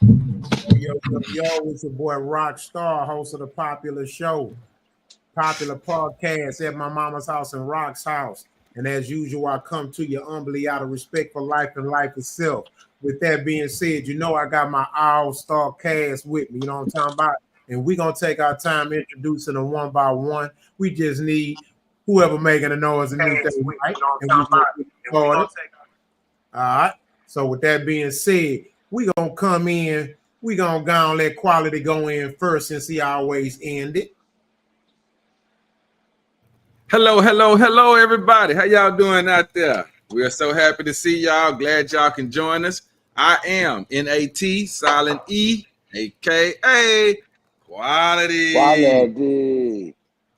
It's your boy Rockstar, host of the popular show, popular podcast at my mama's house and Rock's house. And as usual, I come to you humbly out of respect for life and life itself. With that being said, I got my all-star cast with me, you know what I'm talking about? And we're going to take our time introducing them one by one. We just need whoever making the noise and meet that right. And we're going to get started. All right. So with that being said, we gonna come in. We gonna go and let quality go in first since he always end it. Hello, everybody. How y'all doing out there? We are so happy to see y'all. Glad y'all can join us. I am NAT Silent E, aka Quality. Quality.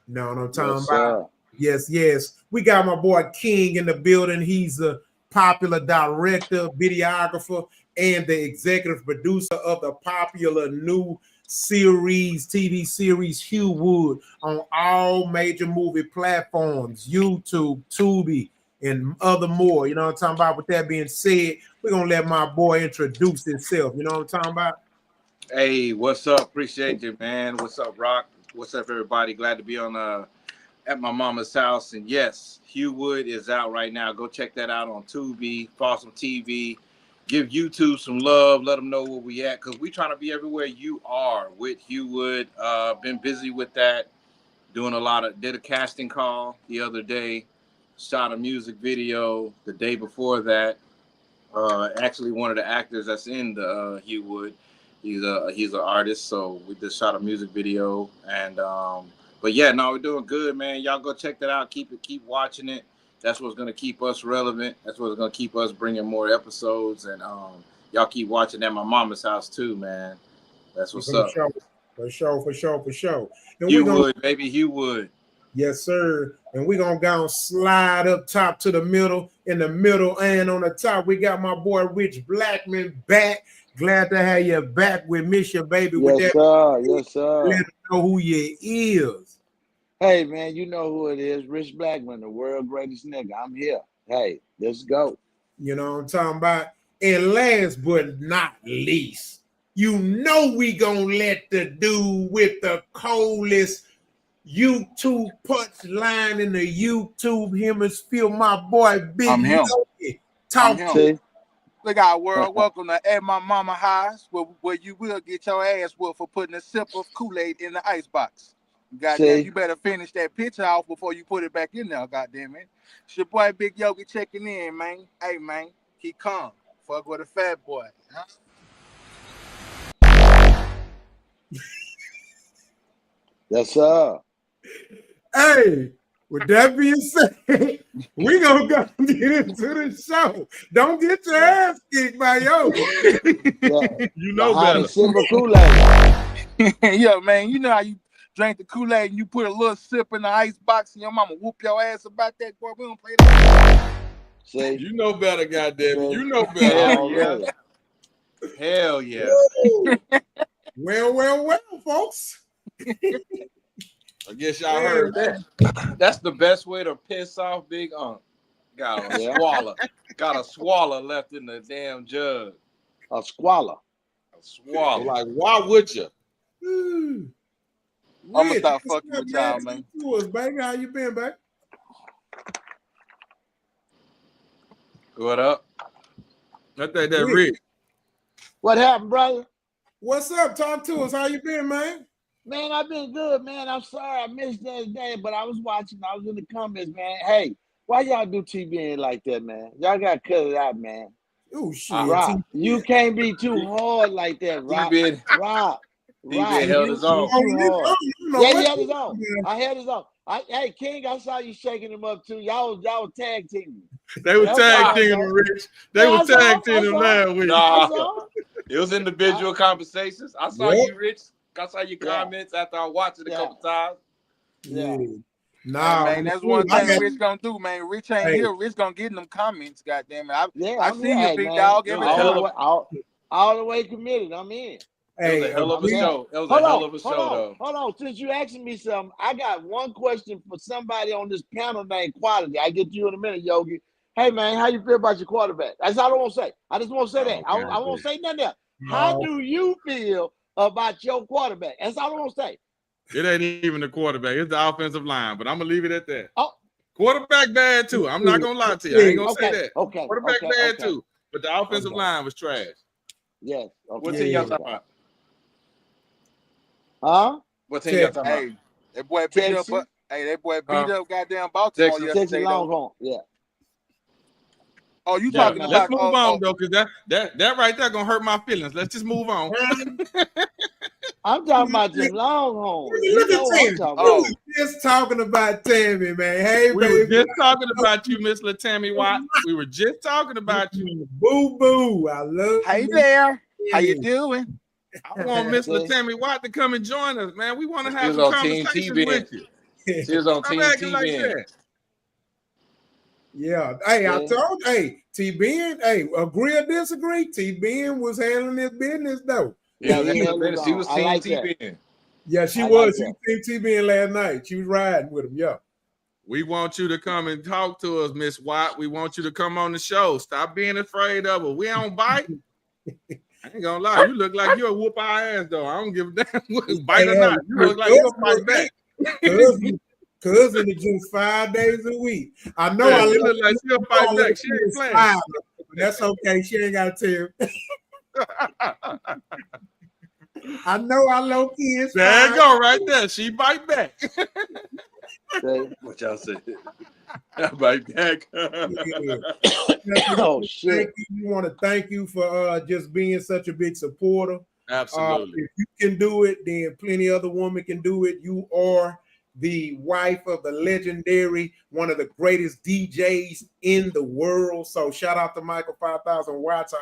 No, I'm talking about. Yes. We got my boy King in the building. He's a popular director, videographer, and the executive producer of the popular new TV series Hugh Wood on all major movie platforms, YouTube, Tubi, and other more. You know what I'm talking about? With that being said, we're going to let my boy introduce himself. You know what I'm talking about? Hey, what's up? Appreciate you, man. What's up, Rock? What's up, everybody? Glad to be on at my mama's house. And yes, Hugh Wood is out right now. Go check that out on Tubi, Awesome TV. Give YouTube some love. Let them know where we at, because we trying to be everywhere you are with Hugh Wood. Been busy with that. Did a casting call the other day. Shot a music video the day before that. Actually, one of the actors that's in the Hugh Wood. He's an artist, so we just shot a music video. And but yeah, no, we're doing good, man. Y'all go check that out. Keep watching it. That's what's gonna keep us relevant. That's what's gonna keep us bringing more episodes. And y'all keep watching at my mama's house too, man. That's what's up. For sure. And Hugh Wood, baby, Hugh Wood. Yes, sir. And we're gonna go and slide up top to the middle. In the middle and on the top, we got my boy Rich Blackman back. Glad to have you back with Miss Your Baby. Yes, sir. Let them know who you is. Hey, man, you know who it is. Rich Blackman, the world greatest nigga. I'm here. Hey, let's go. You know what I'm talking about? And last but not least, we gonna let the dude with the coldest YouTube punchline in the YouTube hemisphere, my boy Big Yogi. Talk to him. Look out, world. Welcome to At My Mama House, where you will get your ass whooped for putting a sip of Kool-Aid in the icebox. Goddamn, you better finish that picture off before you put it back in there, goddamn it. It's your boy Big Yogi checking in, man. Hey, man, he calm. Fuck with a fat boy. Huh? Yes, sir. Hey, with that being said, we gonna go get into the show. Don't get your ass kicked by Yogi. You know better. Sip of Kool-Aid. Yeah, man, you know how you drink the Kool-Aid and you put a little sip in the ice box and your mama whoop your ass about that, boy. We don't play that. See? You know better, goddamn it. You know better. Hell yeah. Well, folks. I guess y'all heard that. That's the best way to piss off Big Unc. Got a swallow left in the damn jug. A squalor. Like, why would you? I'm gonna stop fucking with y'all, man. Baby, how you been, baby? What up? I think that Rick. What happened, brother? What's up? Talk to us. How you been, man? Man, I've been good, man. I'm sorry I missed that day, but I was watching. I was in the comments, man. Hey, why y'all do TBN like that, man? Y'all got to cut it out, man. Oh, shit. Rob, you can't be too hard like that, Rob. He held his own. Yeah, he held his own. I held his own. Hey, King, I saw you shaking him up, too. Y'all tag teaming. They were tag teaming him, Rich. They were tag teaming him last week. Nah, it was individual conversations. I saw you, Rich. I saw your comments after I watched it a couple times. Yeah. Nah, man, that's one thing Rich gonna do, man. Rich ain't here. Rich gonna get in them comments, goddamn it. I see you, big dog. Every time. All the way committed. I'm in. It was a hell of a show. It was a hell of a show, though. Hold on. Since you asking me something, I got one question for somebody on this panel named Quality. I get to you in a minute, Yogi. Hey, man, how you feel about your quarterback? That's all I want to say. I just want to say that. I won't say nothing else. How do you feel about your quarterback? That's all I want to say. It ain't even the quarterback. It's the offensive line, but I'm going to leave it at that. Oh. Quarterback bad, too. I'm not going to lie to you. I ain't going to say that. Okay. Quarterback bad, too. But the offensive line was trash. Yes. Okay. What team y'all talking about? Huh? What team y'all talking about? Hey, that boy beat up. Hey, that boy beat up goddamn Baltimore yesterday. Longhorn. Yeah. Oh, you talking about? Let's move on though, because that right there gonna hurt my feelings. Let's just move on. I'm talking about the Longhorns. Look at Tammy. Oh, just talking about Tammy, man. Hey, we baby. were just talking about you, Miss LaTammy Watt. We were just talking about you. Boo boo. I love Hey there. How you doing? I want Miss LaTammy Watt to come and join us, man. We want to have some conversations with you. She was on Team TBN. Yeah. Hey, I told you, hey, T-Ben, hey, agree or disagree, T-Ben was handling his business, though. Yeah, she was Team T-Ben. Yeah, she was. She was Team T-Ben last night. She was riding with him, yeah. We want you to come and talk to us, Miss Watt. We want you to come on the show. Stop being afraid of her. We don't bite. I ain't gonna lie. You look like you'll whoop our ass, though. I don't give a damn. Bite or not. You look like you'll fight back. Cousin is just 5 days a week. I know I look like she'll fight back. She ain't playing. But that's okay. She ain't got to tell. I know I low key is. There you go, right there. She bite back. What y'all say? Bite back. Oh shit! We want to thank you for just being such a big supporter. Absolutely. If you can do it, then plenty other women can do it. You are the wife of the legendary, one of the greatest DJs in the world. So shout out to Michael 5000 Watts.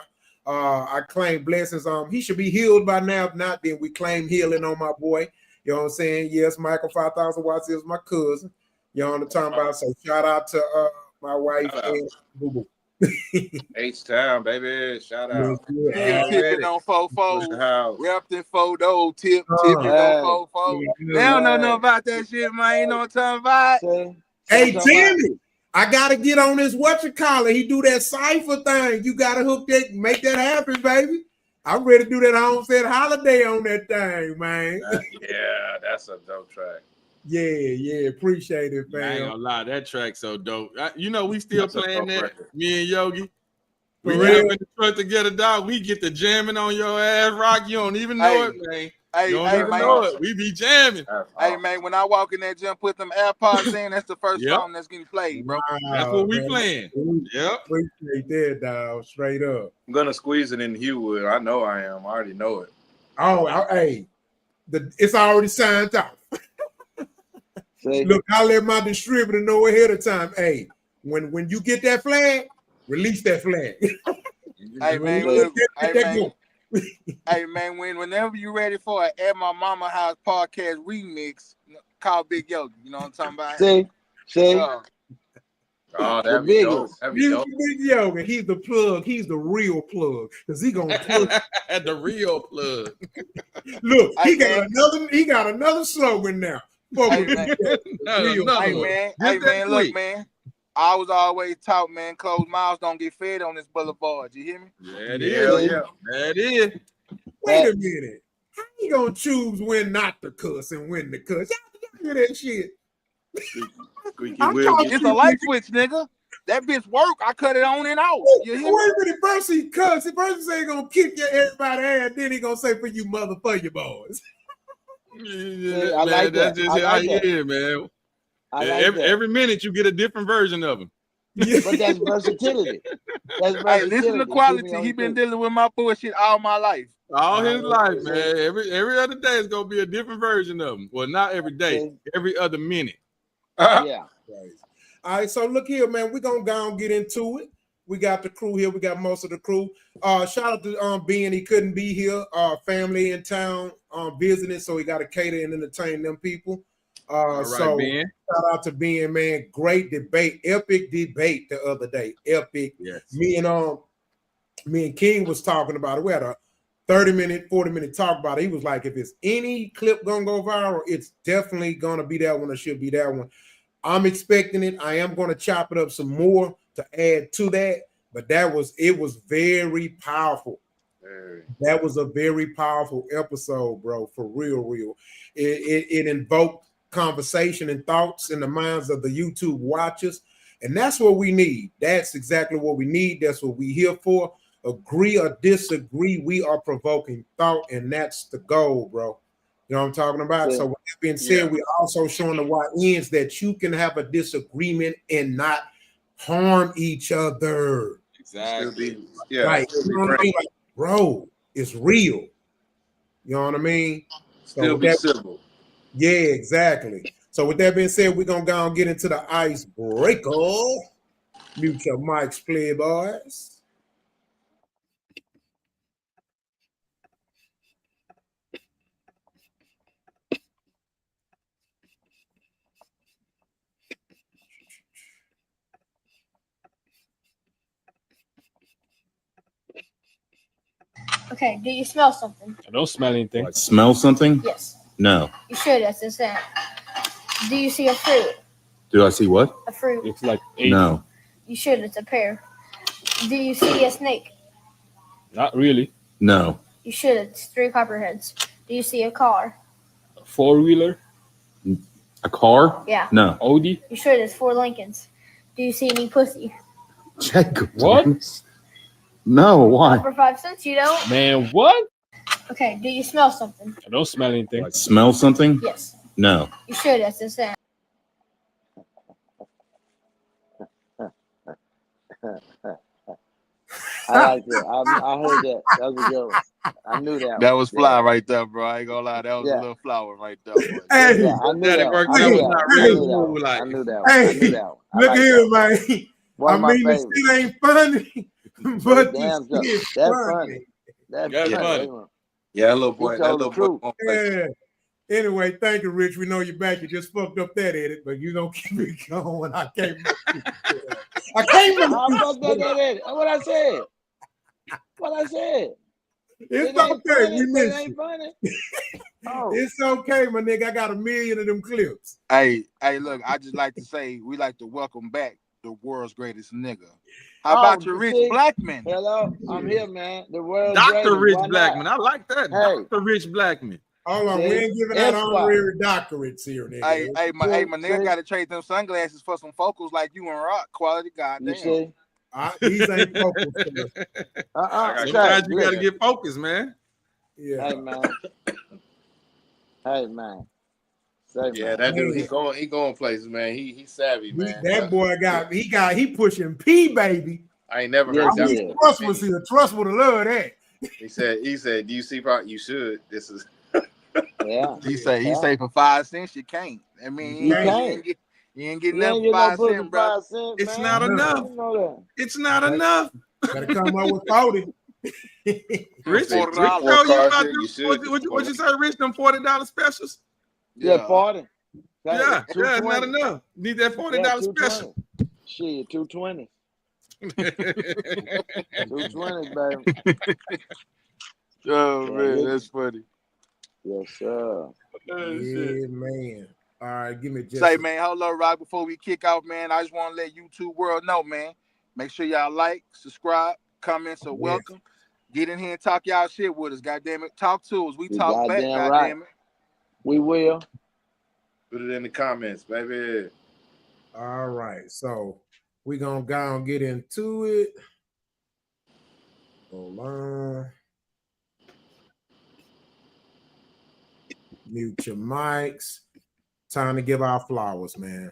I claim blessings on him. He should be healed by now. If not, then we claim healing on my boy. You know what I'm saying? Yes, Michael 5000 Watts is my cousin. You know what I'm talking about? So shout out to my wife and Boo Boo. H-Town, baby. Shout out. Tipping on 4-4. Wrapped in photo. Tipping on 4-4. They don't know nothing about that shit, man. You know what I'm talking about? Hey, Timmy, I gotta get on this whatchamacallit. He do that cipher thing. You gotta hook that, make that happen, baby. I'm ready to do that Homestead holiday on that thing, man. Yeah, that's a dope track. Yeah, appreciate it, man. I ain't gonna lie, that track so dope. You know, we still playing that. Record. Me and Yogi. We get up in the truck together, dog. We get the jamming on your ass, Rock. You don't even know it, man. You don't even know it. We be jamming. Hey, man, when I walk in that gym, put them AirPods in, that's the first song that's getting played, bro. That's what we playing. Yep. Appreciate that, dog. Straight up. I'm gonna squeeze it in Hewwood. I know I am. I already know it. Oh, hey. It's already signed off. Look, I'll let my distributor know ahead of time. Hey, when you get that flag, release that flag. Hey, man, look, hey, man, whenever you're ready for an At My Mama House podcast remix, call Big Yogi. You know what I'm talking about? See? Oh, that'd be dope. Big Yogi, he's the plug. He's the real plug. Because he gonna plug. The real plug. Look, he got another slogan now. Hey, man, look, man. I was always taught, man, closed mouths don't get fed on this boulevard. You hear me? Yeah, it is. Yeah. That is. Wait a minute. How you gonna choose when not to cuss and when to cuss? Y'all hear that shit? It's a light switch, nigga. That bitch work. I cut it on and off. You hear me? Wait a minute. First he cuss. First he say he gonna kick your everybody's ass. Then he gonna say for you motherfucker boys. Yeah, I like that. That's just how he is, man. Every minute you get a different version of him. But that's versatility. Hey, listen to quality. He been dealing with my bullshit all my life. All his life, man. Every other day is gonna be a different version of him. Well, not every day, every other minute. Yeah. All right, so look here, man. We're gonna go and get into it. We got the crew here. We got most of the crew. Shout out to Ben. He couldn't be here. Family in town visiting, so he got to cater and entertain them people. So Ben. Shout out to Ben, man. Great debate, epic debate the other day. Epic. Yes. Me and King was talking about it. We had a 30-minute, 40-minute talk about it. He was like, if it's any clip gonna go viral, it's definitely gonna be that one. Or should be that one. I'm expecting it. I am gonna chop it up some more to add to that, but it was very powerful. That was a very powerful episode, bro, for real. It invoked conversation and thoughts in the minds of the YouTube watchers, and that's what we need. That's exactly what we need. That's what we're here for. Agree or disagree, we are provoking thought, and that's the goal, bro. You know what I'm talking about? So with that being said, we're also showing the YNs that you can have a disagreement and not harm each other. Exactly. Like, you know what I mean? Like, bro, it's real. You know what I mean? Still be civil. Yeah, exactly. So with that being said, we're gonna go and get into the icebreaker. Mute your mics, playboys. Okay, do you smell something? I don't smell anything. What, smell something? Yes. No. You should, that's the same. Do you see a fruit? Do I see what? A fruit. It's like 8. No. You should, it's a pear. Do you see a snake? Not really. No. You should, it's 3 copperheads. Do you see a car? A 4-wheeler? A car? Yeah. No. Audi? You should, it's 4 Lincolns. Do you see any pussy? Check. What? No, why? For 5 cents, you don't? Man, what? Okay, do you smell something? I don't smell anything. What, smell something? Yes. No. You should, that's the same. I like it. I heard that. That was a good one. I knew that. That was fly right there, bro. I ain't gonna lie. That was a little flower right there. Boy. Hey, Yeah, I knew That that. it worked I out knew was that. not I real knew that. smooth, like. I knew that. Hey, I knew that. I look like here, that. man. One I of my mean, the favorites. shit ain't funny, but Damn, the shit is that's funny. funny. That's That's funny. funny. Yeah, that little boy. He That told the little boy. truth. Won't play. Yeah. Anyway, thank you, Rich. We know you're back. You just fucked up that edit, but you don't keep it going. I can't. I can't. I fucked that. What I said. What I said. It's It ain't okay. funny. We It miss ain't you. funny. Oh. It's okay, my nigga. I got 1 million of them clips. Hey, look, I just like to say we like to welcome back the world's greatest nigga. How about your Rich see? Blackman? Hello, I'm here, man. The world's Dr. greatest. Rich Why not? Blackman. I like that. Hey. Dr. Rich Blackman. Hold on, See? we ain't giving out Esquire. honorary doctorates here, nigga. My nigga got to trade them sunglasses for some focals like you and Rock. Quality, goddamn. You see? These ain't focused. Sometimes you got to get focused, man. Yeah. Hey, man. Hey, man. Say, Yeah, man. that dude, he going places, man. He savvy, man. That boy he pushing P, baby. I ain't never Yes, heard he that. is. Trust was here. Trust would have loved that. He said, do you see? You should. This is. Yeah. He say for 5 cents you can't. I mean, You can't. you ain't getting You nothing ain't for get 5 no cents, bro. 5 cents, It's man. not enough. You know that. It's not enough. Gotta come up with 40. Rich $40. told you about You them. should. What you say, Rich? Them $40 specials? Yeah, 40. Yeah, it's not enough. Need that $40 special. Shit, 220. 220, baby. Oh man, that's funny. Yes, sir. Yeah, man. All right, give me just Say, man, hold up, Rock. Before we kick off, man, I just want to let YouTube world know, man. Make sure y'all like, subscribe, comments are welcome. Get in here and talk y'all shit with us, goddamn it. Talk to us. We talk back, goddamn it. We will. Put it in the comments, baby. All right, so we're gonna go and get into it. Hold on. Mute your mics. Time to give our flowers, man.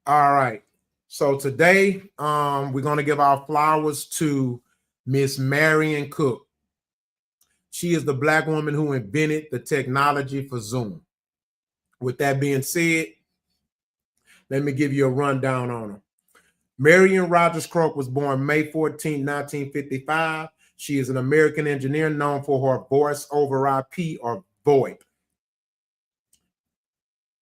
All right. So today, we're gonna give our flowers to Miss Marion Cook. She is the Black woman who invented the technology for Zoom. With that being said, let me give you a rundown on her. Marion Rogers Crook was born May 14, 1955. She is an American engineer known for her voice over IP or VoIP.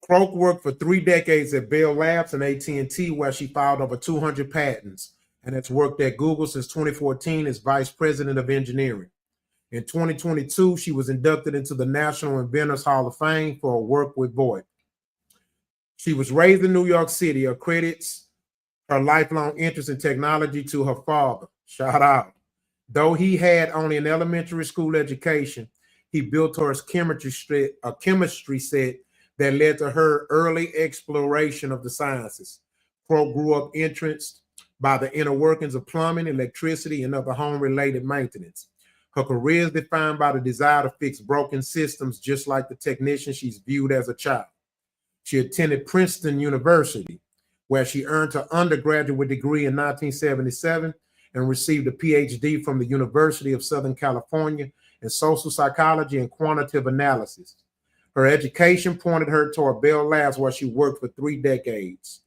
Croak worked for 3 decades at Bell Labs and AT&T, where she filed over 200 patents, and has worked at Google since 2014 as Vice President of Engineering. In 2022, she was inducted into the National Inventors Hall of Fame for her work with VoIP. She was raised in New York City. Her credits her lifelong interest in technology to her father. Shout out. Though he had only an elementary school education, he built her a chemistry set that led to her early exploration of the sciences. Crow grew up interested by the inner workings of plumbing, electricity, and other home-related maintenance. Her career is defined by the desire to fix broken systems, just like the technician she's viewed as a child. She attended Princeton University, where she earned her undergraduate degree in 1977 and received a PhD from the University of Southern California in social psychology and quantitative analysis. Her education pointed her toward Bell Labs, where she worked for 3 decades.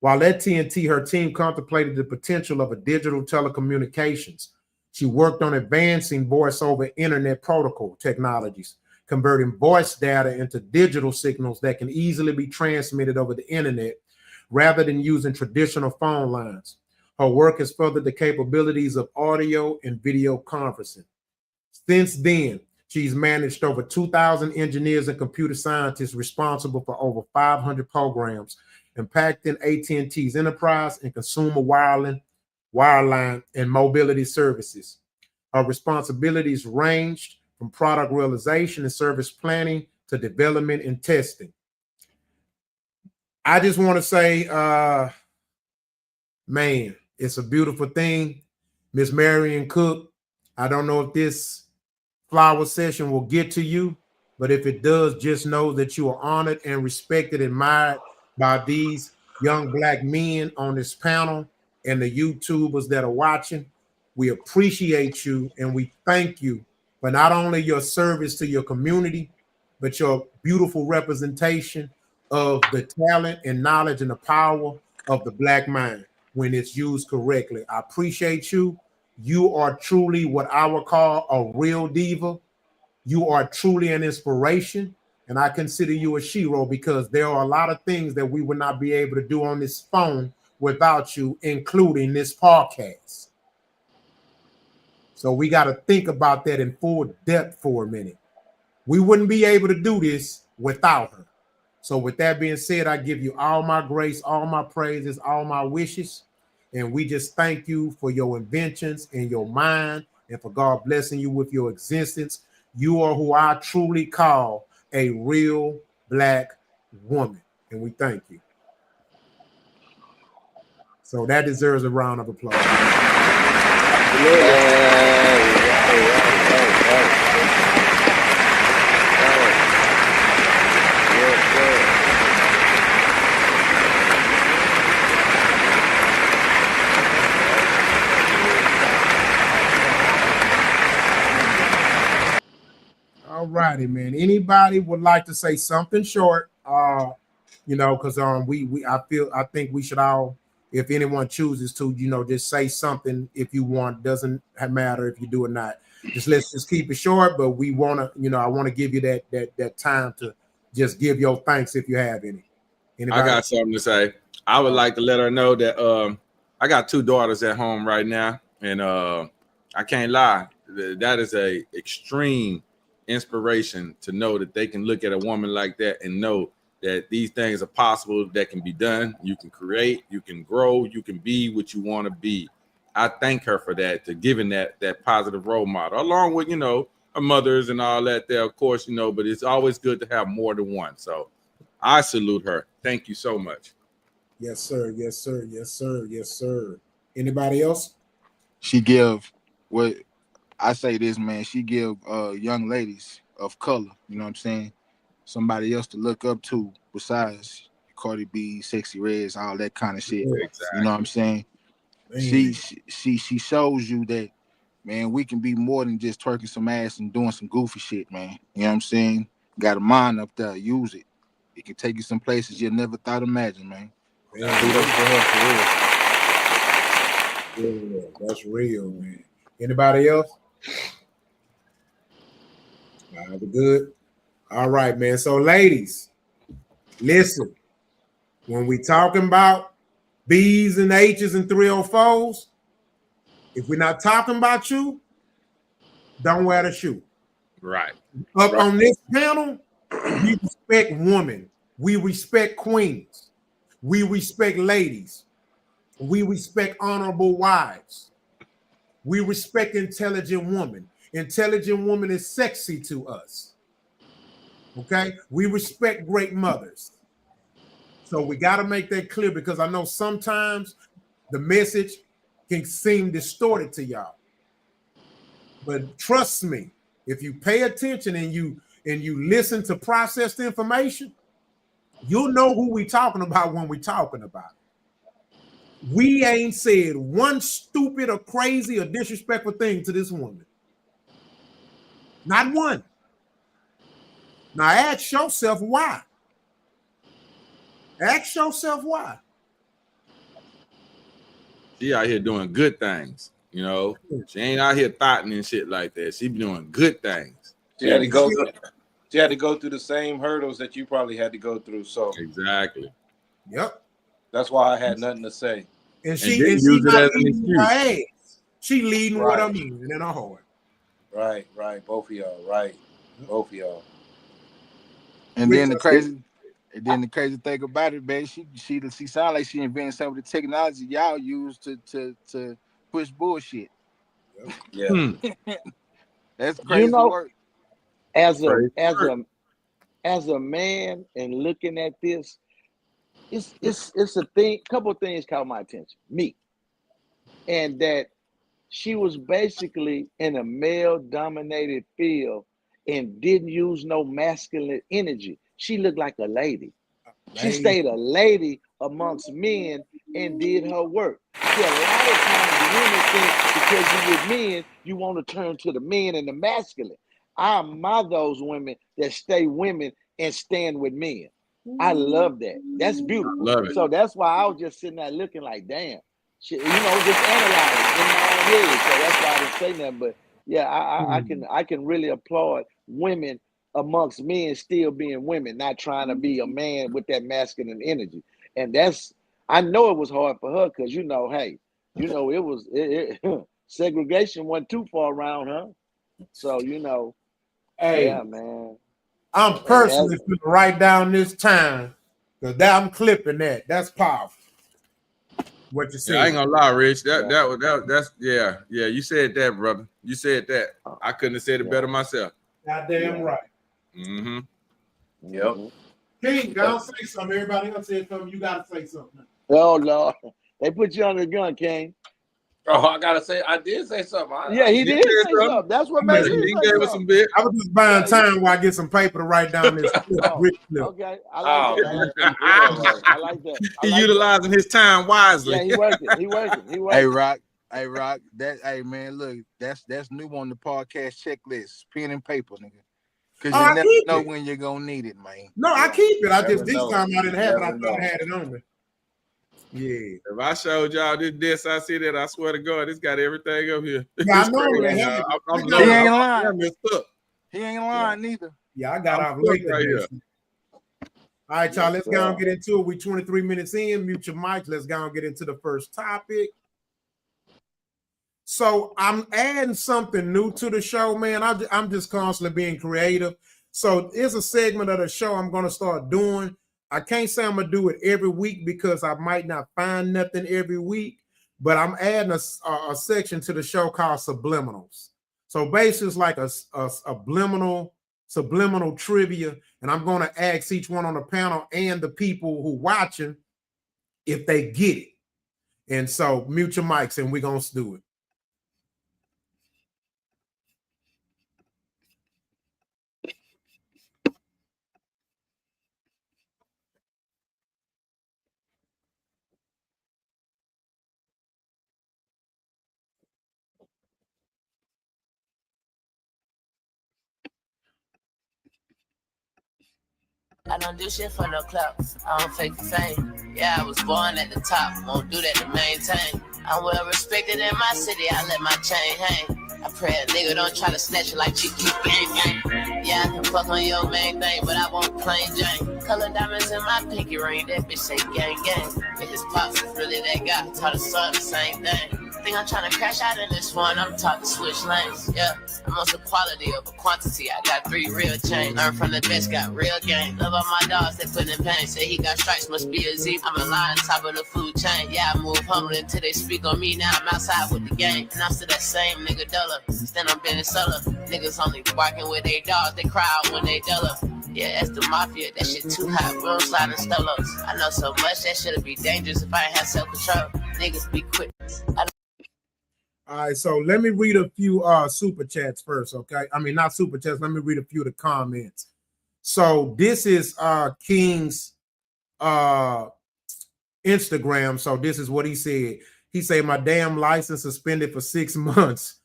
While at TNT, her team contemplated the potential of a digital telecommunications. She worked on advancing voice over internet protocol technologies, converting voice data into digital signals that can easily be transmitted over the internet rather than using traditional phone lines. Her work has furthered the capabilities of audio and video conferencing. Since then, she's managed over 2,000 engineers and computer scientists responsible for over 500 programs, impacting AT&T's enterprise and consumer wireline and mobility services. Her responsibilities ranged from product realization and service planning to development and testing. I just want to say, man, it's a beautiful thing. Miss Marion Cook, I don't know if this flower session will get to you, but if it does, just know that you are honored and respected and admired by these young Black men on this panel and the YouTubers that are watching. We appreciate you and we thank you for not only your service to your community, but your beautiful representation of the talent and knowledge and the power of the Black mind when it's used correctly. I appreciate you. You are truly what I would call a real diva. You are truly an inspiration, and I consider you a shero because there are a lot of things that we would not be able to do on this phone without you, including this podcast. So we got to think about that in full depth for a minute. We wouldn't be able to do this without her. So with that being said, I give you all my grace, all my praises, all my wishes. And we just thank you for your inventions and your mind and for God blessing you with your existence. You are who I truly call a real Black woman. And we thank you. So that deserves a round of applause. All righty, man. Anybody would like to say something short? Because I think we should all, if anyone chooses to, just say something if you want. Doesn't matter if you do or not. Let's just keep it short. But we want to, I want to give you that time to just give your thanks if you have any. Anybody? I got something to say. I would like to let her know that I got 2 daughters at home right now, and I can't lie. That is a extreme inspiration to know that they can look at a woman like that and know that these things are possible, that can be done. You can create, you can grow, you can be what you want to be. I thank her for that, to giving that positive role model, along with, her mothers and all that there, of course, but it's always good to have more than one. So I salute her. Thank you so much. Yes, sir. Yes, sir. Yes, sir. Yes, sir. Anybody else? She give what I say this, man. She give young ladies of color, you know what I'm saying, somebody else to look up to besides Cardi B, Sexy Reds, all that kind of shit. Exactly. You know what I'm saying? Man. She shows you that, man, we can be more than just twerking some ass and doing some goofy shit, man. You know what I'm saying? Got a mind up there, use it. It can take you some places you never thought imagine, man. Yeah, that's real, man. Anybody else? Good. All right, man. So, ladies, listen. When we talking about B's and H's and 304s, if we're not talking about you, don't wear the shoe. Right. On this panel, we respect women. We respect queens. We respect ladies. We respect honorable wives. We respect intelligent women. Intelligent woman is sexy to us. Okay? We respect great mothers. So we got to make that clear, because I know sometimes the message can seem distorted to y'all. But trust me, if you pay attention and you listen to processed information, you'll know who we talking about when we talking about it. We ain't said one stupid or crazy or disrespectful thing to this woman. Not one. Now ask yourself why. Ask yourself why. She out here doing good things, you know. She ain't out here thotting and shit like that. She be doing good things. She had to go through the same hurdles that you probably had to go through. So exactly. Yep. That's why I had nothing to say. And she not leading with her ass. She leading with her meaning in her heart. Right. Both of y'all. Right. Both of y'all. And then the crazy thing about it, man, she sound like she invented some of the technology y'all use to push bullshit. Yeah. That's crazy work. As a man and looking at this, it's a thing. Couple of things caught my attention. Me, and that she was basically in a male-dominated field and didn't use no masculine energy. She looked like a lady. She stayed a lady amongst men and did her work. See, a lot of times women think because you're with men, you want to turn to the men and the masculine. I admire those women that stay women and stand with men. I love that. That's beautiful. Love it. So that's why I was just sitting there looking like, damn, shit, just analyzing in my own head. So that's why I didn't say nothing. But yeah, I can really applaud women amongst men still being women, not trying to be a man with that masculine energy. And I know it was hard for her because it was segregation wasn't too far around her. So hey, yeah, man. I'm personally going to write down this time because I'm clipping that. That's powerful. What you said? I ain't gonna lie, Rich. That's you said that, brother. You said that. I couldn't have said it better myself. Goddamn right. Mm-hmm. Yep. King, I'll say something. Everybody else said something. You gotta say something. Oh Lord, they put you on the gun, King. Oh, I gotta say, I did say something. He did say something. That's what made me say gave us some bit. I was just buying time while I get some paper to write down this rich clip. Okay, I like that. He utilizing his time wisely. Yeah, he working. Hey, Rock. Hey man, look, that's new on the podcast checklist. Pen and paper, nigga. Because you never know when you're gonna need it, man. No, I keep it. I just this time I didn't have it. I thought I had it on me. Yeah. If I showed y'all this I see that, I swear to God, it's got everything up here. Yeah, I know. He ain't lying. He ain't lying neither. Yeah, I got off late right here. All right, y'all, let's go and get into it. We 23 minutes in. Mute your mics. Let's go and get into the first topic. So I'm adding something new to the show, man. I'm just constantly being creative. So it's a segment of the show I'm going to start doing. I can't say I'm going to do it every week because I might not find nothing every week, but I'm adding a section to the show called Subliminals. So basically it's like a subliminal trivia, and I'm going to ask each one on the panel and the people who watching if they get it. And so mute your mics and we're going to do it. I don't do shit for no clouds. I don't fake the fame. Yeah, I was born at the top. Won't do that to maintain. I'm well respected in my city. I let my chain hang. I pray a nigga don't try to snatch it like Chicky Bang Gang. Yeah, I can fuck on your main thing, but I won't plain Jane. Color diamonds in my pinky ring. That bitch say gang gang. If his pops was really that guy, taught his son the same thing. Think I'm trying to crash out in this one. I'm taught to switch lanes. Yeah, I'm on the quality over quantity. I got 3 real chains. Learn from the best, got real game. Love all my dogs, they put in pain. Say he got stripes, must be a Z. I'm a lion, top of the food chain. Yeah, I move humble until they speak on me. Now I'm outside with the gang. And I'm still that same nigga dollar. Stand on business solo. Niggas only barking with they dogs. They cry out when they dollar. Yeah, that's the mafia. That shit too hot. We don't slide in stolos. I know so much that shit'll be dangerous if I ain't have self-control. Niggas be quick. All right, so let me read a few super chats first, okay? I mean, not super chats. Let me read a few of the comments. So this is King's Instagram. So this is what he said. He said, my damn license suspended for 6 months.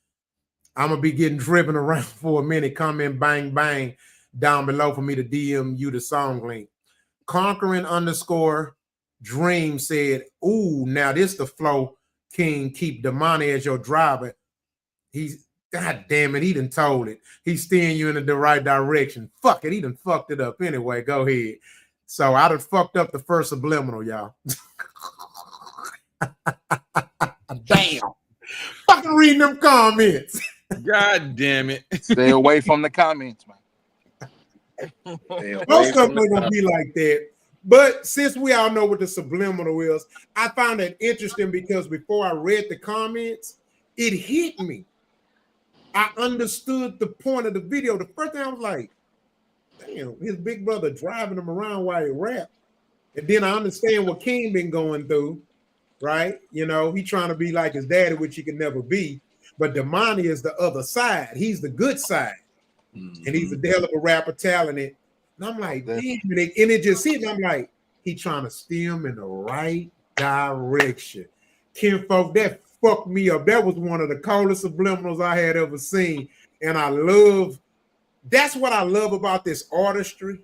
I'm going to be getting driven around for a minute. Comment bang, bang down below for me to DM you the song link. Conquering_dream said, ooh, now this the flow. King, keep Damani as your driver. He's, god damn it, he done told it. He's steering you in the right direction. Fuck it, he done fucked it up. Anyway, go ahead. So I done fucked up the first subliminal, y'all. Damn. Fucking reading them comments. God damn it. Stay away from the comments, man. Most stuff ain't gonna be like that. But since we all know what the subliminal is, I found that interesting because before I read the comments, it hit me. I understood the point of the video. The first thing I was like, damn, his big brother driving him around while he rap. And then I understand what King been going through, right? You know, he trying to be like his daddy, which he can never be. But Damani is the other side. He's the good side. And he's a hell of a rapper, talented. And I'm like, damn, and it just hit me. I'm like, he trying to steer him in the right direction. Kinfolk, that fucked me up. That was one of the coldest subliminals I had ever seen. And I love, that's what I love about this artistry,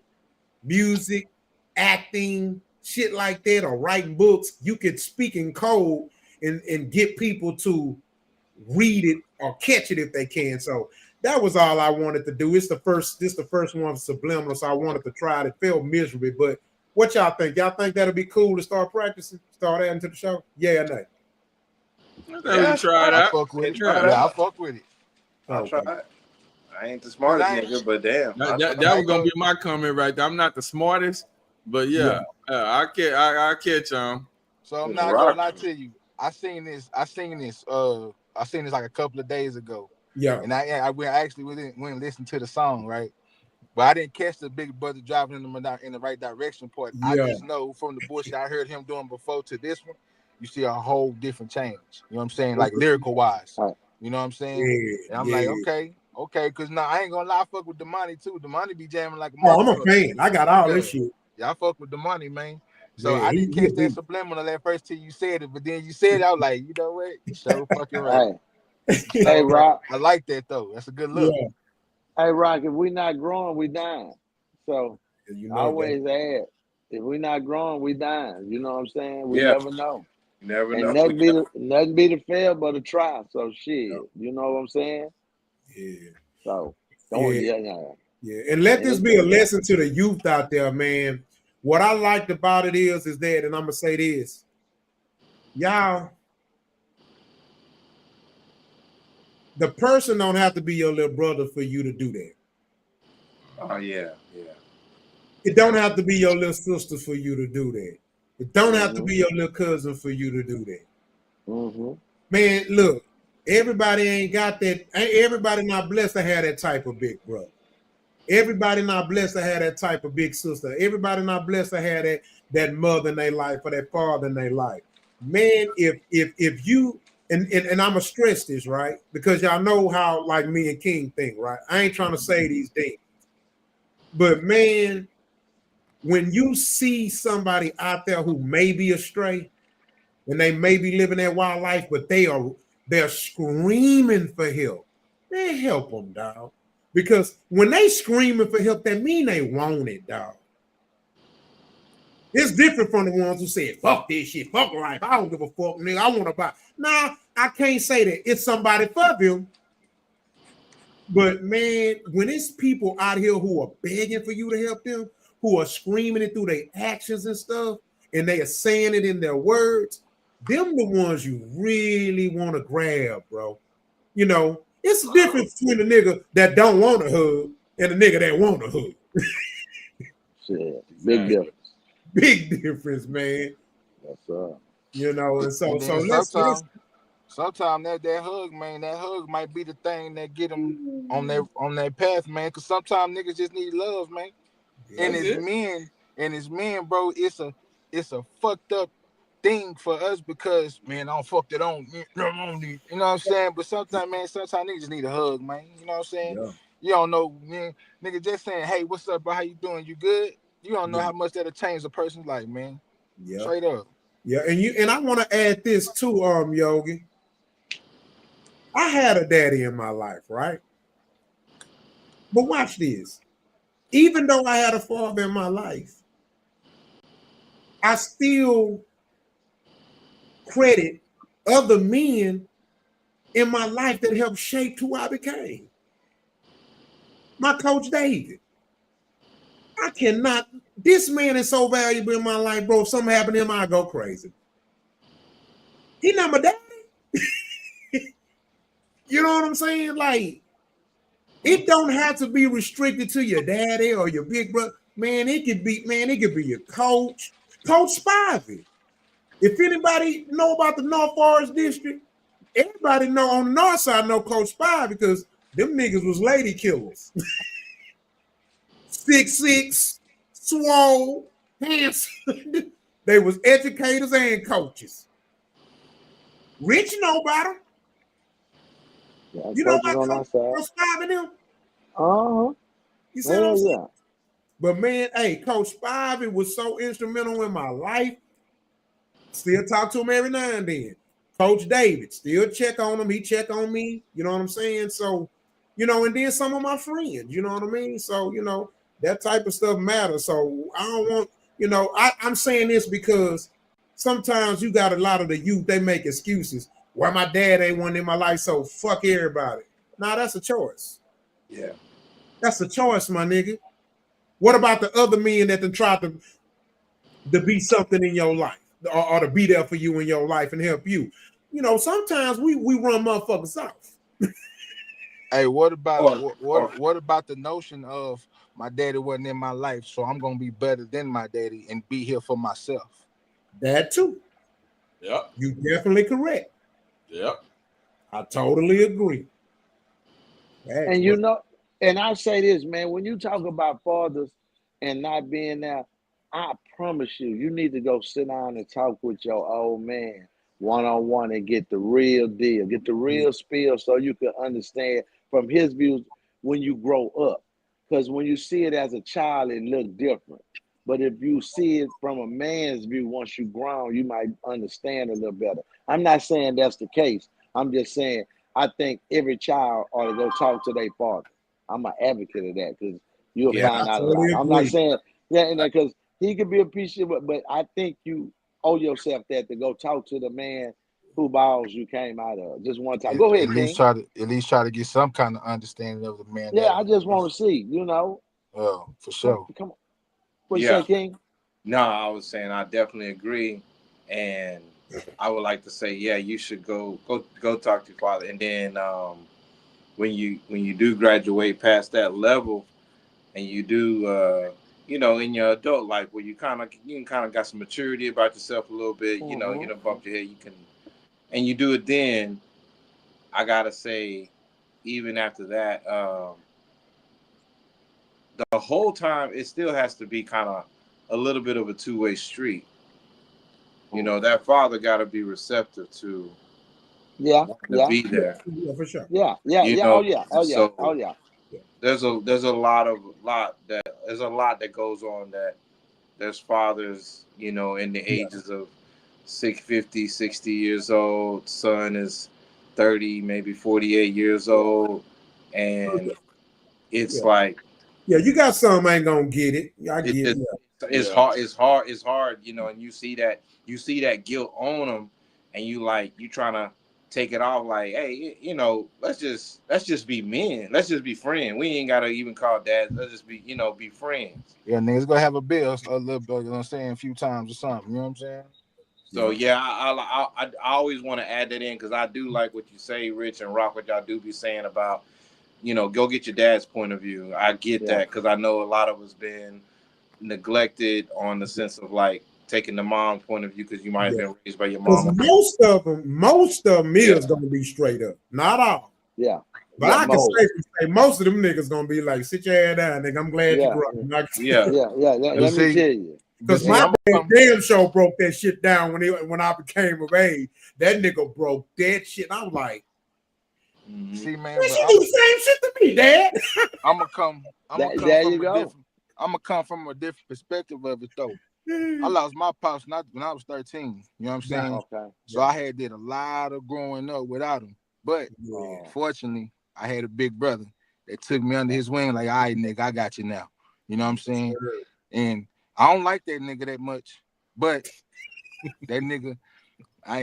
music, acting, shit like that, or writing books. You could speak in code and get people to read it or catch it if they can. So that was all I wanted to do. This the first one of Subliminal, so I wanted to try it. It felt miserable, but what y'all think? Y'all think that'll be cool to start practicing, start adding to the show? Yeah or no? Yeah, try it out. I fuck with it. Yeah, I fuck with it. I'll try it. I ain't the smartest nigga, but damn. That was gonna be my comment right there. I'm not the smartest, but yeah. I catch on. So I'm not gonna lie to you. I seen this like a couple of days ago. Yeah, and I went and listened to the song, right? But I didn't catch the big brother driving in the right direction part. Yeah. I just know from the bullshit I heard him doing before to this one, you see a whole different change. You know what I'm saying? Like lyrical wise. You know what I'm saying? Yeah, and I'm like, okay, because now I ain't gonna lie, I fuck with Damani too. Damani be jamming like a I'm a fan. I got all this shit. Yeah, I fuck with Damani, man. So I didn't catch that subliminal at first till you said it, but then you said it, I was like, you know what? You're so fucking right. Hey, Rock. I like that though. That's a good look. Yeah. Hey, Rock, if we not growing, we dying. So always add, if we not growing, we dying. You know what I'm saying? We never know. You never know. Nothing be to fail but to try. So shit, you know what I'm saying? Yeah. So yeah. And let this be a lesson to the youth out there, man. What I liked about it is that, and I'm gonna say this, y'all. The person don't have to be your little brother for you to do that. Oh, yeah. It don't have to be your little sister for you to do that. It don't have to be your little cousin for you to do that. Man, look, everybody ain't got that. Everybody not blessed to have that type of big brother. Everybody not blessed to have that type of big sister. Everybody not blessed to have that mother in their life or that father in their life. Man, if you and I'm gonna stress this, right? Because y'all know how like me and King think, right? I ain't trying to say these things, but man, when you see somebody out there who may be astray and they may be living that wild life, but they're screaming for help, man, help them, dog. Because when they screaming for help, that mean they want it, dog. It's different from the ones who said, fuck this shit, fuck life, I don't give a fuck, nigga, I want to buy. Nah, I can't say that. It's somebody for them. But man, when it's people out here who are begging for you to help them, who are screaming it through their actions and stuff, and they are saying it in their words, them the ones you really want to grab, bro. You know, it's the difference between a nigga that don't want a hug and a nigga that want a hug. Shit, big difference. Big difference, man. That's right. You know, and so let's sometimes that hug, man, that hug might be the thing that get them on their path, man. Cause sometimes niggas just need love, man. And as men, bro, it's a fucked up thing for us because, man, I don't fuck that on. You know what I'm saying? But sometimes niggas just need a hug, man. You know what I'm saying? Yeah. You don't know, man. Nigga just saying, hey, what's up, bro? How you doing? You good? You don't know how much that'll change a person's life, man. Yeah. Straight up. Yeah, and I want to add this too, Yogi. I had a daddy in my life, right? But watch this. Even though I had a father in my life, I still credit other men in my life that helped shape who I became. My coach David. I cannot. This man is so valuable in my life, bro. If something happened to him, I go crazy. He not my daddy. You know what I'm saying? Like, it don't have to be restricted to your daddy or your big brother. Man, it could be your coach, Coach Spivey. If anybody know about the North Forest District, everybody know on the north side know Coach Spivey because them niggas was lady killers. 6'6", swole, handsome. They was educators and coaches. Rich know about them. Yeah, you know about Coach Spivey them? You see what I'm saying? But man, hey, Coach Spivey was so instrumental in my life. Still talk to him every now and then. Coach David, still check on him. He check on me. You know what I'm saying? So, you know, and then some of my friends, you know what I mean? So, you know, that type of stuff matters. So I don't want, you know, I'm saying this because sometimes you got a lot of the youth, they make excuses. Why my dad ain't one in my life, so fuck everybody. Nah, that's a choice. Yeah. That's a choice, my nigga. What about the other men that then try to be something in your life or to be there for you in your life and help you? You know, sometimes we run motherfuckers off. Hey, what about the notion of my daddy wasn't in my life, so I'm gonna be better than my daddy and be here for myself? That too. Yep. You definitely correct. Yep. I totally agree. And you know, and I say this, man, when you talk about fathers and not being there, I promise you, you need to go sit down and talk with your old man one-on-one and get the real deal, get the real spiel so you can understand from his views when you grow up. Because when you see it as a child, it looks different. But if you see it from a man's view, once you grown, you might understand a little better. I'm not saying that's the case. I'm just saying I think every child ought to go talk to their father. I'm an advocate of that because you'll find out a lot. I'm not saying because he could be appreciative, but I think you owe yourself that to go talk to the man who balls you came out of just one time. Go ahead, King. At least try to get some kind of understanding of the man. Yeah, I just want to see, you know. Oh, for sure. Come on. What you say, King? No, I was saying I definitely agree, and I would like to say, yeah, you should go talk to your father, and then when you do graduate past that level, and you do you know, in your adult life where you kind of got some maturity about yourself a little bit, you know, you don't bump your head, you can, and you do it then. I gotta say, even after that, the whole time it still has to be kind of a little bit of a two-way street. You know, that father got to be receptive to be there. Yeah, for sure. Yeah. There's a lot that goes on that there's fathers, you know, in the ages of 50, 60 years old. Son is 30, maybe 48 years old. And it's like, you got some ain't gonna get it. I get it. It's hard, you know, and you see that guilt on them, and you trying to take it off like, hey, you know, let's just be men. Let's just be friends. We ain't gotta even call dad. Let's just be, you know, be friends. Yeah, niggas gonna have a bill a little bit, you know what I'm saying, a few times or something, you know what I'm saying? So yeah, I always want to add that in because I do like what you say, Rich and Rock, what y'all do be saying about, go get your dad's point of view. I get that because I know a lot of us been neglected on the sense of like taking the mom's point of view because you might have been raised by your mom. Most of them is gonna be straight up, not all. Yeah. But I can say most of them niggas gonna be like, sit your head down, nigga. I'm glad you brought me. Let me tell you. Because my damn show broke that shit down when I became of age. That nigga broke that shit. I'm like, see, man, she do the same shit to me, Dad. I'm gonna come from a different perspective of it though. I lost my pops when I was 13. You know what I'm saying? Okay. So I did a lot of growing up without him. But fortunately, I had a big brother that took me under his wing, like, all right, nigga, I got you now. You know what I'm saying? And I don't like that nigga that much, but that nigga,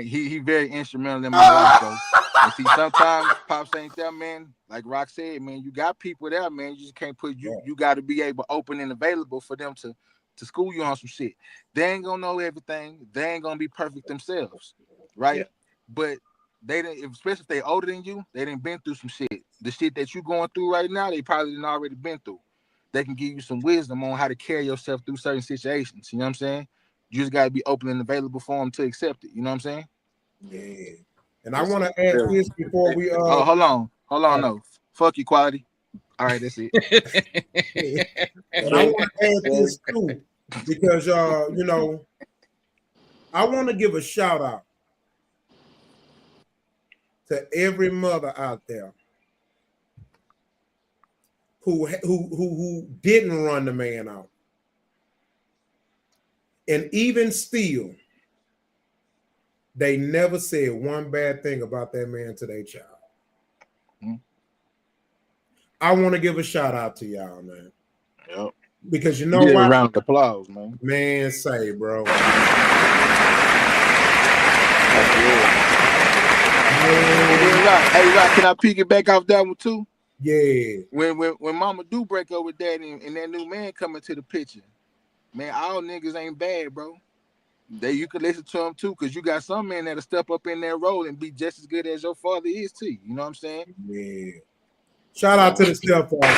he very instrumental in my life, though. And see, sometimes pops ain't there, man. Like Rock said, man, you got people there, man. You just can't you got to be able open and available for them to school you on some shit. They ain't gonna know everything. They ain't gonna be perfect themselves, right? Yeah. But they didn't, especially if they older than you, they didn't been through some shit. The shit that you going through right now, they probably didn't already been through. They can give you some wisdom on how to carry yourself through certain situations. You know what I'm saying? You just gotta be open and available for them to accept it. You know what I'm saying? Yeah. And I want to ask this before we hold on, no. Fuck equality. All right, that's it. And I want to add this too, because I want to give a shout out to every mother out there who didn't run the man out. And even still, they never said one bad thing about that man to their child. I want to give a shout out to y'all, man. Yep. Because you know what? A round of applause, man. Man, say, bro. Hey, Rock, can I piggyback off that one too? Yeah. When mama do break up with daddy and that new man coming to the picture, man, all niggas ain't bad, bro. You could listen to them too, because you got some men that'll step up in that role and be just as good as your father is to you. You know what I'm saying? Yeah. Shout out to the stepfather, bro.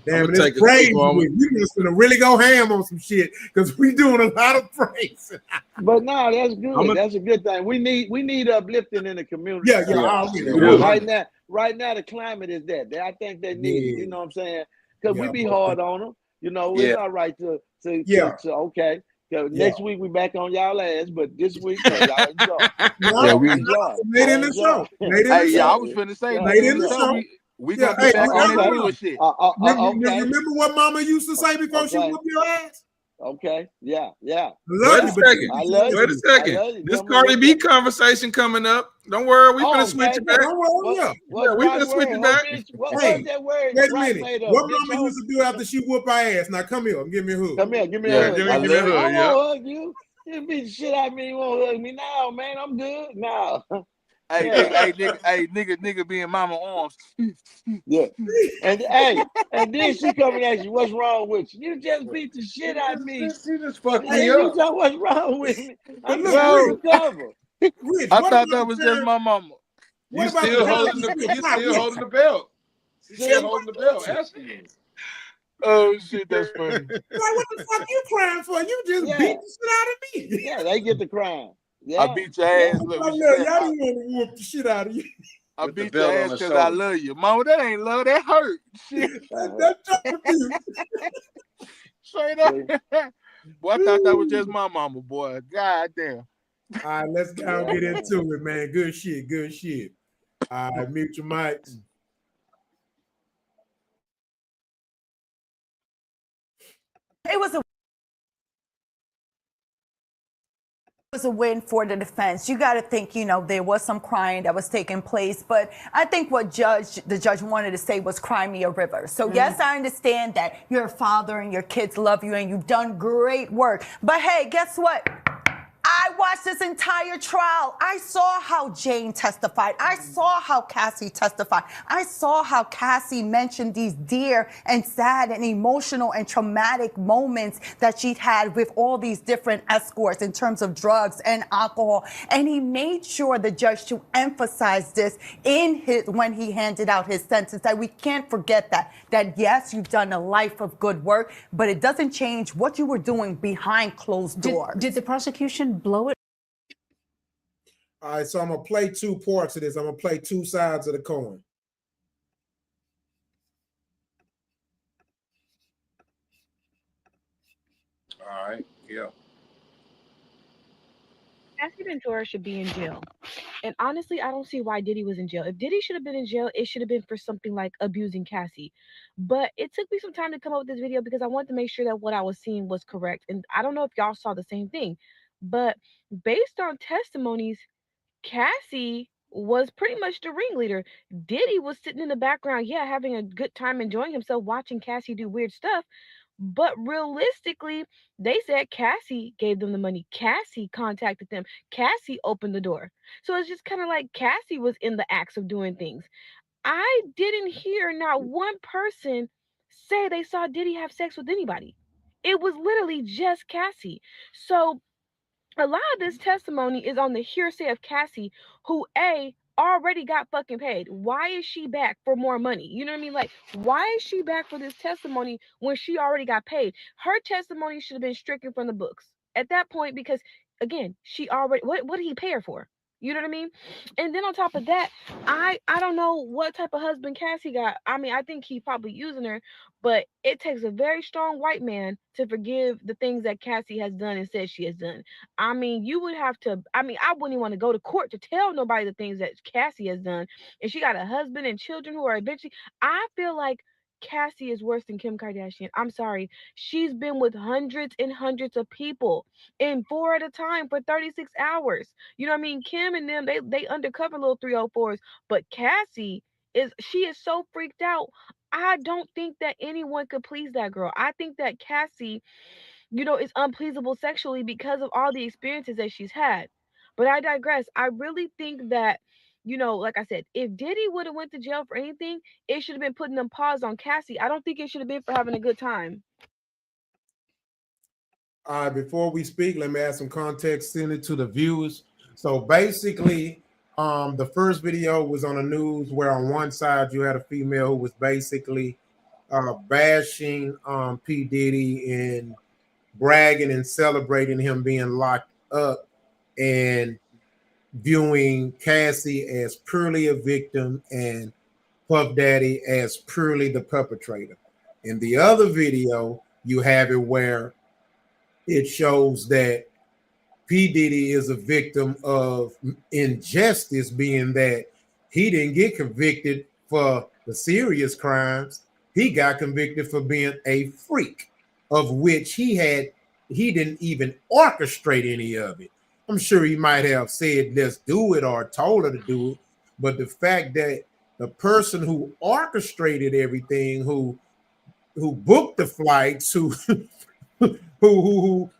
Damn, it's crazy. We just gonna really go ham on some shit because we doing a lot of praise. But no, that's good. That's a good thing. We need uplifting in the community. Yeah. Right now, the climate is that. I think they need it. You know what I'm saying? Because we be hard on them. You know, it's all right to okay. Next week we back on y'all ass, but this week y'all enjoy. We made in the show. I was finna say made in the show. We gonna be back on that new shit. Remember what Mama used to say before she whooped your ass? Okay, yeah. Wait a second. This Cardi B conversation coming up. Don't worry, we finna switch it back. Don't worry, we finna switch it back. What's that word? Wait a minute. What Mama used to do after she whooped our ass? Now come here, give me a hug. Come here, give me a hug. Give me a hug. I won't hug you. You beat the shit out of me. You won't hug me now, man. I'm good now. Hey, nigga be in mama arms. Yeah. And then she come and ask you, what's wrong with you? You just beat the shit out of me. She just fucked me up. You know what's wrong with me? I'm going to recover. I thought that was just my mama. You still holding the belt. You still holding the belt. Asking you. Oh shit, that's funny. Like, what the fuck you crying for? You just beat the shit out of me. Yeah, they get the crying. Yeah. I beat your ass. Y'all didn't want to whoop the shit out of you. I beat your ass because I love you. Mama, that ain't love, that hurt. Shit. Straight up. Boy, I thought that was just my mama, boy. God damn. All right, let's go get into it, man. Good shit. All right, mute your mics. It was a win for the defense. You got to think, there was some crying that was taking place, but I think what the judge wanted to say was cry me a river. So yes, I understand that you're a father and your kids love you and you've done great work. But hey, guess what? I watched this entire trial. I saw how Jane testified. I saw how Cassie testified. I saw how Cassie mentioned these dear and sad and emotional and traumatic moments that she'd had with all these different escorts in terms of drugs and alcohol. And he made sure, the judge, to emphasize this in his, when he handed out his sentence, that we can't forget that yes, you've done a life of good work, but it doesn't change what you were doing behind closed doors. Did the prosecution blow it? All right, so I'm gonna play two parts of this. I'm gonna play two sides of the coin. All right, yeah. Cassie Ventura should be in jail. And honestly, I don't see why Diddy was in jail. If Diddy should have been in jail, it should have been for something like abusing Cassie. But it took me some time to come up with this video because I wanted to make sure that what I was seeing was correct. And I don't know if y'all saw the same thing, but based on testimonies, Cassie was pretty much the ringleader. Diddy was sitting in the background, yeah, having a good time, enjoying himself, watching Cassie do weird stuff. But realistically, they said Cassie gave them the money. Cassie contacted them. Cassie opened the door. So it's just kind of like Cassie was in the acts of doing things. I didn't hear not one person say they saw Diddy have sex with anybody. It was literally just Cassie. So a lot of this testimony is on the hearsay of Cassie, who already got fucking paid. Why is she back for more money? You know what I mean? Like, why is she back for this testimony when she already got paid? Her testimony should have been stricken from the books at that point, because again, she already, what did he pay her for? You know what I mean? And then on top of that, I don't know what type of husband Cassie got. I mean, I think he's probably using her, but it takes a very strong white man to forgive the things that Cassie has done and said she has done. I mean, you would have to, I mean, I wouldn't even want to go to court to tell nobody the things that Cassie has done. And she got a husband and children who are eventually, I feel like Cassie is worse than Kim Kardashian. I'm sorry. She's been with hundreds and hundreds of people, and 4 at a time for 36 hours. You know what I mean? Kim and them, they undercover little 304s, but Cassie she is so freaked out. I don't think that anyone could please that girl. I think that Cassie, is unpleasable sexually because of all the experiences that she's had. But I digress. I really think that, like I said, if Diddy would have went to jail for anything, it should have been putting them paws on Cassie. I don't think it should have been for having a good time. All right, before we speak, let me add some context, send it to the viewers. So basically, the first video was on the news where on one side you had a female who was basically bashing P. Diddy and bragging and celebrating him being locked up and viewing Cassie as purely a victim and Puff Daddy as purely the perpetrator. In the other video, you have it where it shows that P. Diddy is a victim of injustice, being that he didn't get convicted for the serious crimes. He got convicted for being a freak, of which he didn't even orchestrate any of it. I'm sure he might have said, let's do it, or told her to do it. But the fact that the person who orchestrated everything, who booked the flights, who flew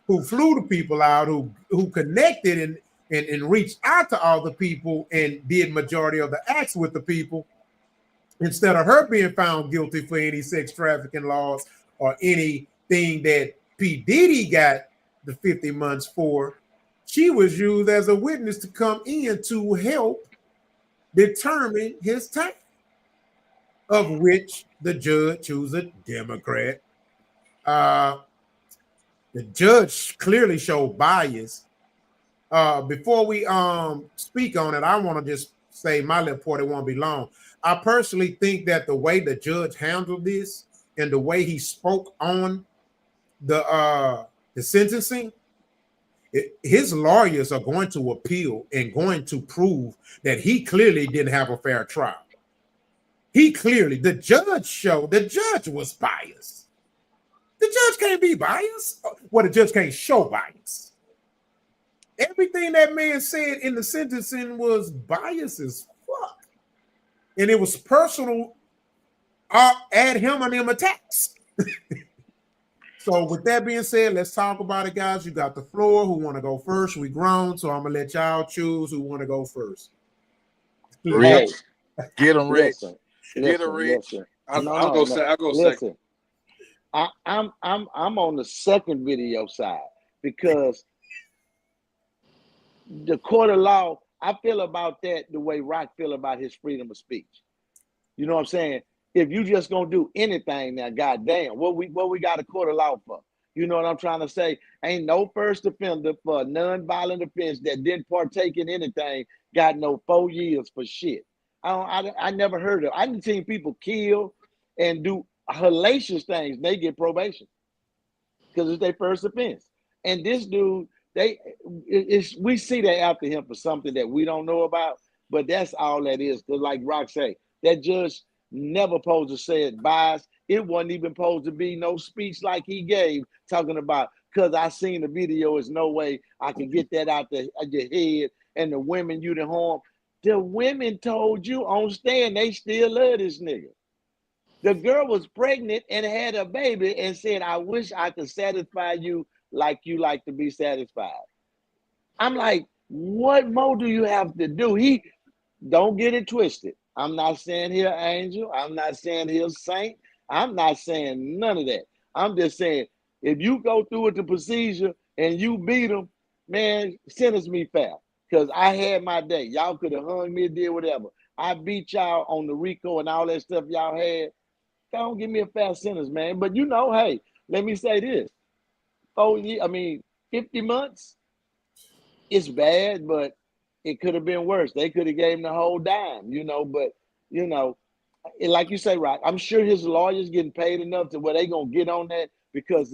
the people out, who connected and reached out to all the people and did majority of the acts with the people, instead of her being found guilty for any sex trafficking laws or anything that P. Diddy got the 50 months for, she was used as a witness to come in to help determine his time, of which the judge, who's a Democrat, the judge clearly showed bias. Before we speak on it, I want to just say my little part, it won't be long. I personally think that the way the judge handled this and the way he spoke on the sentencing, his lawyers are going to appeal and going to prove that he clearly didn't have a fair trial. The judge was biased. The judge can't be biased. Well, the judge can't show bias. Everything that man said in the sentencing was biased as fuck. And it was personal ad hominem attacks. So with that being said, let's talk about it, guys. You got the floor. Who want to go first? We grown, so I'm gonna let y'all choose who want to go first. Rich, get him, Rich. Get him, Rich. Listen. I'll go second. Listen, I'm on the second video side because the court of law. I feel about that the way Rock feel about his freedom of speech. You know what I'm saying? If you just gonna do anything now, goddamn, what we got a court of law for? You know what I'm trying to say? Ain't no first offender for a non-violent offense that didn't partake in anything got no 4 years for shit. I never heard of. I done seen people kill and do hellacious things. They get probation because it's their first offense. And this dude, we see that after him for something that we don't know about. But that's all that is. Because like Rock say, that judge never supposed to say advice. It wasn't even supposed to be no speech like he gave talking about, because I seen the video, there's no way I can get that out of your head. And the women you done harm. The women told you on stand they still love this nigga. The girl was pregnant and had a baby and said, I wish I could satisfy you like you like to be satisfied. I'm like, what more do you have to do? Don't get it twisted. I'm not saying he's an angel. I'm not saying he's a saint. I'm not saying none of that. I'm just saying, if you go through with the procedure and you beat them, man, sentence me fair. Because I had my day. Y'all could have hung me or did whatever. I beat y'all on the RICO and all that stuff y'all had. Don't give me a fair sentence, man. But you know, hey, let me say this. 50 months, it's bad, but it could have been worse. They could have gave him the whole dime, but, like you say, Rock, I'm sure his lawyer's getting paid enough to where they going to get on that because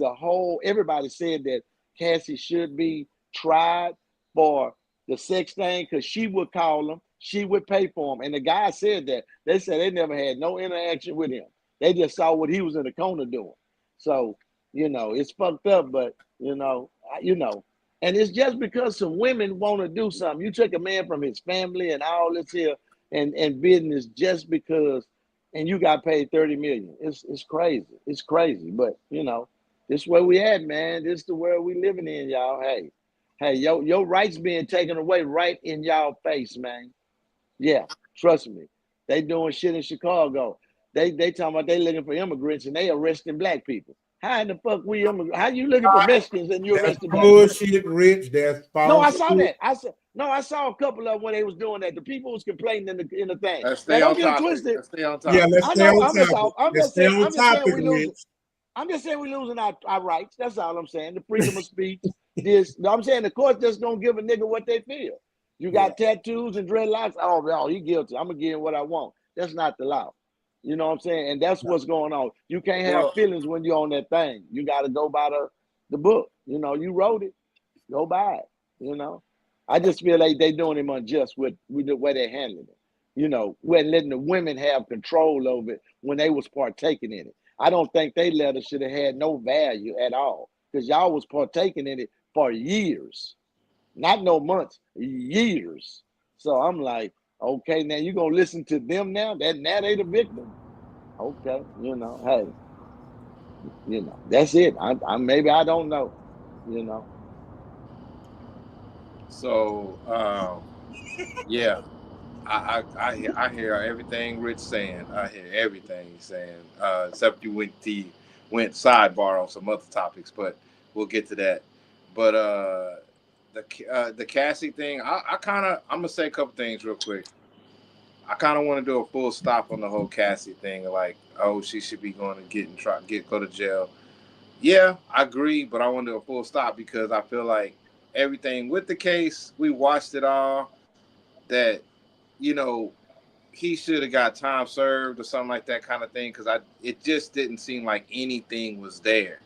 everybody said that Cassie should be tried for the sex thing because she would call him, she would pay for him. And the guy said that. They said they never had no interaction with him. They just saw what he was in the corner doing. So, it's fucked up, but, and it's just because some women want to do something. You take a man from his family and all this here and business just because, and you got paid $30 million. It's crazy. It's crazy. But this is where we at, man. This is the world we living in, y'all. Hey, your rights being taken away right in y'all face, man. Yeah, trust me. They doing shit in Chicago. They talking about they looking for immigrants and they arresting black people. How in the fuck how you looking for Mexicans and you arresting black people? Bullshit, Rich. That's false. No, I saw that. I saw a couple of them when they was doing that. The people was complaining in the thing. Let's stay on topic. Let's stay on topic. Yeah, let's stay on topic. I'm just saying we losing our rights. That's all I'm saying. The freedom of speech. I'm saying the court just don't give a nigga what they feel. You got tattoos and dreadlocks. Oh, he guilty. I'm gonna give him what I want. That's not the law. You know what I'm saying? And that's what's going on. You can't have feelings when you're on that thing. You got to go by the book. You wrote it. Go by it. I just feel like they doing him unjust with the way they're handling it. When letting the women have control over it when they was partaking in it. I don't think they letter should have had no value at all because y'all was partaking in it for years. Not no months, years. So I'm like, okay, now you gonna listen to them now? Now they the victim. Okay, hey, that's it. I maybe I don't know, So yeah, I hear everything Rich saying. I hear everything he's saying. Except you went sidebar on some other topics, but we'll get to that. But the Cassie thing, I'm gonna say a couple things real quick. I kind of want to do a full stop on the whole Cassie thing, like, oh, she should be going to go to jail. Yeah, I agree, but I want to do a full stop because I feel like everything with the case, we watched it all, that, he should have got time served or something like that kind of thing because it just didn't seem like anything was there.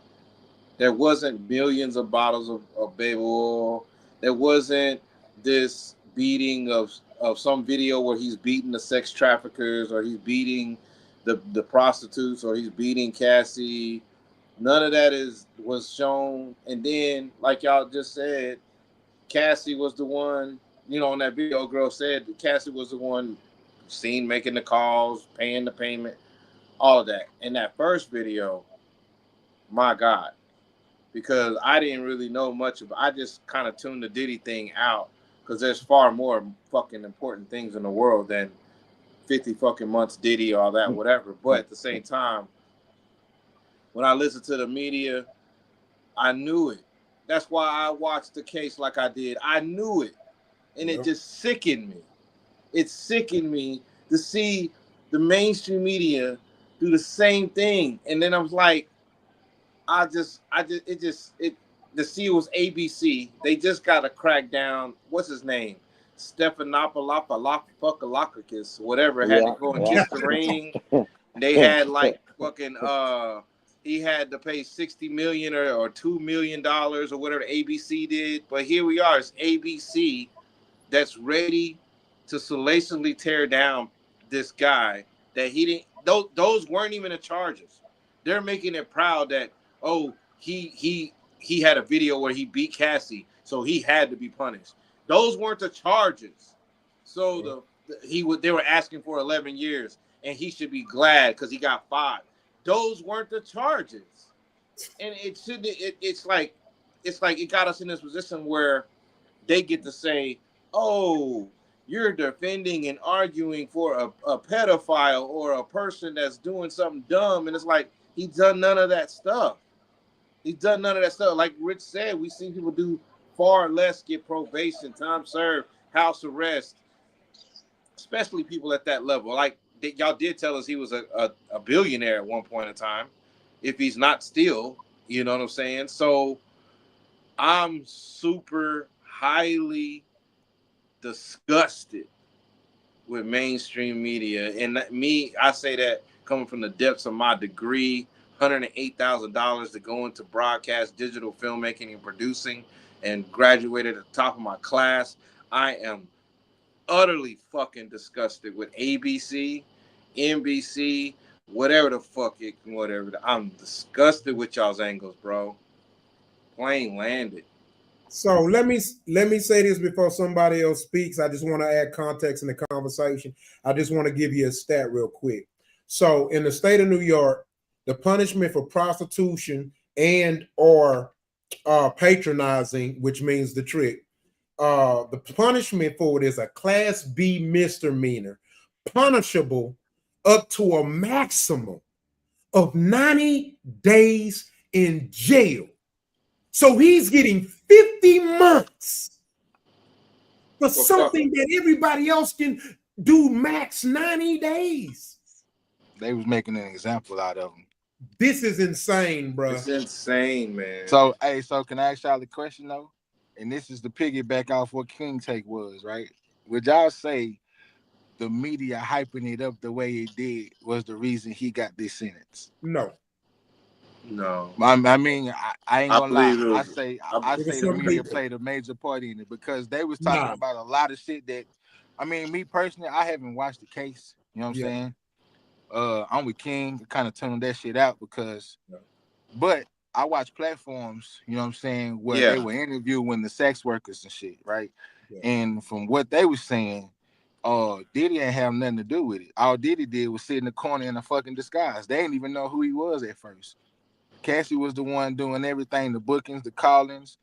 There wasn't millions of bottles of baby oil. There wasn't this beating of some video where he's beating the sex traffickers or he's beating the prostitutes or he's beating Cassie. None of that was shown. And then, like y'all just said, Cassie was the one, on that video, girl said that Cassie was the one seen making the calls, paying the payment, all of that. In that first video, my God, because I didn't really know much about. I just kind of tuned the Diddy thing out because there's far more fucking important things in the world than 50 fucking months Diddy or all that, whatever. But at the same time, when I listened to the media, I knew it. That's why I watched the case like I did. I knew it. And it just sickened me. It sickened me to see the mainstream media do the same thing. And then I was like, the C was ABC. They just got to crack down. What's his name? Stephanopoulos, whatever, had to go and kiss the ring. They had like fucking he had to pay $60 million or $2 million or whatever ABC did. But here we are, it's ABC that's ready to salaciously tear down this guy that he didn't. Those weren't even the charges. They're making it proud that he had a video where he beat Cassie, so he had to be punished. Those weren't the charges. So they were asking for 11 years, and he should be glad because he got 5. Those weren't the charges, and it should. It's like it got us in this position where they get to say, "Oh, you're defending and arguing for a pedophile or a person that's doing something dumb," and it's like he's done none of that stuff. He's done none of that stuff. Like Rich said, we've seen people do far less, get probation, time served, house arrest, especially people at that level. Like y'all did tell us he was a billionaire at one point in time, if he's not still, you know what I'm saying? So I'm super highly disgusted with mainstream media. And I say that coming from the depths of my degree, $108,000 to go into broadcast, digital filmmaking and producing, and graduated at the top of my class. I am utterly fucking disgusted with ABC, NBC, whatever the fuck I'm disgusted with y'all's angles, bro. Plane landed. So let me say this before somebody else speaks. I just want to add context in the conversation. I just want to give you a stat real quick. So in the state of New York, the punishment for prostitution and or patronizing, which means the trick, the punishment for it is a Class B misdemeanor, punishable up to a maximum of 90 days in jail. So he's getting 50 months for something that everybody else can do max 90 days. They was making an example out of him. This is insane, bro. It's insane, man. So can I ask y'all the question though? And this is the piggyback off what King Take was, right? Would y'all say the media hyping it up the way it did was the reason he got this sentence? No. I mean, I ain't gonna lie. I say the media played a major part in it because they was talking about a lot of shit that, I mean, me personally, I haven't watched the case. You know what I'm saying? I'm with King, kind of tuned that shit out because, but I watch platforms, you know what I'm saying, where they were interviewing the sex workers and shit, right? Yeah. And from what they were saying, Diddy ain't have nothing to do with it. All Diddy did was sit in the corner in a fucking disguise. They didn't even know who he was at first. Cassie was the one doing everything, the bookings, the callings,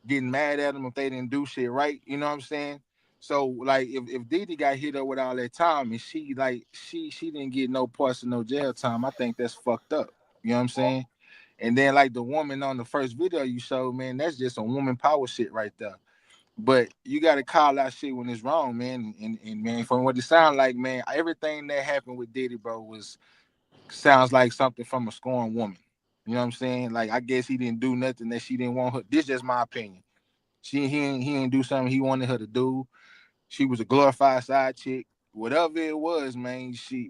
getting mad at them if they didn't do shit right. You know what I'm saying? So like if Diddy got hit up with all that time and she didn't get no parts of no jail time, I think that's fucked up. You know what I'm saying? And then like the woman on the first video you showed, man, that's just a woman power shit right there. But you gotta call out shit when it's wrong, man. And man, from what it sounds like, man, everything that happened with Diddy, bro, sounds like something from a scorned woman. You know what I'm saying? Like, I guess he didn't do nothing that she didn't want her. This is just my opinion. He didn't do something he wanted her to do. She was a glorified side chick. Whatever it was, man, she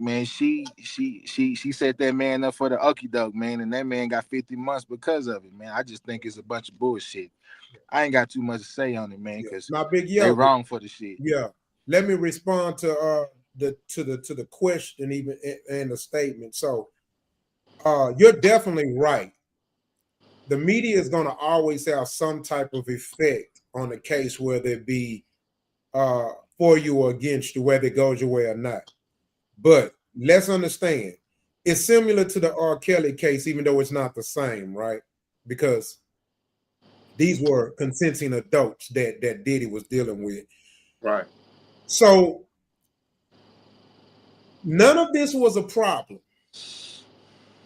set that man up for the okie doke, man, and that man got 50 months because of it, man. I just think it's a bunch of bullshit. I ain't got too much to say on it, man, because they wrong for the shit. Yeah. Let me respond to the question even and the statement. So you're definitely right. The media is going to always have some type of effect on the case, whether it be for you or against you, whether it goes your way or not. But let's understand, it's similar to the R. Kelly case, even though it's not the same, right? Because These were consenting adults that Diddy was dealing with. Right. So none of this was a problem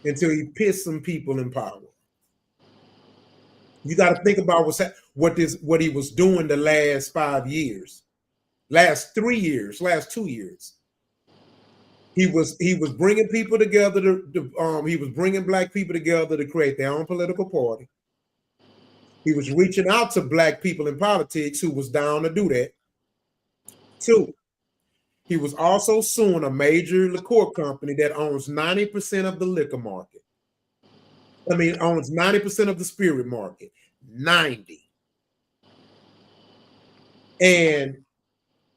until he pissed some people in power. You got to think about what he was doing the last 5 years, last 3 years, last 2 years. He was bringing people together he was bringing black people together to create their own political party. He was reaching out to black people in politics who was down to do that. 2, he was also suing a major liquor company that owns 90% of the liquor market. Owns 90% of the spirit market. 90. And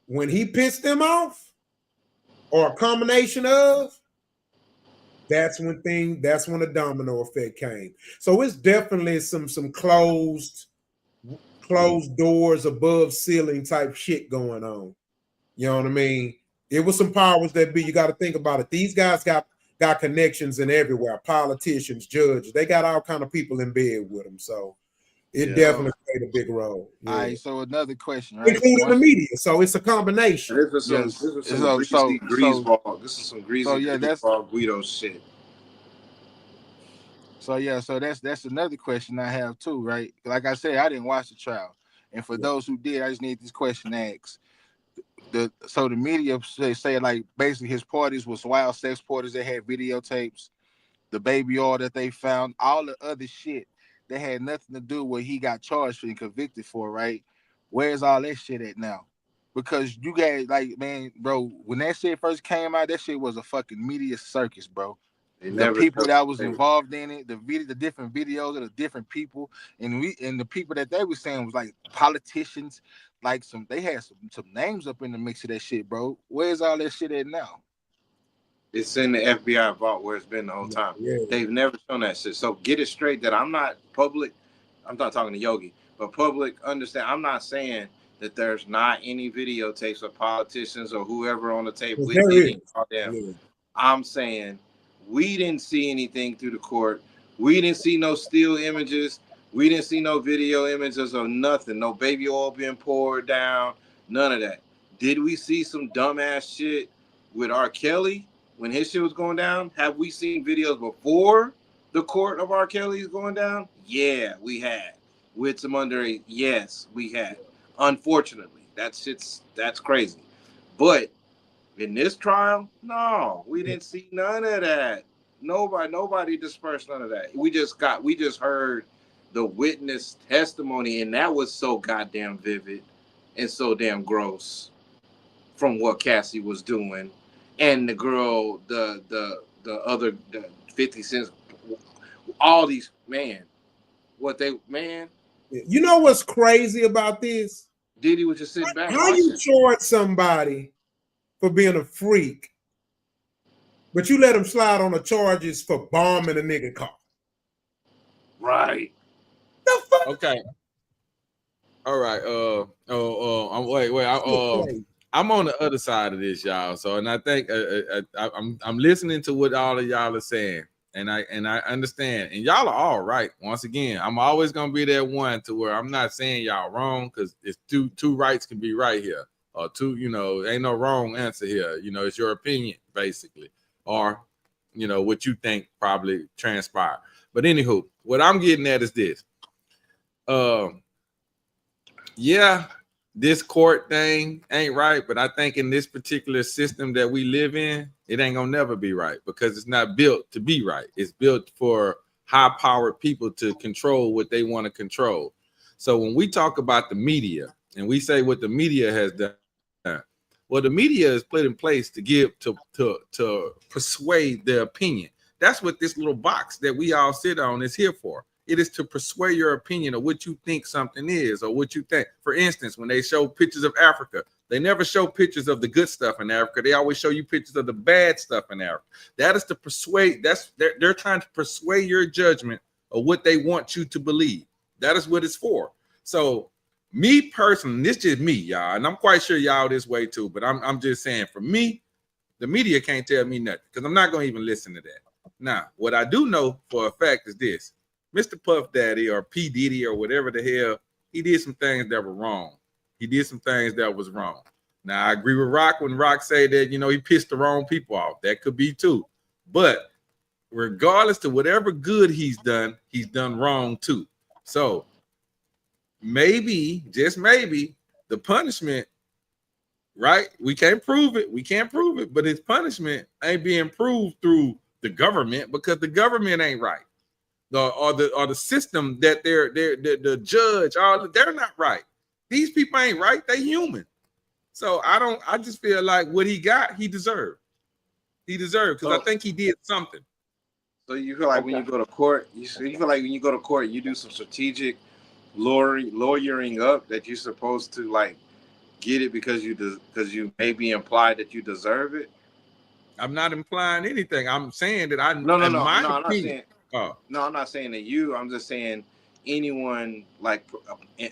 when he pissed them off, or a combination of, that's when the domino effect came. So it's definitely some closed doors above ceiling type shit going on. You know what I mean? It was some powers that be. You got to think about it. These guys got connections in everywhere. Politicians, judges, they got all kind of people in bed with them. So it definitely played a big role. Yeah. All right. So another question, right? Including the media. So it's a combination. This is some greasy Guido shit. So that's another question I have too, right? Like I said, I didn't watch the trial, and for those who did, I just need this question asked. So the media say like basically his parties was wild sex parties that had videotapes, the baby oil that they found, all the other shit that had nothing to do with what he got charged and convicted for, right? Where's all that shit at now? Because you guys, like, man, bro, when that shit first came out, that shit was a fucking media circus, bro. The people that was involved in it, the different videos of the different people, and the people that they were saying was like politicians, like they had some names up in the mix of that shit, bro. Where's all that shit at now? It's in the FBI vault where it's been the whole time. Yeah. They've never shown that shit. So get it straight that I'm not public. I'm not talking to Yogi, but public understand. I'm not saying that there's not any videotapes of politicians or whoever on the tape with Diddy. I'm saying we didn't see anything through the court. We didn't see no still images. We didn't see no video images or nothing. No baby oil being poured down. None of that. Did we see some dumbass shit with R. Kelly when his shit was going down? Have we seen videos before the court of R. Kelly's going down? Yeah, we had. With some underage, yes, we had. Unfortunately, that's crazy. But in this trial, no, we didn't see none of that. Nobody dispersed none of that. We just heard the witness testimony, and that was so goddamn vivid and so damn gross from what Cassie was doing. And the girl, the other 50 Cent, all these, man. You know what's crazy about this? Diddy was just sitting back. How you charge somebody for being a freak, but you let him slide on the charges for bombing a nigga car? Right. The fuck? Okay. All right. I'm on the other side of this, y'all. So, and I think I'm listening to what all of y'all are saying, and I understand, and y'all are all right. Once again, I'm always gonna be that one to where I'm not saying y'all wrong, because it's two rights can be right here, or two, ain't no wrong answer here. It's your opinion basically, or what you think probably transpired. But anywho, what I'm getting at is this. Yeah, this court thing ain't right, but I think in this particular system that we live in, it ain't gonna never be right, because it's not built to be right. It's built for high-powered people to control what they want to control. So when we talk about the media and we say what the media has done, well, the media is put in place to give to persuade their opinion. That's what this little box that we all sit on is here for. It is to persuade your opinion of what you think something is, or what you think. For instance, when they show pictures of Africa, they never show pictures of the good stuff in Africa. They always show you pictures of the bad stuff in Africa. That is to persuade. They're trying to persuade your judgment of what they want you to believe. That is what it's for. So me personally, this is just me, y'all, and I'm quite sure y'all this way too, but I'm just saying, for me, the media can't tell me nothing, because I'm not going to even listen to that. Now, what I do know for a fact is this. Mr. Puff Daddy or P. Diddy or whatever the hell, he did some things that were wrong. He did some things that was wrong. Now, I agree with Rock when Rock said that, he pissed the wrong people off. That could be too. But regardless to whatever good he's done wrong too. So maybe, just maybe, the punishment, right? We can't prove it, but his punishment ain't being proved through the government because the government ain't right. Or the system that they're the judge, they're not right. These people ain't right, they human. So I just feel like what he got, he deserved. He deserved because I think he did something. So you feel like when you go to court, you feel like when you go to court, you do some strategic lawyering up that you're supposed to like get it because you may be implied that you deserve it. I'm not implying anything. I'm saying that I'm not saying. No, I'm not saying that you. I'm just saying anyone like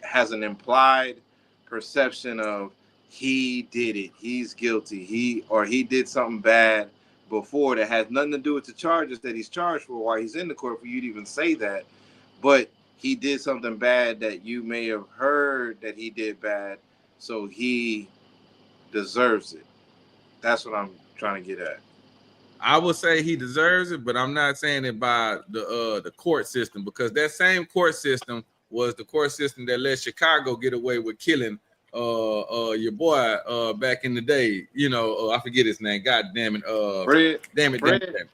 has an implied perception of he did it, he's guilty, he did something bad before that has nothing to do with the charges that he's charged for while he's in the court for you to even say that, but he did something bad that you may have heard that he did bad, so he deserves it. That's what I'm trying to get at. I would say he deserves it, but I'm not saying it by the court system because that same court system was the court system that let Chicago get away with killing your boy back in the day. I forget his name. God damn it. Fred. Damn it.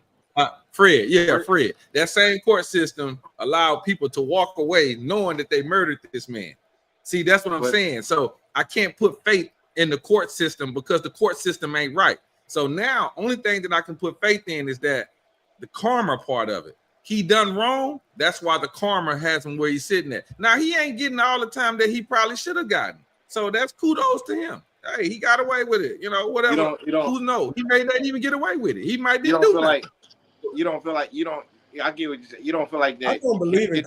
Fred. Yeah, Fred. That same court system allowed people to walk away knowing that they murdered this man. See, that's what I'm saying. So I can't put faith in the court system because the court system ain't right. So now, only thing that I can put faith in is that the karma part of it. He done wrong. That's why the karma has him where he's sitting at. Now, he ain't getting all the time that he probably should have gotten. So that's kudos to him. Hey, he got away with it. Whatever. Who knows? He may not even get away with it. He might didn't do nothing. I get what you said. You don't feel like that. I don't believe in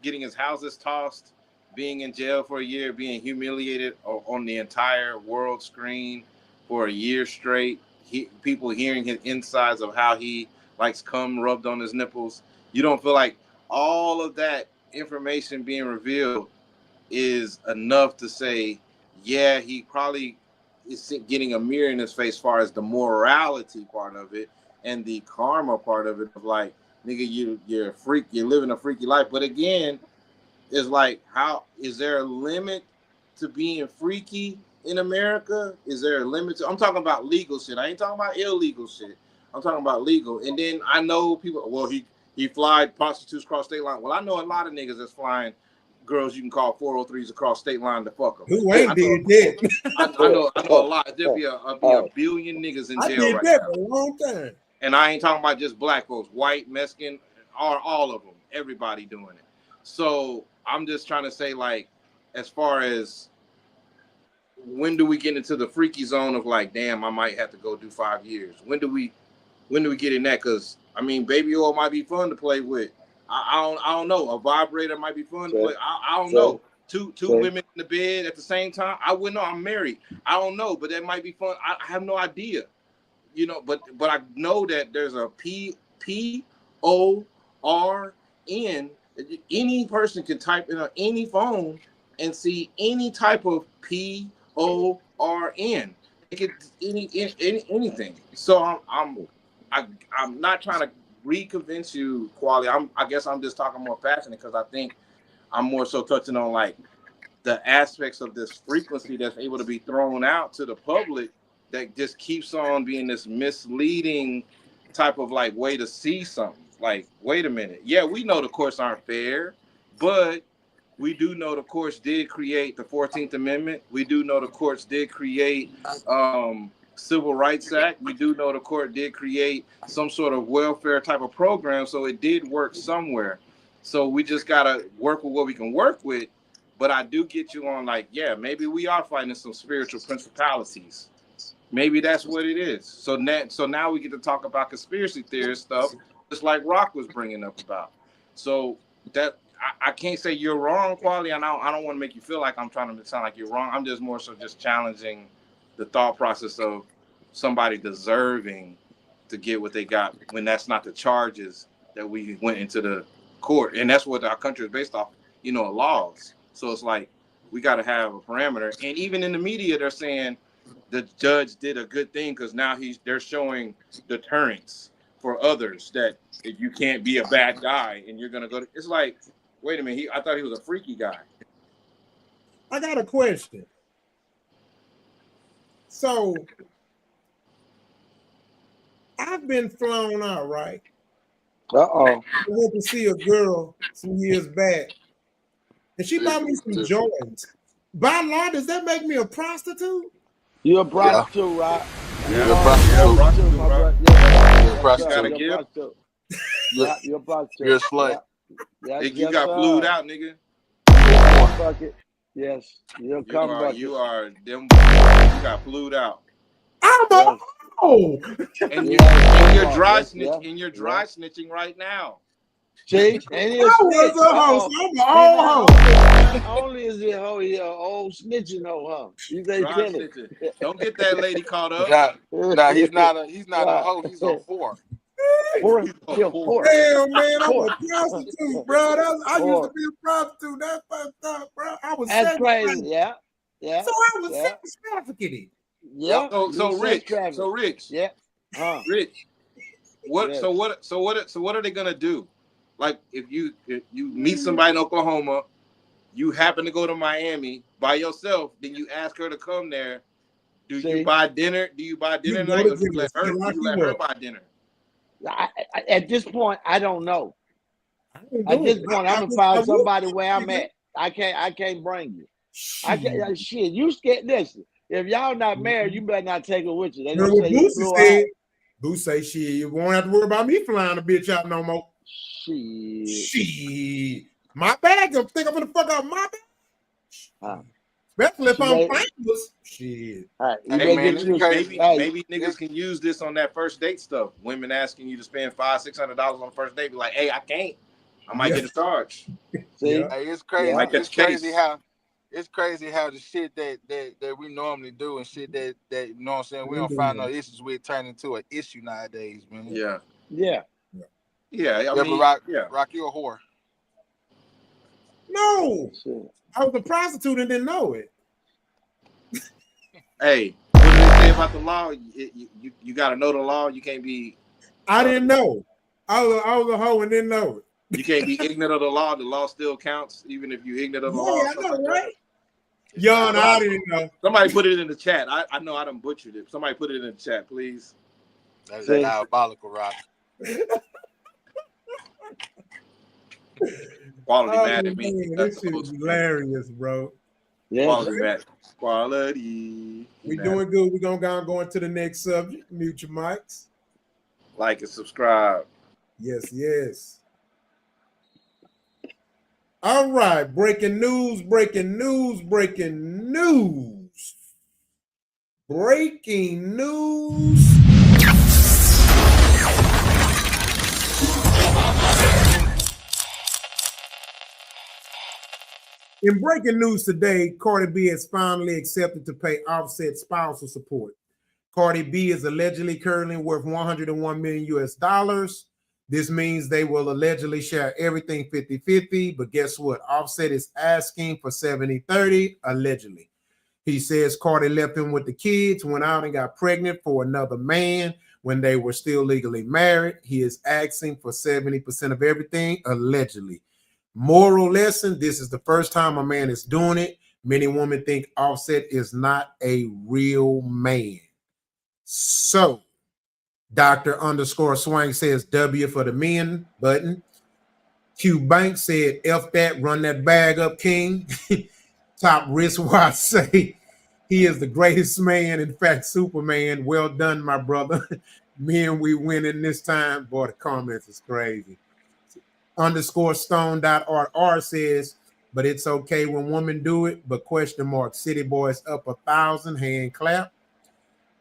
getting his houses tossed, being in jail for a year, being humiliated on the entire world screen for a year straight, people hearing his insides of how he likes cum rubbed on his nipples. You don't feel like all of that information being revealed is enough to say, yeah, he probably is getting a mirror in his face as far as the morality part of it and the karma part of it of like, nigga, you're a freak, you're living a freaky life. But again, it's like, how is there a limit to being freaky in America? Is there a limit to, I'm talking about legal shit. I ain't talking about illegal shit. I'm talking about legal. And then I know people, well, he flied prostitutes across state line. Well, I know a lot of niggas that's flying girls you can call 403s across state line to fuck them. Who ain't did that? I know a lot. There'll be a billion niggas in jail right now. I did that for a long time. And I ain't talking about just black folks, white, Mexican, all of them. Everybody doing it. So I'm just trying to say, like, as far as when do we get into the freaky zone of like, damn, I might have to go do 5 years? When do we get in that? Because I mean, baby oil might be fun to play with. I don't know. A vibrator might be fun to play. I don't know. Two women in the bed at the same time. I wouldn't know. I'm married. I don't know, but that might be fun. I have no idea. But I know that there's a PORN. Any person can type in on any phone and see any type of PORN. It could anything. So I'm not trying to reconvince you, Quali. I guess I'm just talking more passionate because I think I'm more so touching on like the aspects of this frequency that's able to be thrown out to the public that just keeps on being this misleading type of like way to see something. Like, wait a minute. Yeah, we know the courts aren't fair, but we do know the courts did create the 14th Amendment. We do know the courts did create Civil Rights Act. We do know the court did create some sort of welfare type of program, so it did work somewhere. So we just gotta work with what we can work with. But I do get you on like, yeah, maybe we are fighting some spiritual principalities. Maybe that's what it is. So now we get to talk about conspiracy theory stuff, just like Rock was bringing up about. So that I can't say you're wrong, Quali, and I don't want to make you feel like I'm trying to sound like you're wrong. I'm just more so just challenging the thought process of somebody deserving to get what they got when that's not the charges that we went into the court, and that's what our country is based off, laws. So it's like we got to have a parameter. And even in the media, they're saying the judge did a good thing because now they're showing deterrence for others that if you can't be a bad guy and you're gonna go to, it's like, wait a minute, I thought he was a freaky guy. I got a question. So I've been flown out, right? I went to see a girl some years back, and she bought me some Jordans. By law, does that make me a prostitute? You're a prostitute, right? You're a prostitute, my brother. You're a prostitute. You're a prostitute. You're a slut. You got flued out, nigga. Bucket. Yes, you're a cum bucket. You are them. You got flued out. And you're dry snitching right now. See, and he's only is he a hoe, he a old snitching hoe, huh? You don't get that lady caught up. Nah, he's not a hoe, he's a whore. Damn, man, I'm a prostitute, bro. I used to be a prostitute. That's fucked up, bro. I was That's crazy, yeah. So I was sex trafficking. Yeah. So Rich. Yeah. Rich. What? So what are they gonna do? Like if you meet somebody in Oklahoma, you happen to go to Miami by yourself, then you ask her to come there. Do you buy dinner? Do you buy dinner night, or do you let her buy dinner? At this point, I don't know. At this point, I'm gonna find somebody where I'm at. I can't bring you. I can't. Shit, you scared. Listen, if y'all not married, you better not take her with you. They don't say you flew out. Boo say shit. You won't have to worry about me flying a bitch out no more. Shit. My bag. You think I'm gonna fuck up my bag? Especially if I'm famous. Shit. Hey, man, maybe niggas can use this on that first date stuff. Women asking you to spend $500-$600 on the first date. Be like, hey, I can't. I might get a charge. See, hey, it's crazy. Like it's crazy how the shit that we normally do and shit that you know what I'm saying, we don't find no issues with turn into an issue nowadays, man. Yeah. I mean, Rock, you a whore. No. I was a prostitute and didn't know it. Hey, what do they say about the law? You got to know the law. You can't be. I didn't know. I was a hoe and didn't know it. You can't be ignorant of the law. The law still counts, even if you're ignorant of the law. Yeah, I know, right? Yo, no, I didn't know. Somebody put it in the chat. I know I done butchered it. Somebody put it in the chat, please. That's diabolical, Rock. Quality mad at me. Man, this shit is hilarious, bro. Yeah. Quality mad. Quality. We doing good. We're gonna go into the next subject. Mute your mics. Like and subscribe. Yes. All right. Breaking news. Breaking news. In breaking news today, Cardi B has finally accepted to pay Offset spousal support. Cardi B is allegedly currently worth $101 million. This means they will allegedly share everything 50-50, but guess what? Offset is asking for 70-30, allegedly. He says Cardi left him with the kids, went out and got pregnant for another man when they were still legally married. He is asking for 70% of everything, allegedly. Moral lesson, this is the first time a man is doing it. Many women think Offset is not a real man. So, Dr. _Swang says W for the men button. Q Bank said F that, run that bag up, King. Top wristwatch say he is the greatest man, in fact, Superman. Well done, my brother. Men, we winning this time. Boy, the comments is crazy. _stone.rr says, but it's okay when women do it, but question mark. City Boys up 1,000, hand clap.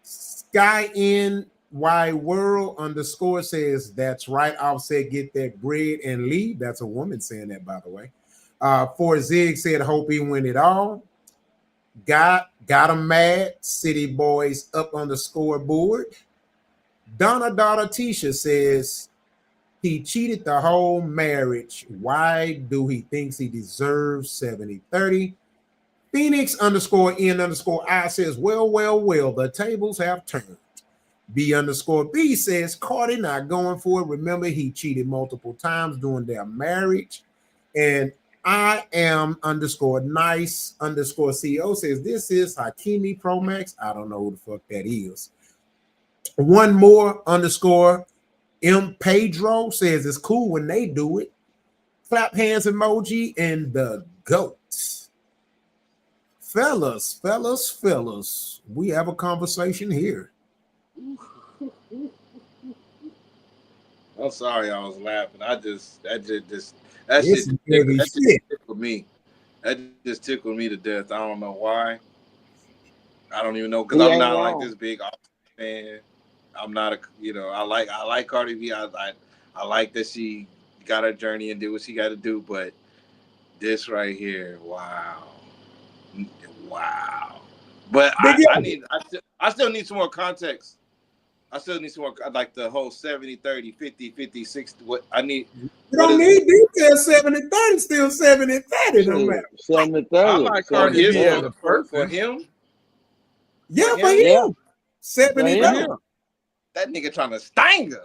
Sky NY World _ says, that's right, Offset, get that bread and leave. That's a woman saying that, by the way. For Zig said, hope he win it all. Got him mad. City Boys up on the scoreboard. Donna Daughter Tisha says, He cheated the whole marriage. Why do he thinks he deserves 70-30? Phoenix _N_I says, well, the tables have turned. B_B says, Cardi not going for it. Remember, he cheated multiple times during their marriage. And I am _nice_CEO says, this is Hakimi Pro Max. I don't know who the fuck that is. One more _M Pedro says, it's cool when they do it. Clap hands emoji and the goats. Fellas, we have a conversation here. I'm sorry I was laughing. That shit tickled me. That just tickled me to death. I don't know why. I don't even know, because I'm not like this big fan. I'm not a, I like Cardi B. I like that she got her journey and did what she got to do, but this right here, wow. But I still need some more context. I still need some more, like the whole 70-30, 50-50, 60. What I need. You don't need details. 70-30, still 70-30. No matter. 70-30. I like Cardi B as a person. For him. Yeah, for him. 70-30. That nigga trying to sting her.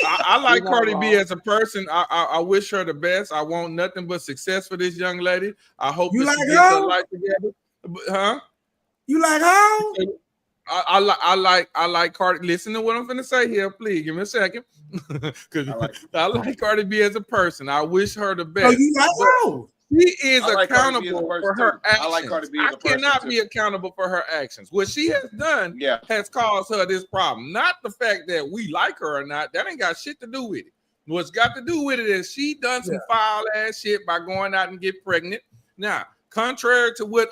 I like Cardi B as a person. I wish her the best. I want nothing but success for this young lady. I hope you that like she gets her life together. Huh? You like how? I like Cardi. Listen to what I'm finna say here, please. Give me a second. Because I like Cardi B as a person. I wish her the best. Oh, you like how? She is accountable for her actions. I like Cardi B as a person. I cannot be accountable for her actions. What she has done has caused her this problem. Not the fact that we like her or not. That ain't got shit to do with it. What's got to do with it is she done some foul ass shit by going out and get pregnant. Now, contrary to what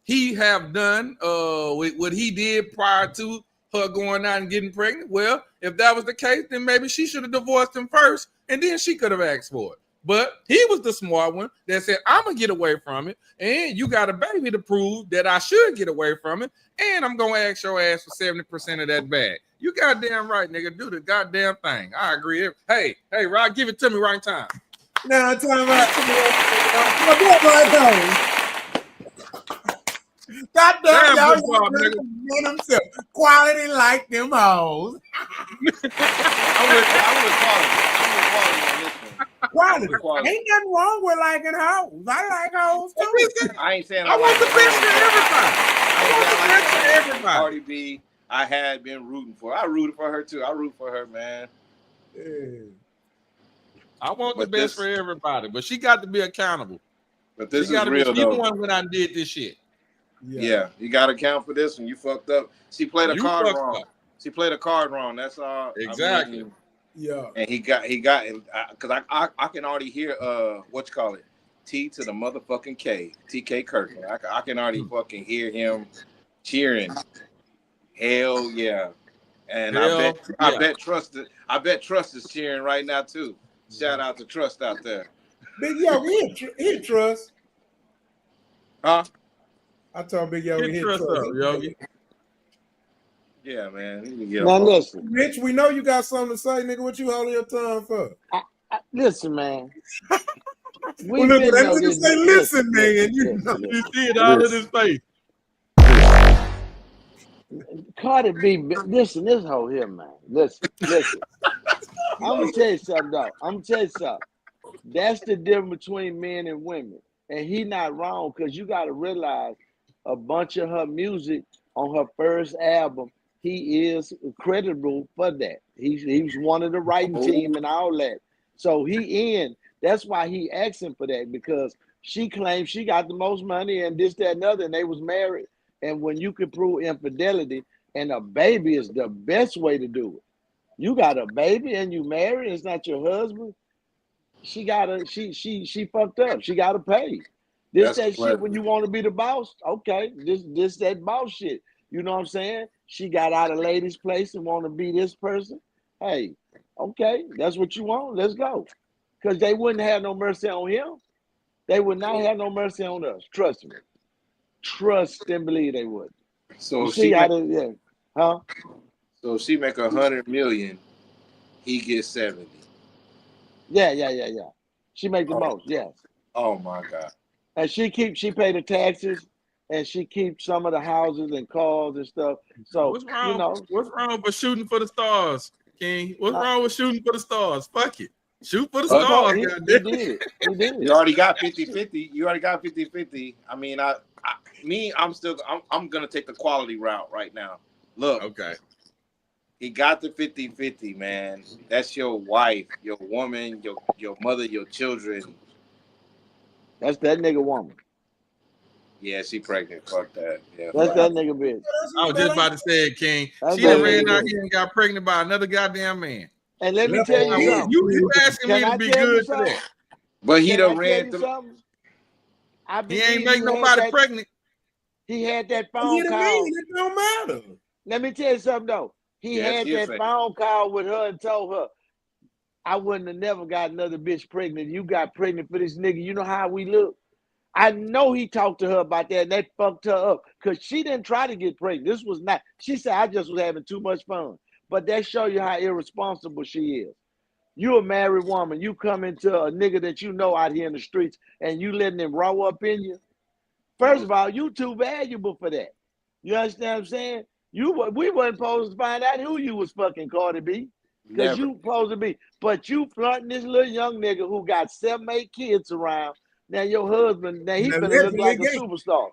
he have done, what he did prior to her going out and getting pregnant, well, if that was the case, then maybe she should have divorced him first, and then she could have asked for it. But he was the smart one that said, I'm going to get away from it, and you got a baby to prove that I should get away from it, and I'm going to ask your ass for 70% of that bag. You goddamn right, nigga. Do the goddamn thing. I agree. Hey, Rod, give it to me right time. Now, time out. Goddamn, y'all himself. Quality like them hoes. I'm with Quality. Ain't nothing wrong with liking hoes. I like hoes too. I ain't saying I want the best for everybody. Cardi B, I had been rooting for. I rooted for her too. I root for her, man. Yeah. I want the best for everybody, but she got to be accountable. But this is real, though. She the one when I did this shit. Yeah, you got to account for this one. You fucked up. She played a card wrong. She played a card wrong. That's all. Exactly. I mean, yeah. And he got because I can already hear what you call it, T to the motherfucking K, TK Kirkland. I can already fucking hear him cheering. Hell yeah. And I bet Trust is cheering right now too. Shout out to Trust out there. Big Yo, we hit Trust. Huh? I told Big Yo we hit Trust. Yogi. Yeah, man. Now listen, Rich, we know you got something to say, nigga. What you holding your tongue for? Listen, man. Well, look, that nigga say, listen, man. You see it all in his face. Cardi B, listen, this whole here, man. Listen. I'm gonna tell you something, though. That's the difference between men and women, and he not wrong, because you got to realize a bunch of her music on her first album, he is credible for that. He's one of the writing team and all that. So that's why he asking for that, because she claims she got the most money and this, that, and other, and they was married. And when you can prove infidelity, and a baby is the best way to do it. You got a baby and you married, it's not your husband. She fucked up. She gotta pay. Shit when you want to be the boss. Okay, this that boss shit. You know what I'm saying? She got out of ladies' place and want to be this person. Hey, okay, that's what you want. Let's go. Because they wouldn't have no mercy on him. They would not have no mercy on us. Trust me. Trust and believe they would. So So she make $100 million. he gets 70. Yeah. She make the Oh. most, yes. Oh my God. And she paid the taxes, and she keeps some of the houses and cars and stuff. So What's wrong? you know, What's wrong with shooting for the stars, King? What's wrong with shooting for the stars? Fuck it. Shoot for the stars, he goddamn. did it. He did it. You already got 50-50. You already got 50-50. I mean, I'm gonna take the quality route right now. Look, Okay. he got the 50-50, man. That's your wife, your woman, your mother, your children. That's that nigga woman. Yeah, she pregnant. Fuck that. Yeah. That's that nigga bitch. I was just about to say it, King. That's She that done ran nigga out bitch. here and got pregnant by another goddamn man. And let me tell you something. You asking me Can to I be tell you good to something? that. But he Can done I tell ran you through. something? I He ain't believe make he nobody had pregnant. He had that What phone you call. mean? It don't matter. Let me tell you something though. He Yeah, had she a that fake. phone call with her and told her, I wouldn't have never got another bitch pregnant. You got pregnant for this nigga. You know how we look? I know he talked to her about that and that fucked her up because she didn't try to get pregnant. This was not. She said, I just was having too much fun. But that show you how irresponsible she is. You a married woman. You come into a nigga that you know out here in the streets and you letting him roll up in you. First of all, you too valuable for that. You understand what I'm saying? We weren't supposed to find out who you was fucking, Cardi B. Because you supposed to be. But you fronting this little young nigga who got 7, 8 kids around. Now your husband, now he finna look like a superstar.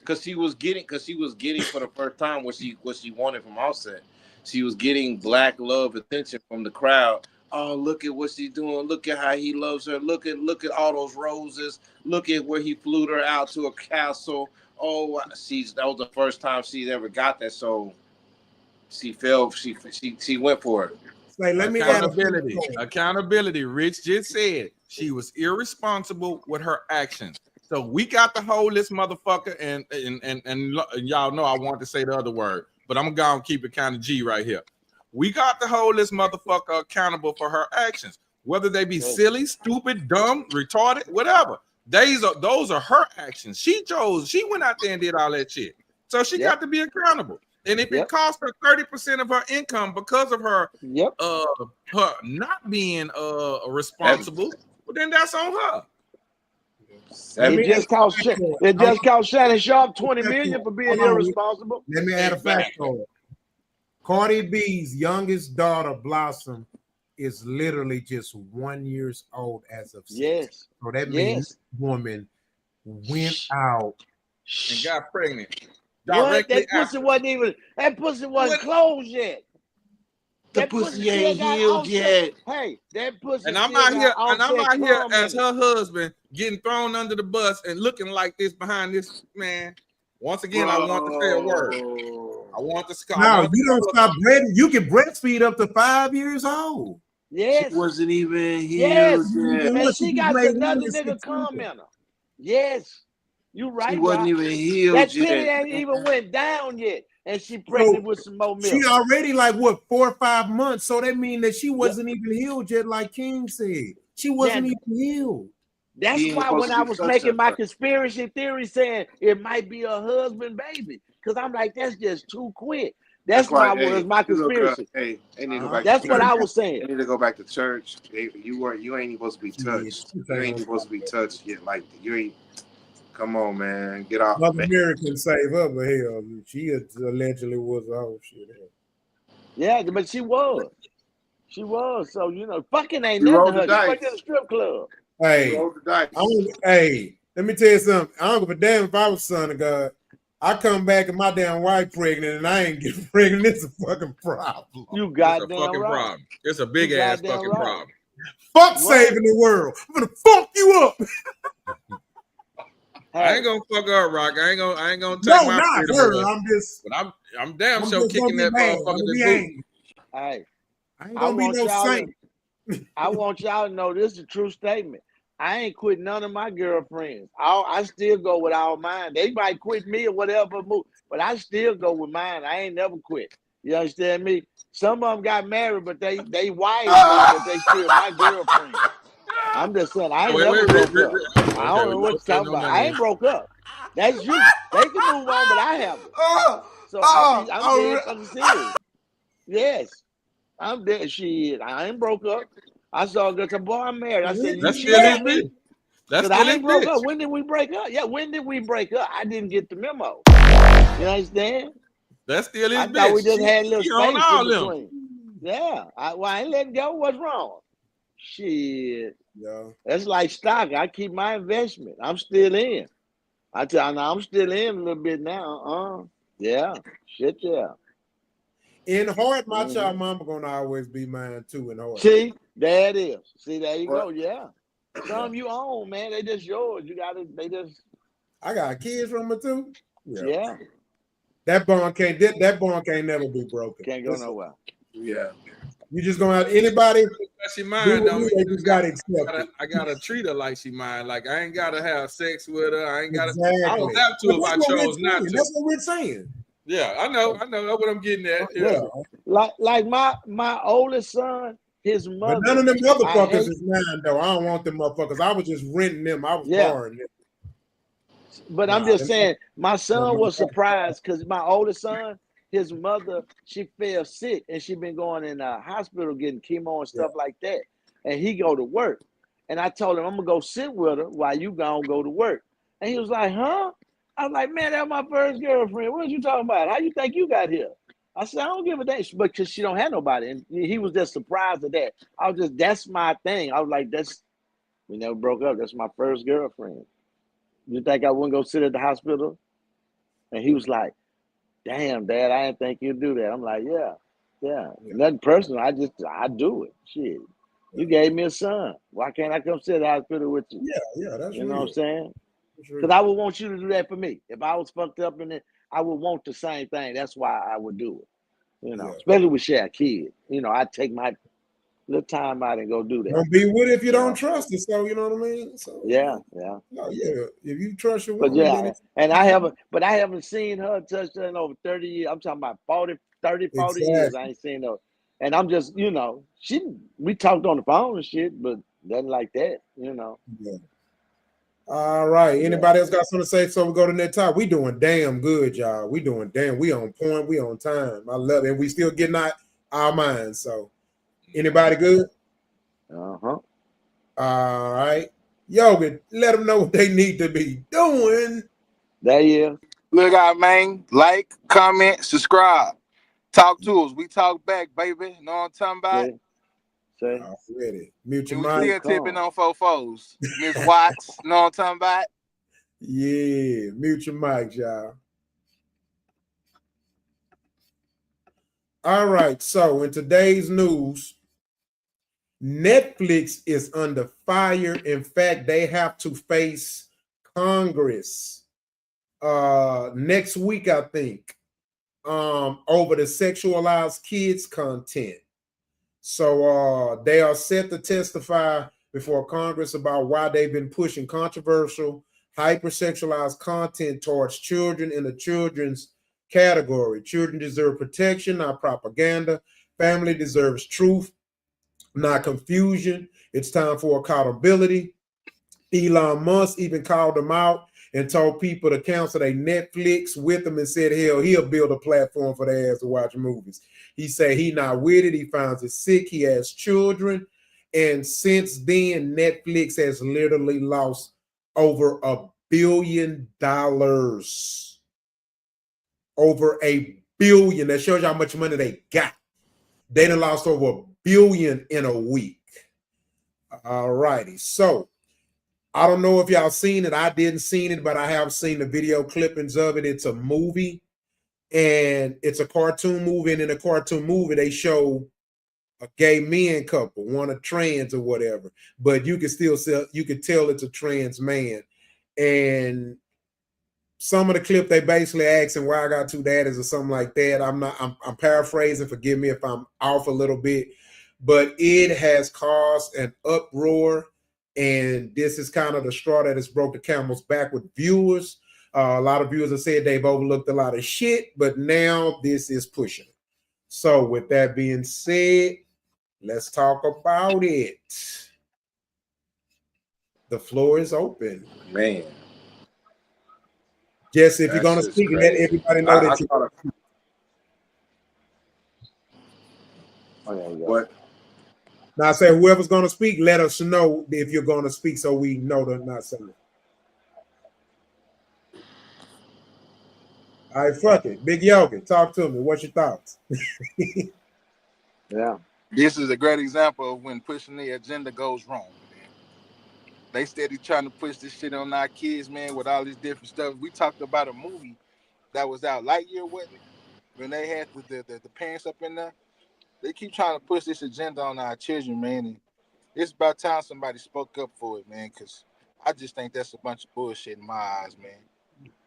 Cause she was getting for the first time what she wanted from Offset. She was getting black love attention from the crowd. Oh, look at what she's doing. Look at how he loves her. Look at all those roses. Look at where he flew her out to a castle. Oh, that was the first time she's ever got that. So she went for it. Say, let me Accountability. Rich just said she was irresponsible with her actions. So we got to hold this motherfucker, and y'all know I want to say the other word, but I'm gonna keep it kind of G right here. We got to hold this motherfucker accountable for her actions, whether they be silly, stupid, dumb, retarded, whatever. Those are her actions. She went out there and did all that shit. So she got to be accountable. And if it costs her 30% of her income because of her her not being responsible, well, then that's on her. It just cost Shannon Sharp $20 million for being irresponsible. Let me add a fact on it. Cardi B's youngest daughter, Blossom, is literally just 1 year old as of 6. Yes. So that means this woman went out and got pregnant. What? That pussy wasn't closed yet. The pussy ain't healed yet. Hey, that pussy. And I'm out here as her husband getting thrown under the bus and looking like this behind this man. Once again, I want to say a word. I want to stop. No, you don't stop breastfeeding. You can breastfeed up to 5 years old. Yes. She wasn't even healed. Yes. Yet. And she got another nigga commenter. Yes. You right. She wasn't even healed that yet. That titty ain't even went down yet. And she pregnant with some more milk. She already like what 4 or 5 months. So that means that she wasn't even healed yet, like King said. She wasn't even healed. That's why when I was making my conspiracy theory saying it might be a husband baby, because I'm like, that's just too quick. That's why it was my conspiracy. Hey, they need to go back. That's what I was saying. They need to go back to church. You ain't supposed to be touched. You ain't supposed to be touched yet. Like you ain't. Come on, man. Get off. Mother Mary can save her, but hell, she allegedly was a whole shit. Yeah, but she was. She was. So, fucking ain't nothing to her. She fucked in a strip club. Hey, let me tell you something. I don't give a damn if I was son of God. I come back and my damn wife pregnant and I ain't getting pregnant. It's a fucking problem. You goddamn It's a fucking right. problem. It's a big ass fucking problem. Fuck saving the world. I'm gonna fuck you up. I ain't gonna fuck her up, Rock. I ain't gonna take no, my not freedom her. away. I'm damn sure kicking that motherfucker to boot. Hey, I ain't gonna be no saint. I want y'all to know this is a true statement. I ain't quit none of my girlfriends. I still go with all mine. They might quit me or whatever move, but I still go with mine. I ain't never quit. You understand me? Some of them got married, but they wives now, but they still my girlfriend. I'm just saying, I ain't never broke up. I don't know what you're talking about. I ain't broke up. That's you. They can move on, but I haven't. So I'm dead fucking serious. Yes. I'm dead. Shit, I ain't broke up. I saw a girl say, boy, I'm married. I said, you That's still his cheating on bitch. me? That's Because still I his ain't broke bitch. up. When did we break up? Yeah, when did we break up? I didn't get the memo. You understand? That's still his I thought we bitch. just had a little She on space in all them. between. Yeah. Well, I ain't letting go. What's wrong? Shit. Yeah. That's like stock. I keep my investment. I'm still in. I tell you, I'm still in a little bit now. Yeah. Shit, yeah. In heart, my child mama gonna always be mine too. In heart. See, there it is. See, there you go. Yeah. Some you own, man. They just yours. You gotta. They just. I got kids from her too. Yeah. That bond can't. That bond can't never be broken. Can't go nowhere. Yeah. You just gonna have anybody. She mine, don't mean they just gotta accept it. I gotta treat her like she mine. Like I ain't gotta have sex with her. I ain't gotta. Exactly. I don't have to But if I that's what chose we're not saying. to. That's what we're saying. Yeah, I know. That's what I'm getting at. Yeah. Like my oldest son, his mother. But none of them I motherfuckers hate- is mine though. I don't want them motherfuckers. I was just renting them. I was Yeah. borrowing them. But I'm just saying, my son was surprised because my oldest son, his mother, she fell sick and she been going in a hospital getting chemo and stuff like that. And he go to work. And I told him, I'm gonna go sit with her while you go to work. And he was like, huh? I was like, man, that's my first girlfriend. What are you talking about? How you think you got here? I said, I don't give a damn, but because she don't have nobody. And he was just surprised at that. I was just, that's my thing. I was like, we never broke up. That's my first girlfriend. You think I wouldn't go sit at the hospital? And he was like, damn, Dad, I didn't think you'd do that. I'm like, yeah. Nothing personal. I do it. Shit. You gave me a son. Why can't I come sit at the hospital with you? Yeah, that's You know what I'm saying? Because Because I would want you to do that for me. If I was fucked up in it, I would want the same thing. That's why I would do it. You know, especially with share kids. You know, I'd take my little time out and go do that. Don't be with it if you don't trust it. So you know what I mean? So yeah. No, yeah. If you trust your But woman, then yeah, it's and I haven't seen her touch that in over 30 years. I'm talking about 40 years. I ain't seen her. And I'm just, we talked on the phone and shit, but nothing like that, Yeah. All right. Anybody else got something to say? So we go to that top. We doing damn good, y'all. We doing damn. We on point. We on time. I love it. And we still getting out our minds. So anybody good? Uh-huh. All right. Yoga, let them know what they need to be doing. There you Look out, man. Like, comment, subscribe. Talk to us. We talk back, baby. Know what I'm talking about? Say. Ready. Mute your we mic. still tipping on 4-4s. Miss Watts, know what I'm talking about? Yeah. Mute your mic, y'all. All right. So in today's news, Netflix is under fire. In fact, they have to face Congress next week, I think, over the sexualized kids content. So they are set to testify before Congress about why they've been pushing controversial, hypersexualized content towards children in the children's category. Children deserve protection, not propaganda. Family deserves truth, not confusion. It's time for accountability. Elon Musk even called them out and told people to cancel their Netflix with them and said, hell, he'll build a platform for their ass to watch movies. He said he not with it. He finds it sick. He has children. And since then, Netflix has literally lost over $1 billion. Over $1 billion. That shows you how much money they got. They done lost over $1 billion in a week. All righty. So I don't know if y'all seen it. I didn't seen it, but I have seen the video clippings of it. It's a movie, and it's a cartoon movie. And in a cartoon movie, they show a gay men couple, one a trans or whatever. But you can still tell it's a trans man. And some of the clip they basically asking why I got two daddies or something like that. I'm paraphrasing. Forgive me if I'm off a little bit, but it has caused an uproar. And this is kind of the straw that has broke the camel's back with viewers. A lot of viewers have said they've overlooked a lot of shit, but now this is pushing it. So with that being said, let's talk about it. The floor is open. Man. Jesse, if you're going to speak, let everybody know that you're Oh, yeah, yeah. What? Now I say whoever's gonna speak, let us know if you're gonna speak so we know they're not saying. All right, fuck it. Big Yogi, talk to me. What's your thoughts? Yeah. This is a great example of when pushing the agenda goes wrong, man. They steady trying to push this shit on our kids, man, with all this different stuff. We talked about a movie that was out Lightyear, wasn't it? When they had the parents up in there. They keep trying to push this agenda on our children, man. And it's about time somebody spoke up for it, man, because I just think that's a bunch of bullshit in my eyes, man.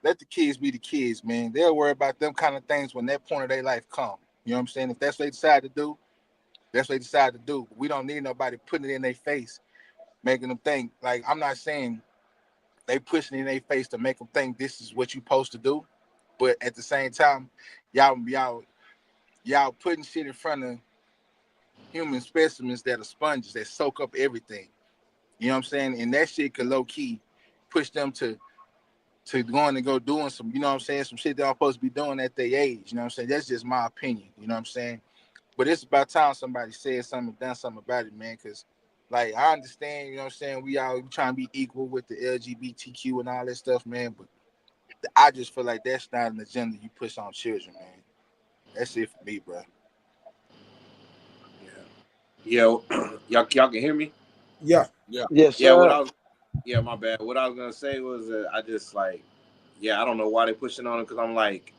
Let the kids be the kids, man. They'll worry about them kind of things when that point of their life come. You know what I'm saying? If that's what they decide to do, that's what they decide to do. We don't need nobody putting it in their face, making them think. Like, I'm not saying they pushing it in their face to make them think this is what you're supposed to do, but at the same time, y'all putting shit in front of human specimens that are sponges that soak up everything. You know what I'm saying? And that shit could low key push them to going and go doing some, you know what I'm saying, some shit they're supposed to be doing at their age. You know what I'm saying? That's just my opinion. You know what I'm saying? But it's about time somebody said something, done something about it, man. Because, like, I understand, you know what I'm saying, we trying to be equal with the LGBTQ and all that stuff, man. But I just feel like that's not an agenda you push on children, man. That's it for me, bro. Yeah. Y'all can hear me? Yeah. Yeah. Yes, Yeah, sir. my bad. What I was gonna say was that I just like, yeah, I don't know why they pushing on it, because I'm like,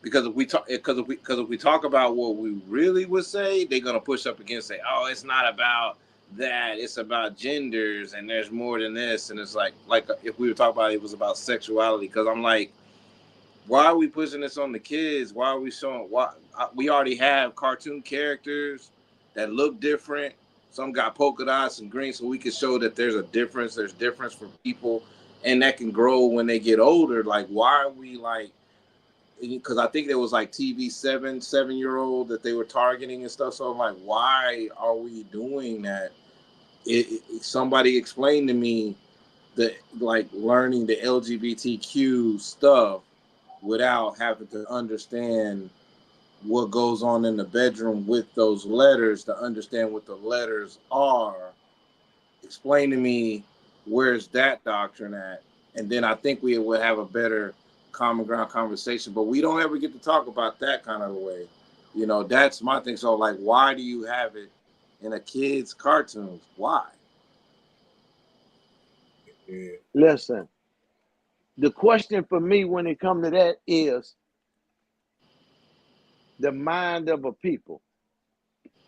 because if we talk about what we really would say, they're gonna push up against, say, oh, it's not about that, it's about genders, and there's more than this, and it's like if we were talking about it was about sexuality, because I'm like, why are we pushing this on the kids? Why are we showing? Why we already have cartoon characters that look different. Some got polka dots and green, so we can show that there's a difference. There's difference for people, and that can grow when they get older. Like, why are we like? Because I think there was like TV 7-year-old that they were targeting and stuff. So I'm like, why are we doing that? Somebody explained to me that, like, learning the LGBTQ stuff without having to understand what goes on in the bedroom with those letters, to understand what the letters are. Explain to me, where's that doctrine at? And then I think we would have a better common ground conversation. But we don't ever get to talk about that kind of a way. You know, that's my thing. So, like, why do you have it in a kid's cartoons? Why? Yeah. Listen, the question for me when it comes to that is the mind of a people.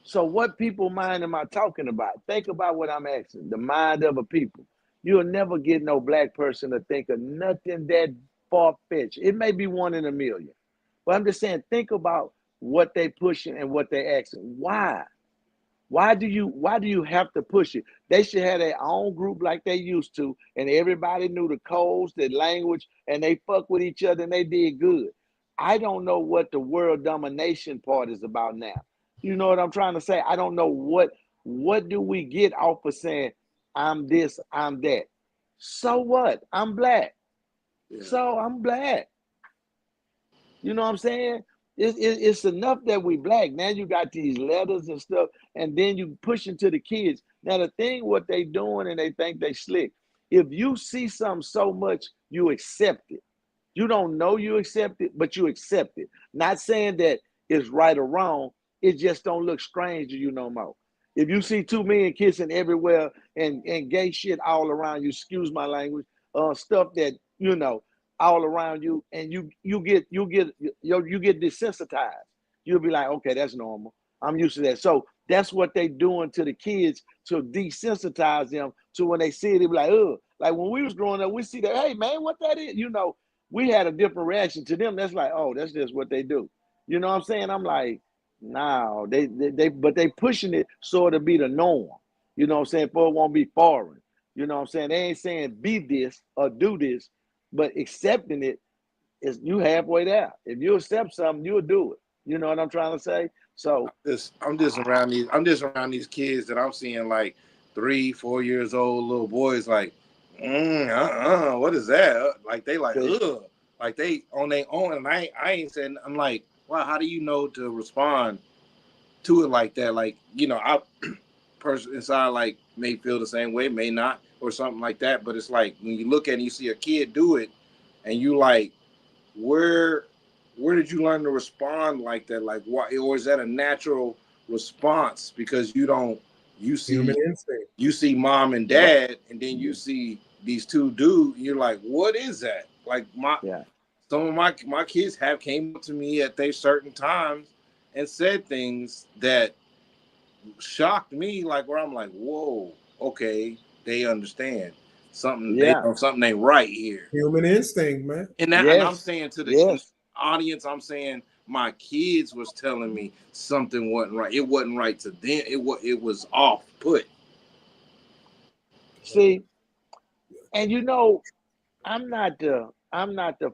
So what people mind am I talking about? Think about what I'm asking. The mind of a people. You'll never get no black person to think of nothing that far-fetched. It may be 1 in a million. But I'm just saying, think about what they pushing and what they asking. Why? Why do you have to push it? They should have their own group like they used to, and everybody knew the codes, the language, and they fuck with each other and they did good. I don't know what the world domination part is about now. You know what I'm trying to say? I don't know what do we get off of saying I'm this, I'm that. So what? I'm black. Yeah. So I'm black. You know what I'm saying? It's enough that we black. Now you got these letters and stuff, and then you push into the kids. Now the thing, what they doing, and they think they slick. If you see something so much, you accept it. You don't know you accept it, but you accept it. Not saying that it's right or wrong. It just don't look strange to you no more. If you see 2 men kissing everywhere and gay shit all around you, excuse my language, stuff that, you know, all around you, and you get desensitized. You'll be like, okay, that's normal. I'm used to that. So that's what they doing to the kids to desensitize them. So when they see it, they be like, ugh. Like when we was growing up, we see that, hey man, what that is? You know, we had a different reaction to them. That's like, oh, that's just what they do. You know what I'm saying? I'm like, no, but they pushing it so it'll be the norm. You know what I'm saying? For it won't be foreign. You know what I'm saying? They ain't saying be this or do this, but accepting it is you halfway there. If you accept something, you'll do it. You know what I'm trying to say? So I'm just around these kids that I'm seeing, like 3-4 years old little boys, like, what is that? Like they like, ugh, like they on their own, and I ain't saying. I'm like, wow, how do you know to respond to it like that. Like, you know, I person inside like may feel the same way, may not, or something like that. But it's like when you look at it and you see a kid do it, and you like, where did you learn to respond like that? Like, why, or is that a natural response because you see mom and dad, and then you see these two dudes, and you're like, what is that? Like some of my kids have came up to me at they certain times and said things that shocked me, like where I'm like, whoa, okay, they understand something. They know something ain't right here. Human instinct, man. And that, and I'm saying to the audience, I'm saying my kids was telling me something wasn't right. It wasn't right to them. It was off put. See, and you know, I'm not the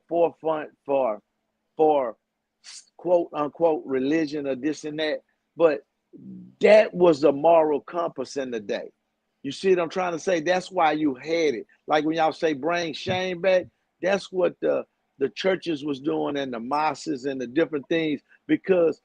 forefront for quote unquote religion or this and that, but that was the moral compass in the day. You see what I'm trying to say? That's why you had it. Like when y'all say bring shame back, that's what the churches was doing and the mosques and the different things, because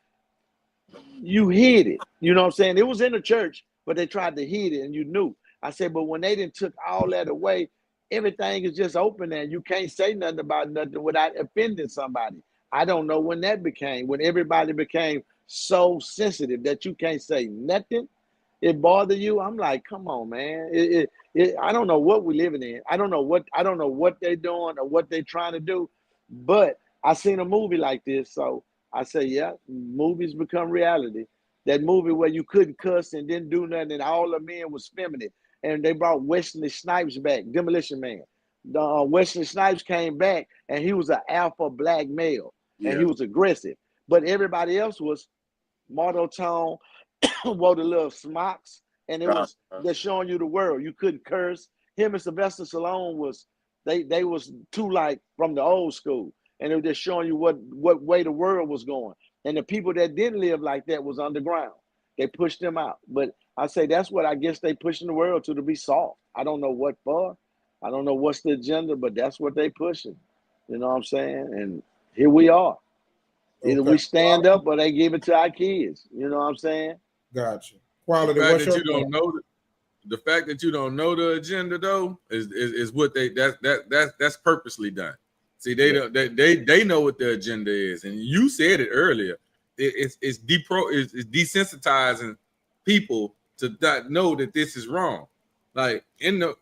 you hid it. You know what I'm saying? It was in the church, but they tried to hide it and you knew. I said, but when they didn't took all that away, everything is just open there. You can't say nothing about nothing without offending somebody. I don't know when that became, when everybody became so sensitive that you can't say nothing. It bother you. I'm like, come on, man. I don't know what we're living in. I don't know what they're doing or what they're trying to do. But I seen a movie like this, so I say, yeah, movies become reality. That movie where you couldn't cuss and didn't do nothing, and all the men was feminine, and they brought Wesley Snipes back, Demolition Man. Wesley Snipes came back, and he was an alpha black male, and he was aggressive. But everybody else was monotone, wore the little smocks, and it was they're showing you the world. You couldn't curse. Him and Sylvester Stallone was they was too like from the old school, and they were just showing you what way the world was going. And the people that didn't live like that was underground. They pushed them out. But I say that's what I guess they pushing the world to be soft. I don't know what for. I don't know what's the agenda, but that's what they pushing. You know what I'm saying? And here we are. Either we stand up or they give it to our kids. You know what I'm saying? Gotcha. Quality. The fact that you don't know the fact that you don't know the agenda though is what that's purposely done. See, they know what the agenda is, and you said it earlier. It's desensitizing people to not know that this is wrong. Like some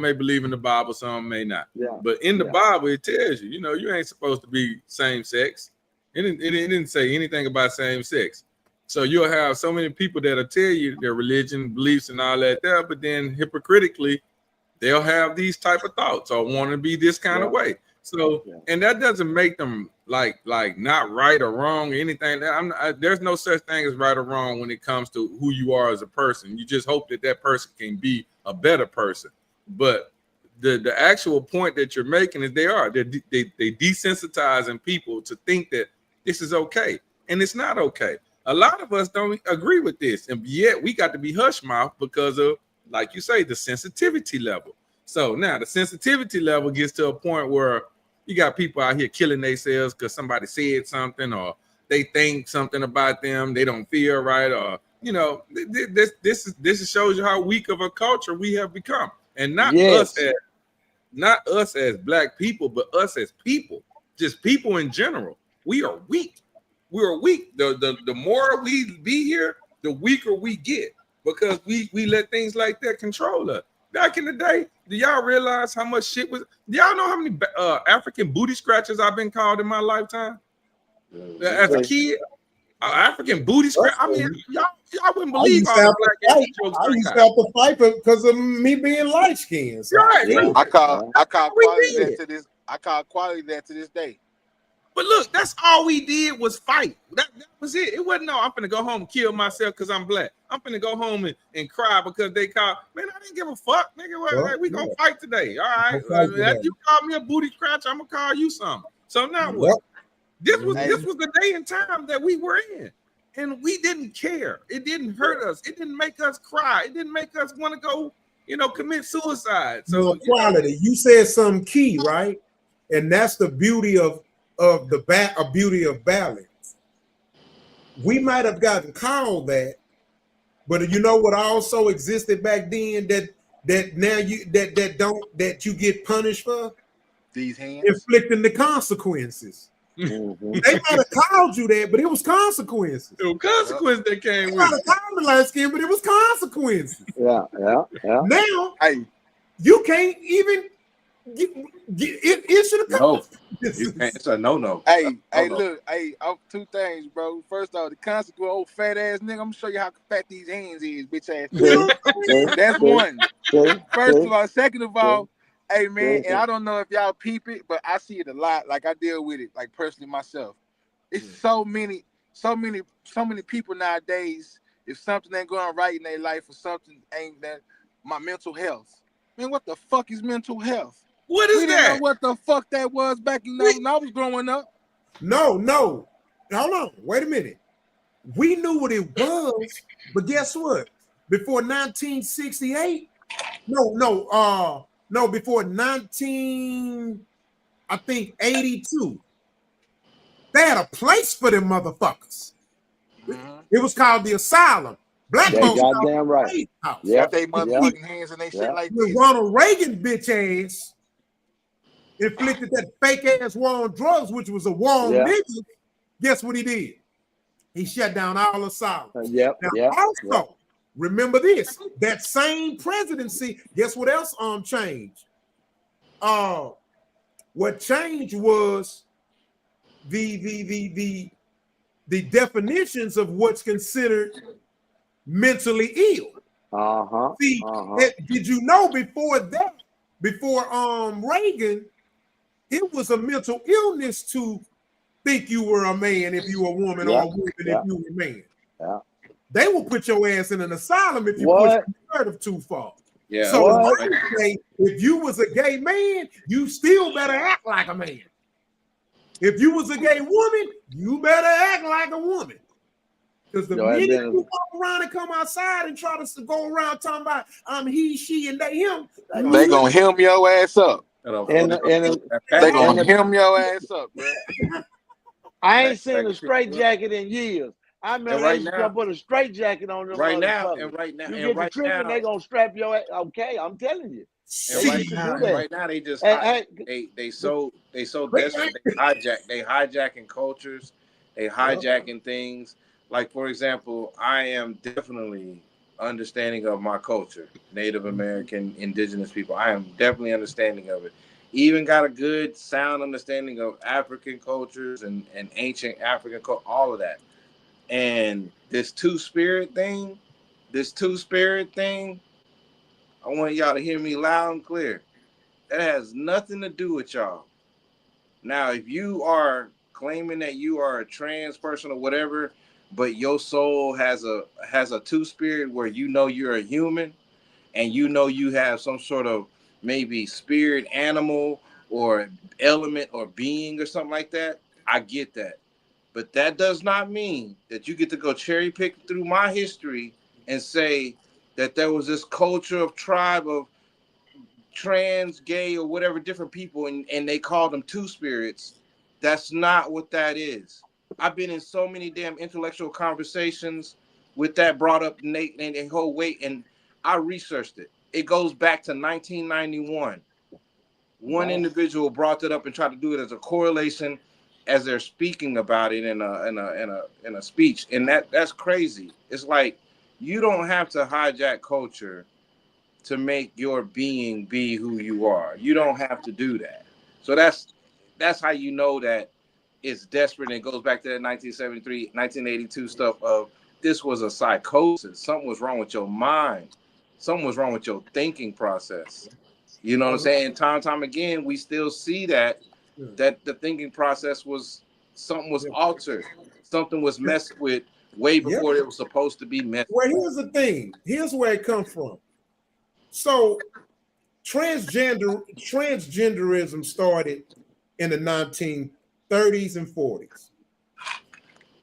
may believe in the Bible, some may not. Yeah. But in the Bible, it tells you, you ain't supposed to be same sex. It didn't say anything about same sex. So you'll have so many people that'll tell you their religion, beliefs, and all that there, but then hypocritically, they'll have these type of thoughts or want to be this kind of way. So, and that doesn't make them like not right or wrong or anything. There's no such thing as right or wrong when it comes to who you are as a person. You just hope that person can be a better person. But the actual point that you're making is they desensitizing people to think that this is okay, and it's not okay. A lot of us don't agree with this, and yet we got to be hush mouth because of, like you say, the sensitivity level. So now the sensitivity level gets to a point where you got people out here killing themselves because somebody said something or they think something about them, they don't feel right, or this shows you how weak of a culture we have become, and not us as black people, but us as people, just people in general. We are weak. We are weak. The more we be here, the weaker we get because we let things like that control us. Back in the day, do y'all realize how much shit was? Do y'all know how many African booty scratchers I've been called in my lifetime? As a kid, African booty scratch. I mean, y'all wouldn't believe all the black jokes I used to have to fight because of me being light skinned. So. Right. Yeah. I call quality that to this. I call quality that to this day. But look, that's all we did was fight. That was it. It wasn't, no, I'm finna go home and kill myself because I'm black. I'm finna go home and cry because they called. Man, I didn't give a fuck, nigga. We gonna fight today. All right. If you call me a booty scratch, I'm gonna call you something. So now what? This was the day and time that we were in. And we didn't care. It didn't hurt us. It didn't make us cry. It didn't make us want to go, commit suicide. So quality. You said some key, right? And that's the beauty of beauty of balance. we might have gotten called that, but you know what also existed back then that now you that you get punished for? These hands. Inflicting the consequences. Mm-hmm. They might have called you that, but it was consequences. It was consequences that came They with might it. have called me light skin, but it was consequences. Yeah. Now, Hey, you can't even it should have come. No, you can't. It's a no. hey, look, hey, two things, bro. First off, the consequence, old fat ass nigga. I'm gonna show you how fat these hands is, bitch ass. That's one. First of all, second of all, hey man, and I don't know if y'all peep it, but I see it a lot. Like I deal with it, like personally myself. It's so many people nowadays. If something ain't going right in their life or something ain't that, my mental health. Man, what the fuck is mental health? What is we that? didn't know what the fuck that was back when I was growing up. No. Hold on. Wait a minute. We knew what it was, but guess what? Before 1968, before 82, they had a place for them motherfuckers. Mm-hmm. It was called the asylum. Black folks goddamn right. Got they motherfucking hands and they shit like when this. Ronald Reagan bitch ass inflicted that fake ass war on drugs, which was a war on niggas, guess what he did? He shut down all asylums. Also, remember this: that same presidency. Guess what else changed? What changed was the definitions of what's considered mentally ill. Did you know before that? Before Reagan, it was a mental illness to think you were a man if you were a woman, or a woman if you were a man. They will put your ass in an asylum if you push the narrative too far. Yeah. So if you was a gay man, you still better act like a man. If you was a gay woman, you better act like a woman. Because the minute you walk around and come outside and try to go around talking about he, she, and they, him, they gonna hem your ass up. They gonna hem your ass up, bro. I ain't seen a straight jacket in years. I remember they used to put a straight jacket on them. Right now, you get the treatment, they gonna strap your ass. Okay, I'm telling you. Right now, they just they so desperate. They hijacking cultures, they hijacking things. Like for example, I am definitely understanding of my culture, Native American, indigenous people. I am definitely understanding of it. Even got a good sound understanding of African cultures and ancient African culture, all of that. And this two-spirit thing, I want y'all to hear me loud and clear. That has nothing to do with y'all. Now, if you are claiming that you are a trans person or whatever, but your soul has a two-spirit where you know you're a human and you know you have some sort of maybe spirit, animal, or element or being or something like that, I get that. But that does not mean that you get to go cherry pick through my history and say that there was this culture of tribe of trans, gay, or whatever different people, and they called them two spirits. That's not what that is. I've been in so many damn intellectual conversations with that brought up Nate and the whole weight, and I researched it. It goes back to 1991. One individual brought it up and tried to do it as a correlation as they're speaking about it in a speech, and that's crazy. It's like you don't have to hijack culture to make your being be who you are. You don't have to do that. So that's how you know that it's desperate, and it goes back to that 1973, 1982 stuff of this was a psychosis. Something was wrong with your mind. Something was wrong with your thinking process. You know what I'm saying? Time again, we still see that the thinking process something was altered. Something was messed with way before it was supposed to be messed with. Well, here's the thing. Here's where it comes from. So transgenderism started in the 1930s and 40s.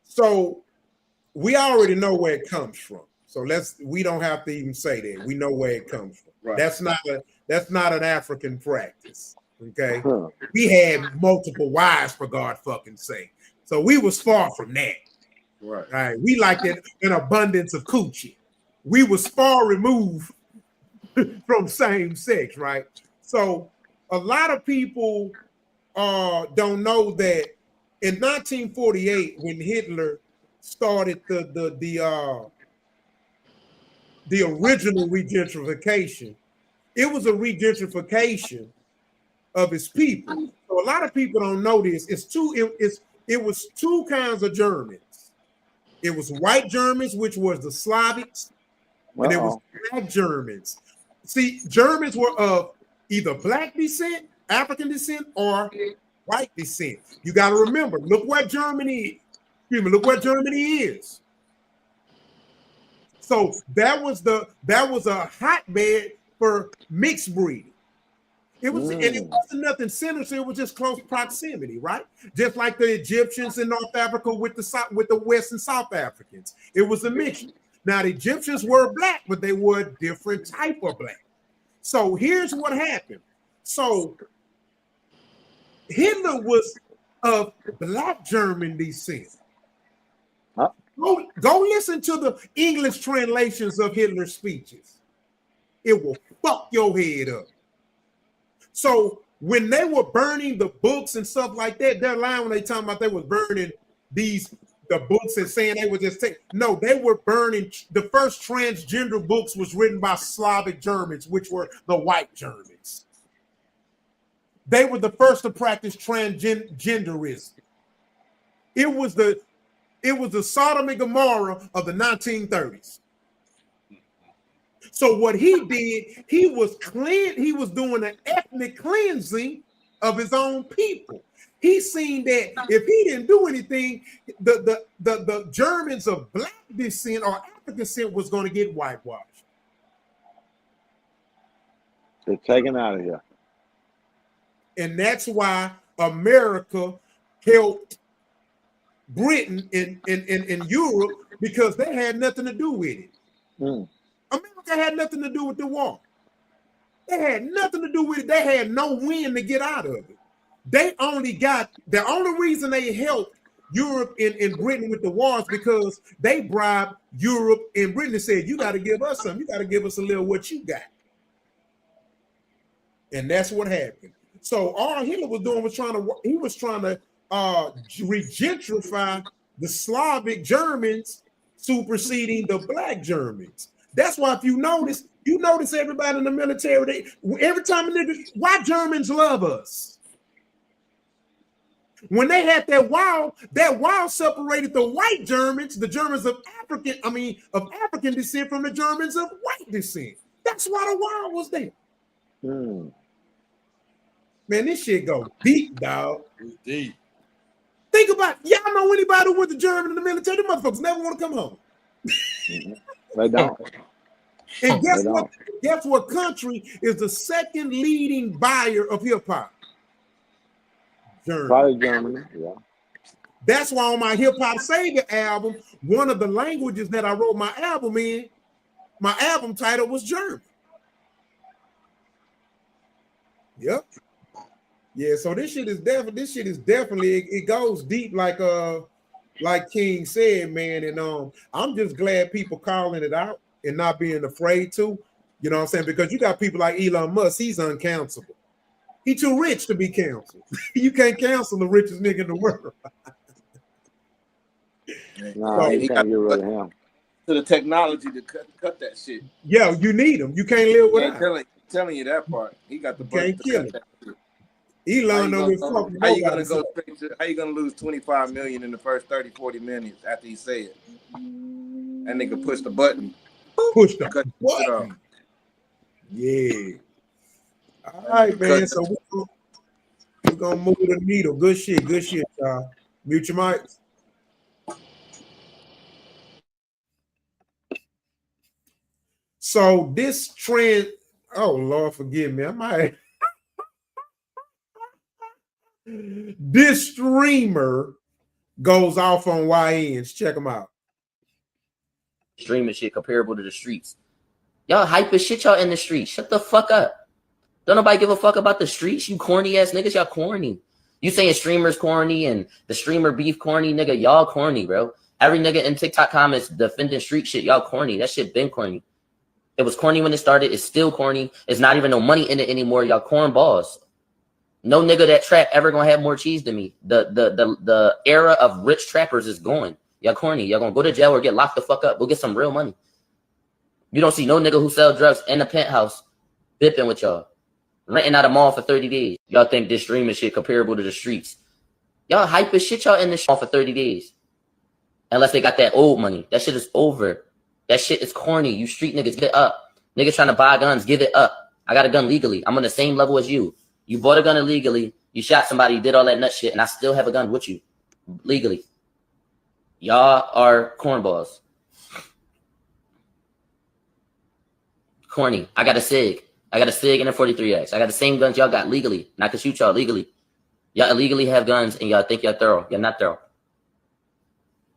So we already know where it comes from. So we don't have to even say that. We know where it comes from. Right. That's not an African practice. Okay. We had multiple wives, for God fucking sake. So we was far from that. Right. We liked it an abundance of coochie. We were far removed from same sex, right? So a lot of people don't know that in 1948, when Hitler started the original regentrification, it was a regentrification of his people. So a lot of people don't know this. It was two kinds of Germans. It was white Germans, which was the Slavics, and it was black Germans. See, Germans were of either black descent, African descent, or white descent. You got to remember, look where Germany is. Excuse me, look where Germany is. So that was a hotbed for mixed breeding. It was, and it wasn't nothing sinister. It was just close proximity, right? Just like the Egyptians in North Africa with the West and South Africans. It was a mixture. Now the Egyptians were black, but they were a different type of black. So here's what happened. So Hitler was of black German descent. Go listen to the English translations of Hitler's speeches. It will fuck your head up. So when they were burning the books and stuff like that, they're lying when they talking about they was burning the books and saying they were just no, they were burning the first transgender books was written by Slavic Germans, which were the white Germans. They were the first to practice transgenderism. It was the Sodom and Gomorrah of the 1930s. So what he did, he was doing an ethnic cleansing of his own people. He seen that if he didn't do anything, the Germans of black descent or African descent was going to get whitewashed. They're taken out of here. And that's why America helped Britain in Europe, because they had nothing to do with it. America had nothing to do with the war. They had nothing to do with it. They had no win to get out of it. The only reason they helped Europe and Britain with the wars because they bribed Europe and Britain and said, you got to give us something. You got to give us a little what you got. And that's what happened. So all Hitler was doing was trying to regentrify the Slavic Germans superseding the black Germans. That's why if you notice everybody in the military, every time a nigga, why Germans love us? When they had that wall separated the white Germans, the Germans of African descent from the Germans of white descent. That's why the wall was there. Man, this shit go deep, dog. It's deep. Think about y'all know anybody who went to Germany in the military? The motherfuckers never want to come home. They don't. And guess what country is the second leading buyer of hip hop? Germany. Probably Germany, yeah. That's why on my Hip Hop Savior album, one of the languages that I wrote my album in, my album title was German. Yep. Yeah, so this shit is definitely it goes deep like King said, man. And I'm just glad people calling it out and not being afraid to, you know what I'm saying? Because you got people like Elon Musk, he's uncancelable. He too rich to be canceled. You can't cancel the richest nigga in the world. Nah, you can't get rid of him. To the technology to cut that shit. Yeah, you need him. You can't live without. Telling you that part. He got the budget to cut that shit. Elon know his fucking. How you gonna go straight to? How you gonna lose 25 million in the first 30-40 minutes after he say it? That nigga push the button. Push the button. Yeah. All right, man. So we're gonna move the needle. Good shit, y'all. Mute your mics. So this trend, oh Lord, forgive me. I might. This streamer goes off on YNs. Check them out. Streaming shit comparable to the streets. Y'all hype as shit, y'all in the streets. Shut the fuck up. Don't nobody give a fuck about the streets, you corny ass niggas. Y'all corny. You saying streamers corny and the streamer beef corny, nigga. Y'all corny, bro. Every nigga in TikTok comments defending street shit. Y'all corny. That shit been corny. It was corny when it started. It's still corny. It's not even no money in it anymore. Y'all cornballs. No nigga that trap ever gonna have more cheese than me. The era of rich trappers is going. Y'all corny. Y'all gonna go to jail or get locked the fuck up. Go get some real money. You don't see no nigga who sell drugs in a penthouse bipping with y'all. Renting out a mall for 30 days. Y'all think this streaming shit comparable to the streets. Y'all hype as shit y'all in this mall for 30 days. Unless they got that old money. That shit is over. That shit is corny. You street niggas, get up. Niggas trying to buy guns, give it up. I got a gun legally. I'm on the same level as you. You bought a gun illegally. You shot somebody, you did all that nut shit, and I still have a gun with you. Legally. Y'all are cornballs. Corny. I got a SIG. I got a SIG and a 43X. I got the same guns y'all got legally. And I can shoot y'all legally. Y'all illegally have guns and y'all think y'all thorough. You're not thorough.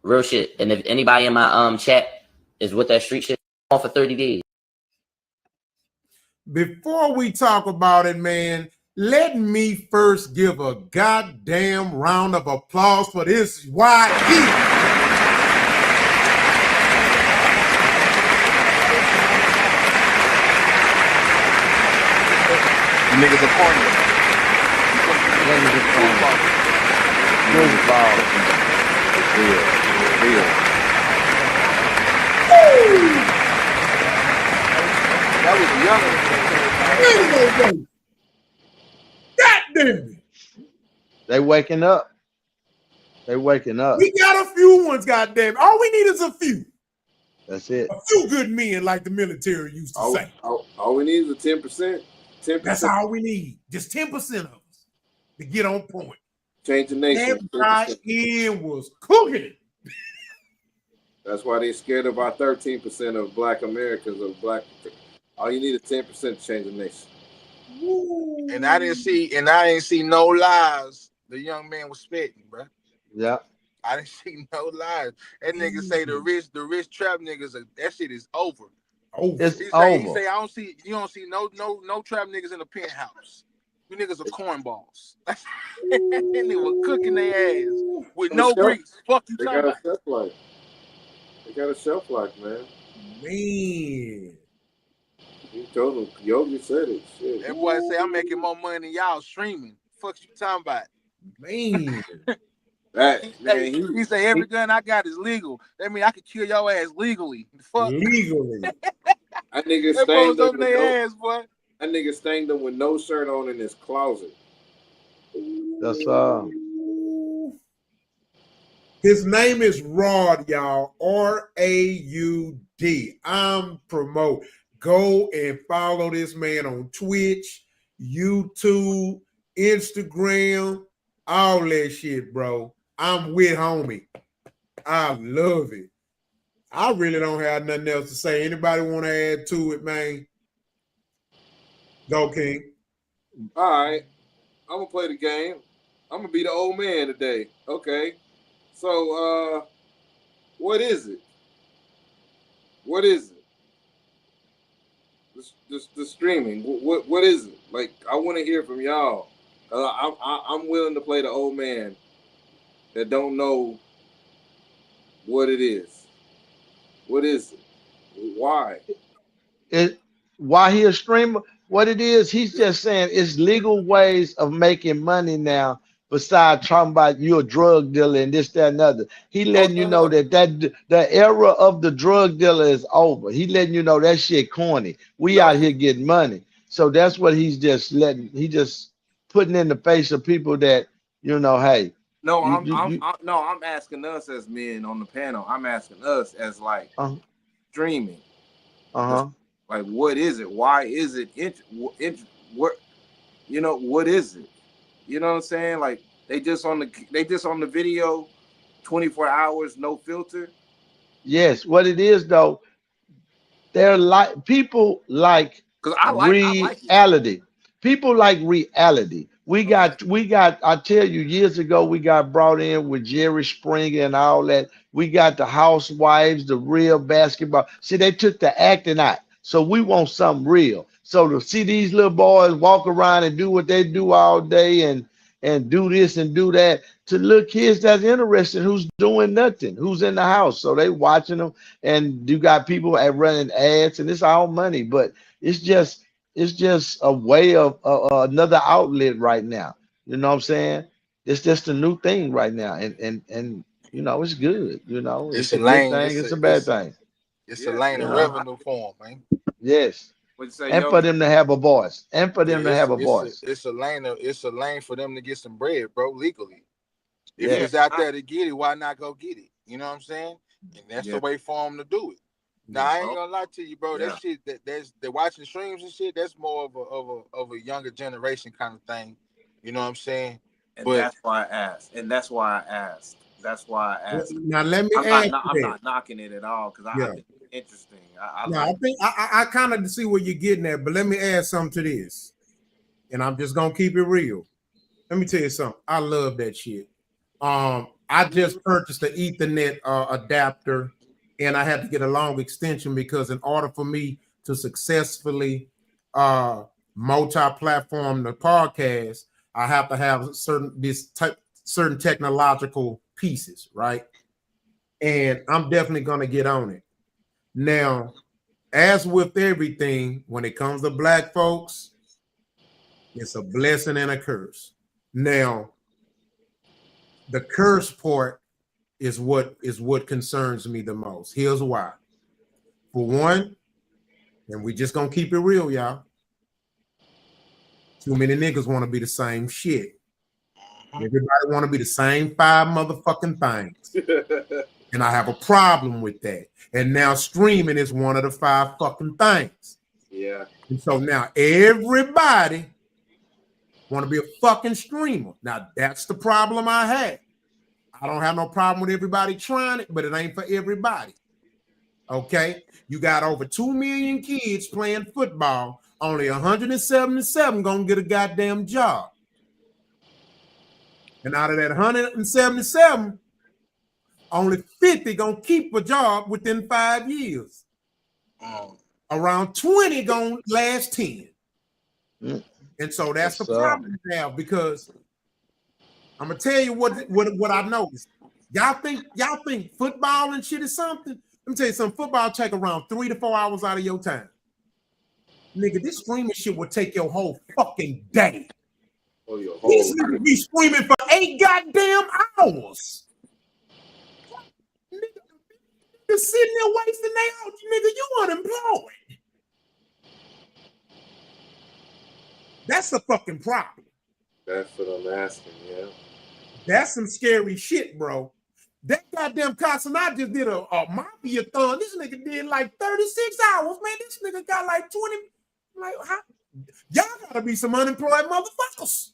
Real shit. And if anybody in my chat is with that street shit, on for 30 days. Before we talk about it, man, let me first give a goddamn round of applause for this YE. You niggas are corny. That was a young. God damn it. They waking up. They waking up. We got a few ones, goddamn. All we need is a few. That's it. A few good men, like the military used to say. All we need is a 10%. 10%. That's all we need. Just 10% of us to get on point. Change the nation. That Ian was cooking it. That's why they're scared of our 13% of Black Americans or Black. All you need is 10% to change the nation. Woo. And I didn't see no lies the young man was spitting, bro. Yeah. I didn't see no lies. That nigga say the rich trap niggas, that shit is over. It's He over. say you don't see no trap niggas in the penthouse. You niggas are cornballs. That nigga was cooking their ass with no grease. Fuck you talking about. They got a shelf life, man. Man. You told him, Yogi said it. Shit. That boy say I'm making more money than y'all streaming. Fuck you talking about. Man. He say every gun I got is legal. That mean I could kill your ass legally. Fuck. Legally. That nigga stained them with ass, boy. That nigga stained them with no shirt on in his closet. That's His name is Rod, y'all. R-A-U-D. I'm promote. Go and follow this man on Twitch, YouTube, Instagram, all that shit, bro. I'm with homie. I love it. I really don't have nothing else to say. Anybody want to add to it, man? Go, King. All right. I'm going to play the game. I'm going to be the old man today. Okay. So, what is it? What is it? The streaming. What is it? Like, I want to hear from y'all. I'm willing to play the old man that don't know what it is. What is it? Why? Why he a streamer? What it is, he's just saying it's legal ways of making money now. Besides talking about you're a drug dealer and this, that, and other. He letting you know that the era of the drug dealer is over. He letting you know that shit corny. We out here getting money. So that's what he's just just putting in the face of people that, you know, hey. No, I'm asking us as men on the panel. I'm asking us as like streaming. Like, what is it? Why is it? What, you know, what is it? You know what I'm saying? Like, they just on the video, 24 hours, no filter. Yes, what it is though, they're like people like reality. People like reality. We got. I tell you, years ago we got brought in with Jerry Springer and all that. We got the housewives, the real basketball. See, they took the acting out. So we want something real. So to see these little boys walk around and do what they do all day and and do this and do that to little kids that's interested, who's doing nothing, who's in the house. So they watching them, and you got people running ads, and it's all money, but it's just a way of another outlet right now. You know what I'm saying? It's just a new thing right now, and you know, it's good. You know, it's a good thing. It's a bad thing. It's a lane of revenue for them, man. Yes. What'd you say, And yo? for them to have a voice. And for them to have a voice. It's a lane for them to get some bread, bro, legally. If Yes. it's out there to get it, why not go get it? You know what I'm saying? And that's the way for them to do it. Now I ain't gonna lie to you, bro. That shit they're watching streams and shit. That's more of a younger generation kind of thing. You know what I'm saying? And that's why I asked. That's why I asked. Now let me I'm not knocking it at all because I think it's interesting. I think I kind of see where you're getting at, but let me add something to this, and I'm just gonna keep it real. Let me tell you something. I love that shit. I just purchased the Ethernet adapter, and I had to get a long extension because in order for me to successfully multi-platform the podcast, I have to have certain technological pieces, right? And I'm definitely gonna get on it. Now, as with everything, when it comes to black folks, it's a blessing and a curse. Now, the curse part is what concerns me the most. Here's why. For one, and we just gonna keep it real, y'all. Too many niggas want to be the same shit. Everybody want to be the same 5 motherfucking things. And I have a problem with that. And now streaming is one of the 5 fucking things. Yeah. And so now everybody want to be a fucking streamer. Now that's the problem I had. I don't have no problem with everybody trying it, but it ain't for everybody. Okay? You got over 2 million kids playing football. Only 177 gonna get a goddamn job. And out of that 177, only 50 gonna keep a job within 5 years. Around 20 gonna last 10. And so that's the problem now, because I'm gonna tell you what I noticed. Y'all think football and shit is something? Let me tell you something. Football take around 3 to 4 hours out of your time. Nigga, this streaming shit will take your whole fucking day. These niggas be streaming for 8 goddamn hours. Nigga, sitting there wasting their out, nigga. You unemployed. That's the fucking problem. That's what I'm asking, yeah. That's some scary shit, bro. That goddamn Casanat just did a mafia-thon. This nigga did like 36 hours, man. This nigga got like 20. Like, how? Y'all gotta be some unemployed motherfuckers.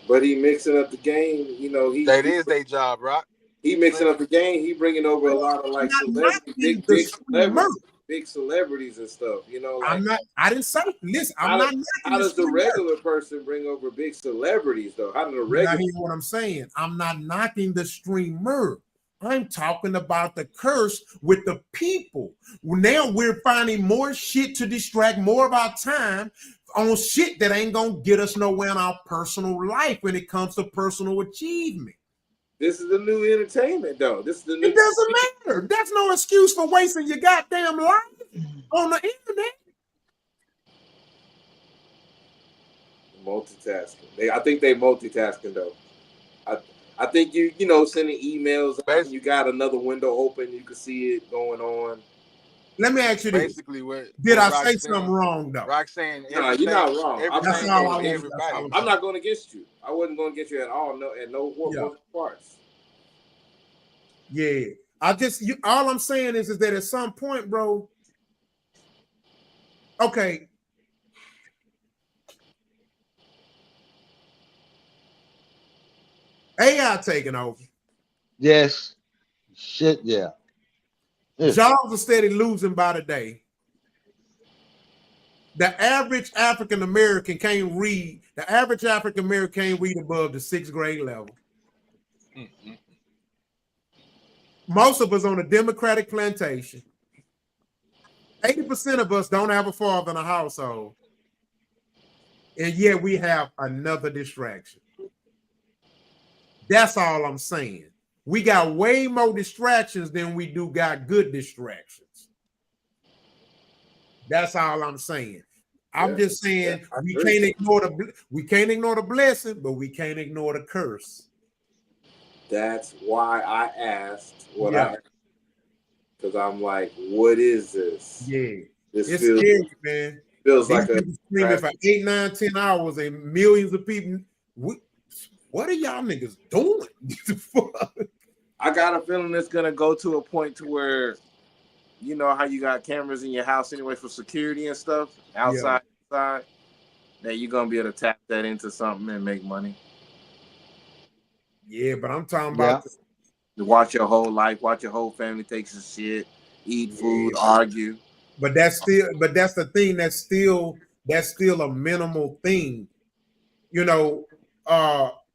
But he mixing up the game, you know. That is their job, Rock. He mixing up the game. He bringing over a lot of like celebrities, big celebrities and stuff. You know, like I didn't say. Listen, I'm not. How does the regular person bring over big celebrities though? How does the regular? You hear what I'm saying? I'm not knocking the streamer. I'm talking about the curse with the people. Now we're finding more shit to distract more of our time on shit that ain't gonna get us nowhere in our personal life when it comes to personal achievement. This is the new entertainment, though. This is the new. It doesn't matter. That's no excuse for wasting your goddamn life on the internet. Multitasking. I think they multitasking though. I think you know sending emails. You got another window open. You can see it going on. Let me ask you this. Basically, did I say something wrong though? Rock saying, no, you're not wrong. I'm not going against you. I wasn't going against you at all. No, at no parts. Yeah, all I'm saying is that at some point, bro. Okay. AI taking over. Yes. Shit, yeah. Jobs are steady losing by the day. The average African American can't read. The average African American can't read above the 6th grade level. Most of us on a Democratic plantation. 80% of us don't have a father in a household. and yet we have another distraction. That's all I'm saying. We got way more distractions than we do got good distractions. That's all I'm saying. I'm just saying we can't ignore the blessing, but we can't ignore the curse. That's why I asked what I asked, because I'm like, what is this? Yeah, this it's feels, scary, man. Feels These like a streaming for 8, 9, 10 hours and millions of people. What are y'all niggas doing? I got a feeling it's gonna go to a point to where, you know how you got cameras in your house anyway for security and stuff outside, that you're gonna be able to tap that into something and make money. Yeah, but I'm talking about to watch your whole life, watch your whole family take some shit, eat food, argue. But that's the thing. That's still a minimal thing. You know,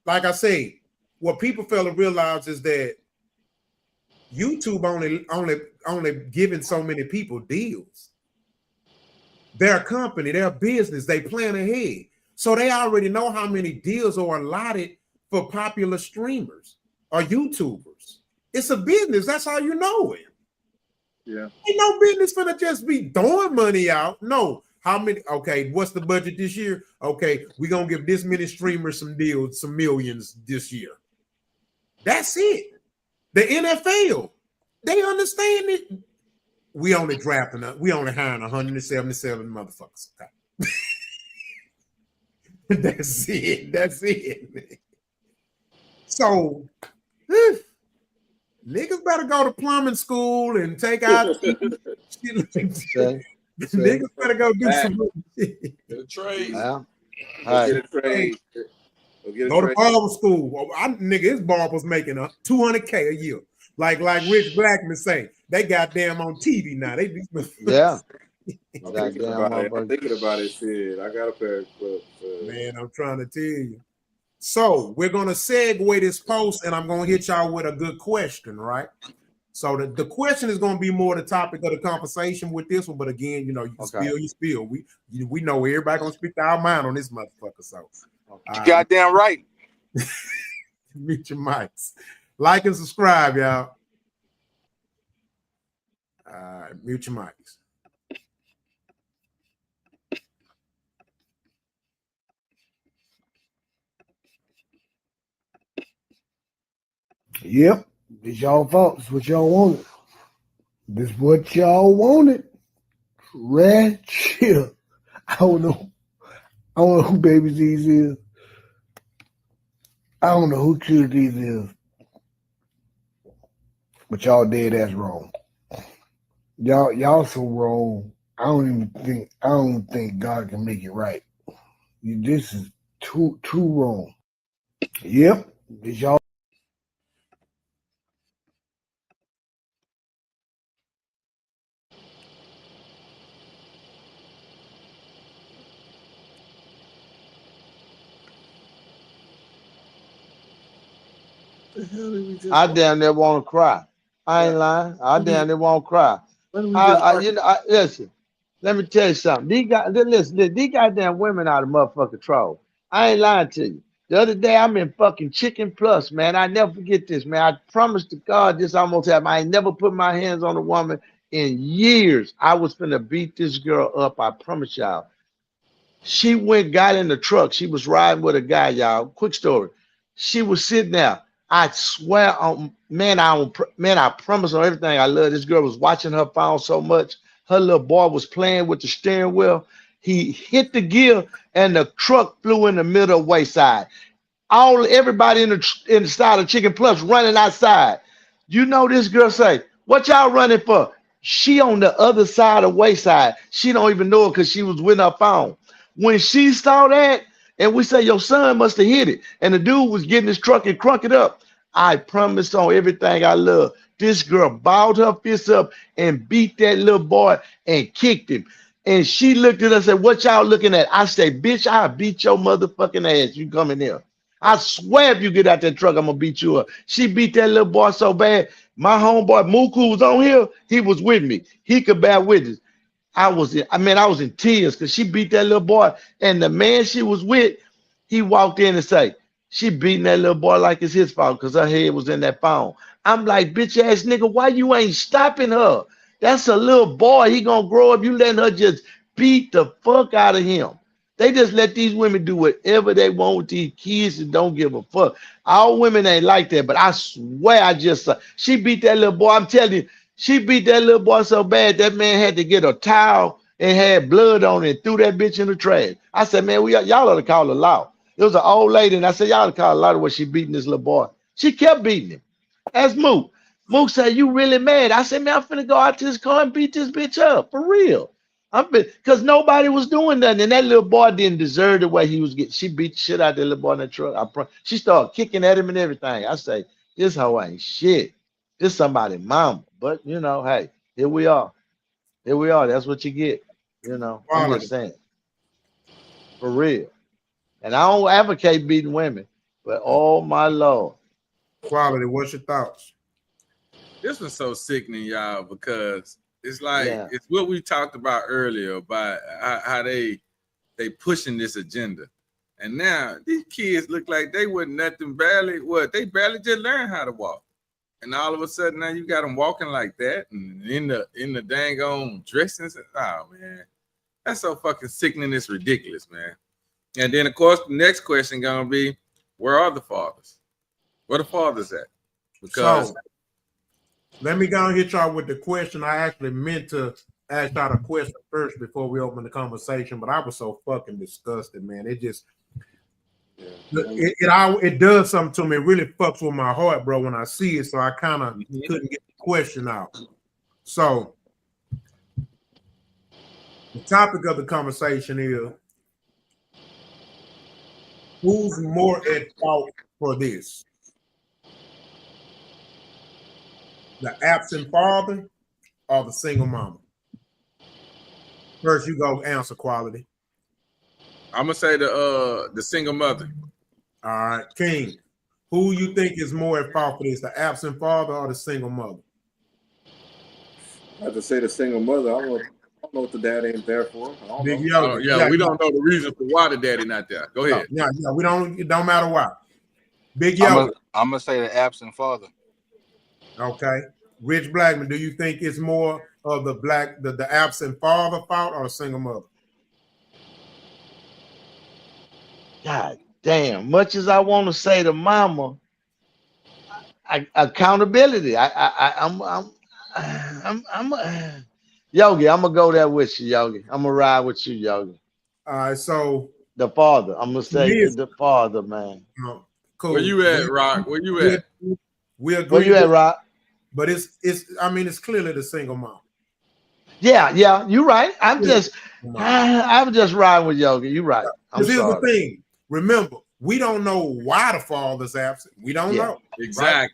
like I say, what people fail to realize is that YouTube only giving so many people deals. Their company, their business, they plan ahead. So they already know how many deals are allotted for popular streamers or YouTubers. It's a business. That's how you know it. Yeah. Ain't no business finna just be throwing money out. No. How many? Okay, what's the budget this year? Okay, we're gonna give this many streamers some deals, some millions this year. That's it. The NFL, they understand it. We only hiring 177 motherfuckers. Okay. That's it. That's it. So niggas better go to plumbing school and take out niggas better go do some get a trade. Get a trade. Go to barber school. Well, his barber's making $200K a year. Like Rich Blackman say, they goddamn on TV now. They I'm thinking about it. Shit, I got a pair of clips. Man, I'm trying to tell you. So we're gonna segue this post, and I'm gonna hit y'all with a good question, right? So the question is gonna be more the topic of the conversation with this one, but again, you know, you spill. We know everybody gonna speak our mind on this motherfucker. So goddamn right. Mute your mics. Like and subscribe, y'all. Mute your mics. Yep, this y'all fault. This what y'all wanted. This what y'all wanted. Red chill. I don't know who Baby Z's is. I don't know who Kid D's is. But y'all dead ass wrong. Y'all so wrong. I don't think God can make it right. This is too wrong. Yep, this y'all. I damn near want to cry. I ain't lying. I damn near want to cry. Listen, let me tell you something. These goddamn women are the motherfucking troll. I ain't lying to you. The other day, I'm in fucking Chicken Plus, man. I never forget this, man. I promise to God this almost happened. I ain't never put my hands on a woman in years. I was finna beat this girl up. I promise y'all. She got in the truck. She was riding with a guy, y'all. Quick story. She was sitting there. I swear on I promise on everything I love. This girl was watching her phone so much. Her little boy was playing with the steering wheel. He hit the gear and the truck flew in the middle of wayside. Everybody in the side of Chicken Plus running outside. You know this girl say, "What y'all running for?" She on the other side of wayside. She don't even know it because she was with her phone. When she saw that, and we say your son must have hit it, and the dude was getting his truck and crunk it up. I promise on everything I love. This girl balled her fist up and beat that little boy and kicked him. And she looked at us and said, "What y'all looking at?" I say, "Bitch, I'll beat your motherfucking ass. You come in here. I swear if you get out that truck, I'm gonna beat you up." She beat that little boy so bad. My homeboy Mooku was on here. He was with me. He could bear witness. I was in tears because she beat that little boy, and the man she was with, he walked in and say, she beating that little boy like it's his fault because her head was in that phone. I'm like, bitch ass nigga, why you ain't stopping her? That's a little boy. He gonna grow up. You letting her just beat the fuck out of him. They just let these women do whatever they want with these kids and don't give a fuck. All women ain't like that, but I swear I just she beat that little boy. I'm telling you, she beat that little boy so bad that man had to get a towel and had blood on it and threw that bitch in the trash. I said, man, y'all ought to call the law. It was an old lady, and I said, y'all ought to call the law when she beating this little boy. She kept beating him. Ask Mook. Mook said, you really mad? I said, man, I'm finna go out to this car and beat this bitch up. For real. Because nobody was doing nothing. And that little boy didn't deserve the way he was getting. She beat the shit out of that little boy in the truck. She started kicking at him and everything. I say, this hoe ain't shit. This somebody's mama. But, you know, hey, here we are. Here we are. That's what you get. You know, I'm just saying. For real. And I don't advocate beating women, but oh my Lord. Quality, what's your thoughts? This was so sickening, y'all, because it's like it's what we talked about earlier about how they pushing this agenda. And now these kids look like they wasn't nothing they barely just learned how to walk. And all of a sudden now you got them walking like that and in the dang on dressing. Oh man, that's so fucking sickening. It's ridiculous, man. And then of course the next question gonna be, where are the fathers? Where the fathers at? Because let me go and hit y'all with the question. I actually meant to ask y'all a question first before we open the conversation, but I was so fucking disgusted, man. It just it does something to me. It really fucks with my heart, bro, when I see it. So I kind of couldn't get the question out. So the topic of the conversation is, who's more at fault for this? The absent father or the single mama? First, you go answer, Quality. I'm gonna say the single mother. All right, King. Who you think is more at fault for this? The absent father or the single mother? I have to say the single mother. I don't know what the dad ain't there for. I don't know. We don't know the reason for why the daddy not there. Go ahead. Yeah, we don't. It don't matter why. Big Yo. I'm gonna say the absent father. Okay. Rich Blackman, do you think it's more of the absent father fault or a single mother? God damn. Much as I want to say to mama, accountability. I'm Yogi. I'm gonna go there with you, Yogi. I'm gonna ride with you, Yogi. All right. So the father. I'm gonna say the father, man. Cool. Where you at, Rock? Where you at? We agree. Where you at, Rock? But it's clearly the single mom. Yeah, you're right. I'm just riding with Yogi. You're right. Here's the thing. Remember, we don't know why the father's absent. We don't know. Exactly. Right?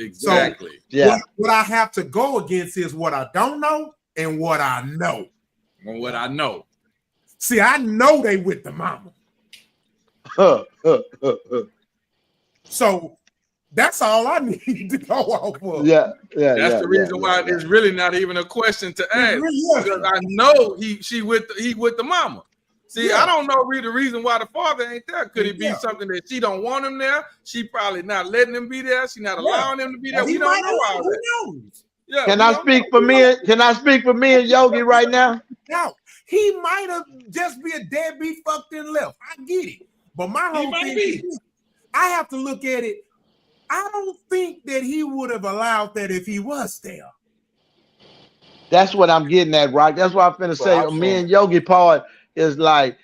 Exactly. So what I have to go against is what I don't know and what I know. And what I know. See, I know they with the mama. So that's all I need to go off of. That's the reason why it's really not even a question to ask. Because I know he with the mama. See, I don't know the reason why the father ain't there. Could it be something that she don't want him there? She probably not letting him be there. She not allowing him to be there. We don't know all that. Yeah, Can I speak for me? Can I speak for me and Yogi right now? No, he might have just be a deadbeat fucked and left. I get it. But my whole thing is, I have to look at it. I don't think that he would have allowed that if he was there. That's what I'm getting at, Rock. That's what I'm finna say. Me and Yogi part is like,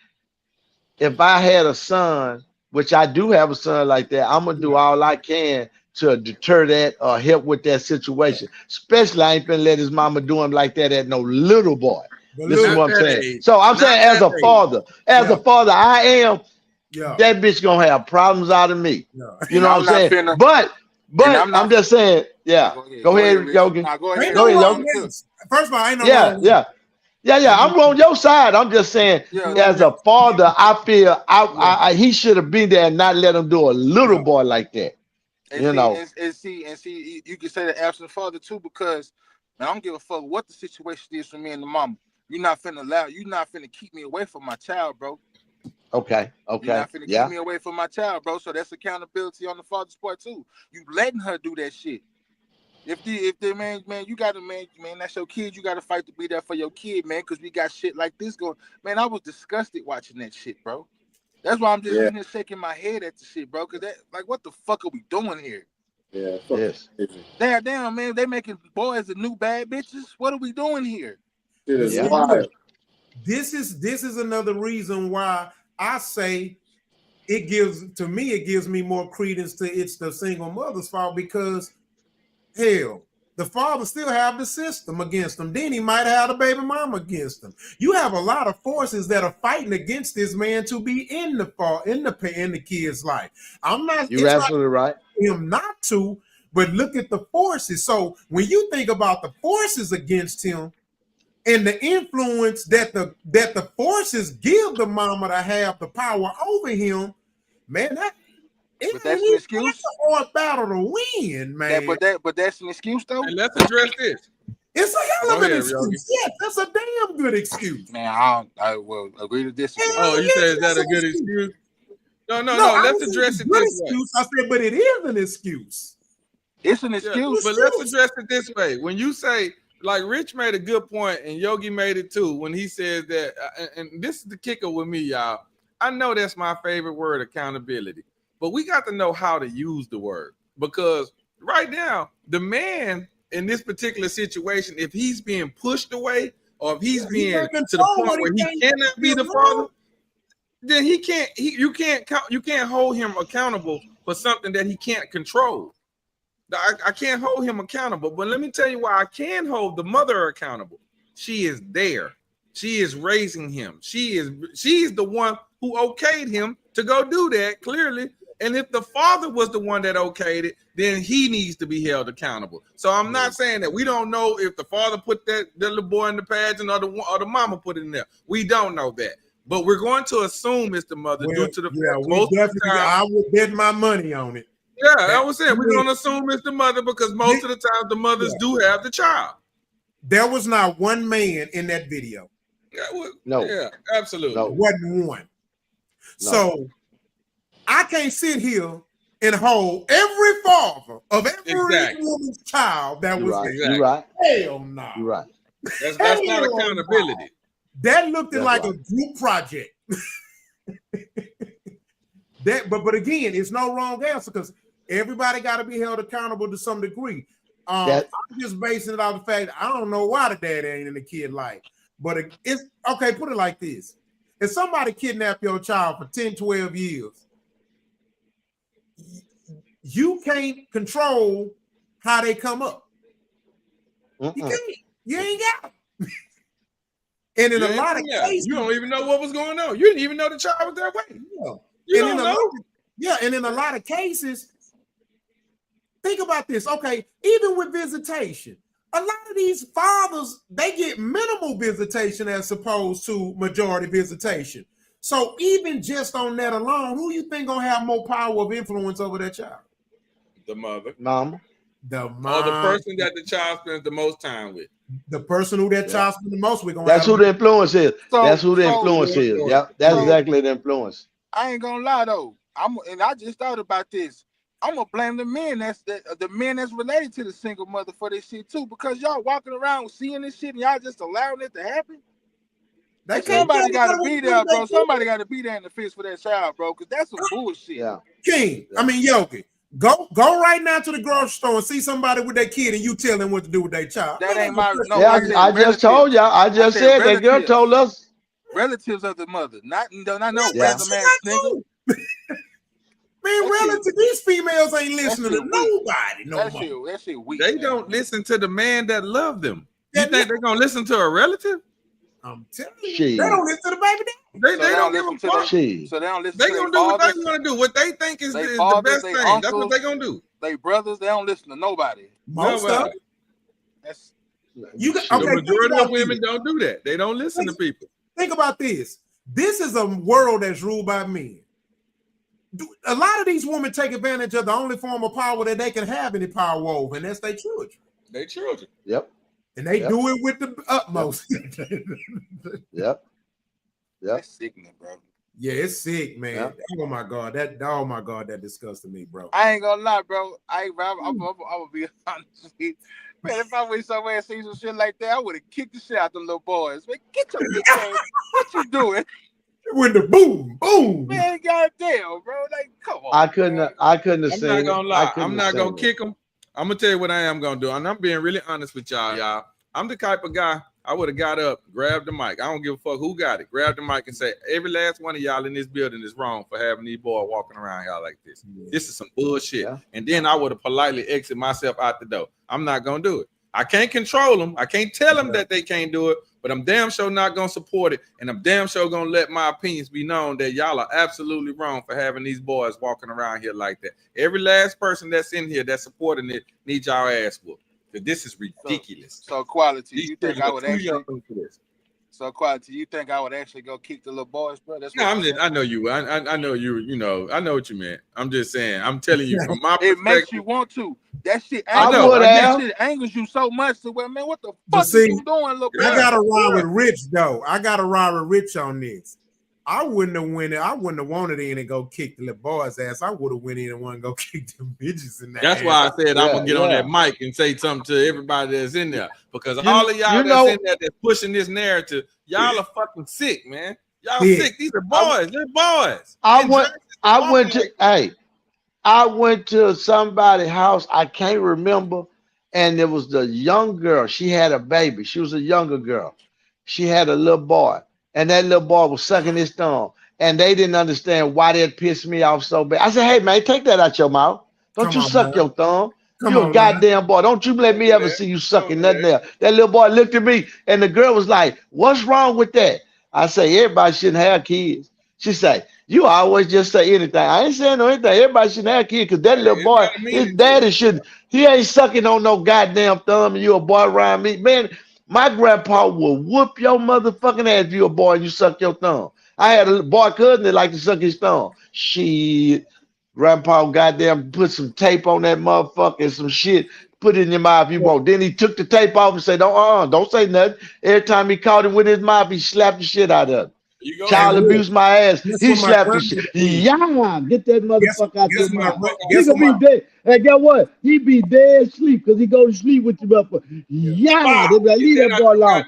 if I had a son, which I do have a son like that, I'm gonna do all I can to deter that or help with that situation. Especially, I ain't finna let his mama do him like that at no little boy. This is what I'm saying. So I'm saying, as a father, I am. That bitch gonna have problems out of me. You know what I'm saying? But I'm just saying, Go ahead, Yogi. Go ahead, Yogi. First of all, I ain't no wrong. I'm on your side. I'm just saying, as a father, I feel I he should have been there and not let him do a little boy like that. And see, you can say the absent father too, because man, I don't give a fuck what the situation is for me and the mama. You're not finna keep me away from my child, bro. Okay. You're not finna keep me away from my child, bro. So that's accountability on the father's part too. You letting her do that shit. If the man, you gotta man, that's your kid. You gotta fight to be there for your kid, man. Because we got shit like this going. Man, I was disgusted watching that shit, bro. That's why I'm just in here shaking my head at the shit, bro. Because that, like, what the fuck are we doing here? Yeah. Yes. Damn, man. They making boys the new bad bitches. What are we doing here? It is wild. This is another reason why I say it gives me more credence to it's the single mother's fault, because hell, the father still have the system against him. Then he might have the baby mama against him. You have a lot of forces that are fighting against this man to be in the kid's life. I'm not. You're absolutely right. Him not to, but look at the forces. So when you think about the forces against him and the influence that the forces give the mama to have the power over him, man, but that's an excuse. That's a hard battle to win, man. But that's an excuse, though. And let's address this. It's a hell of an excuse. Yes, that's a damn good excuse. Man, I will agree to disagree. Oh, you said is that a good excuse? No. Let's address it this way. I said, but it is an excuse. It's an excuse. But let's address it this way. When you say, like Rich made a good point, and Yogi made it too, when he says that, and this is the kicker with me, y'all. I know that's my favorite word, accountability. But we got to know how to use the word, because right now, the man in this particular situation, if he's being pushed away, or if he's being to the point where he cannot be the father, then you can't hold him accountable for something that he can't control. I can't hold him accountable, but let me tell you why I can hold the mother accountable. She is there. She is raising him. She's the one who okayed him to go do that, clearly. And if the father was the one that okayed it, then he needs to be held accountable. So I'm not saying that we don't know if the father put that little boy in the pageant or the mama put it in there. We don't know that. But we're going to assume it's the mother due to the fact most of the time, I would bet my money on it. Yeah, I was saying we're going to assume it's the mother, because most of the time the mothers do have the child. There was not one man in that video. No. Yeah, absolutely. No. Wasn't one. No. So I can't sit here and hold every father of every woman's child that was there. You're right. Hell no. You're right. That's not accountability. That looked like a group project. But again, it's no wrong answer, because everybody got to be held accountable to some degree. I'm just basing it off the fact I don't know why the dad ain't in the kid life. But it's okay, put it like this. If somebody kidnapped your child for 10, 12 years, you can't control how they come up. You can't. You ain't got it. And in a lot of cases, you don't even know what was going on. You didn't even know the child was that way. Yeah. And in a lot of cases, think about this. Okay, even with visitation, a lot of these fathers, they get minimal visitation as opposed to majority visitation. So even just on that alone, who you think gonna have more power of influence over that child? The mother. Mom. The mom. Or the person that the child spends the most time with. The person who that child spends the most with. That's who the influence is. That's who the influence is. Yep. That's exactly the influence. I ain't gonna lie though. I just thought about this. I'm gonna blame the men the men that's related to the single mother for this shit too, because y'all walking around seeing this shit and y'all just allowing it to happen. Somebody got to be there, bro. Somebody got to be there in the fist for that child, bro, because that's some bullshit. Yeah. King, I mean, Yogi, go right now to the grocery store and see somebody with their kid, and you tell them what to do with their child. That ain't my. No, yeah, I just told y'all. I just said that girl told us. Relatives of the mother, not no man nigga. Man, relative, these females ain't listening to nobody no more. That shit weak. They don't listen to the man that loved them. You think they're gonna listen to a relative? I'm telling you, they don't listen to the baby dad. They don't give a fuck. So they don't listen. They gonna do what they want to do. What they think is the best thing. That's what they gonna do. They brothers, they don't listen to nobody. Most of them. That's the majority of women don't do that. They don't listen to people. Think about this. This is a world that's ruled by men. A lot of these women take advantage of the only form of power that they can have any power over, and that's their children. Their children. Yep. And they do it with the utmost. Yep. That's sickening, bro. Yeah, it's sick, man. Oh my god, that disgusted me, bro. I ain't gonna lie, bro. I'm gonna be honest with you. Man, if I went somewhere and seen some shit like that, I would have kicked the shit out them little boys. Man, get your bitch ass. What you doing? With the boom, boom. Man, goddamn, bro. Like, come on. I couldn't have I'm not seen gonna it. lie. I'm not gonna kick them. I'm gonna tell you what I am gonna do, and I'm being really honest with y'all. I'm the type of guy I would have got up, grabbed the mic. I don't give a fuck who got it. Grab the mic and say, every last one of y'all in this building is wrong for having these boys walking around here like this. This is some bullshit. And then I would have politely exit myself out the door. I'm not gonna do it. I can't control them. I can't tell them that they can't do it, but I'm damn sure not gonna support it, and I'm damn sure gonna let my opinions be known that y'all are absolutely wrong for having these boys walking around here like that. Every last person that's in here that's supporting it needs y'all ass whooped. Because this is ridiculous. So Quality, you think I would actually? So Quality, you think I would actually go kick the little boys, bro? That's no, I know you. I know you. You know, I know what you meant. I'm just saying. I'm telling you from my it perspective. makes you want to. That shit. That shit angers you so much to where, man, what the fuck are you doing, little boy? I gotta ride with Rich though. I gotta ride with Rich on this. I wouldn't have went in. I wouldn't have wanted in and go kick the little boy's ass. I would have went in and wanted to go kick them bitches in that. That's ass. why I said I'm gonna get on that mic and say something to everybody that's in there, because all of y'all that's in there that's pushing this narrative, y'all are fucking sick, man. Y'all sick. These are boys. They're boys. I went to somebody's house. I can't remember, and it was the young girl. She had a baby. She was a younger girl. She had a little boy. And that little boy was sucking his thumb. And they didn't understand why that pissed me off so bad. I said, hey, man, take that out your mouth. Don't you suck your thumb. You a goddamn boy. Don't you let me ever see you sucking nothing there. That little boy looked at me, and the girl was like, what's wrong with that? I say, everybody shouldn't have kids. She say, you always just say anything. I ain't saying no anything. Everybody shouldn't have kids, because that little boy, his daddy shouldn't. He ain't sucking on no goddamn thumb, and you a boy around me. Man, my grandpa will whoop your motherfucking ass if you a boy and you suck your thumb. I had a boy cousin that liked to suck his thumb. Shit. Grandpa goddamn put some tape on that motherfucker and some shit, put it in your mouth if you want. Then he took the tape off and said, don't say nothing. Every time he caught him with his mouth, he slapped the shit out of him. Child abuse my ass. He slapped the shit. Yeah, get that motherfucker out your mouth. He gonna be dead. And guess what? He be dead asleep because he go to sleep with you motherfucker. Yeah, they be like, leave that boy alone.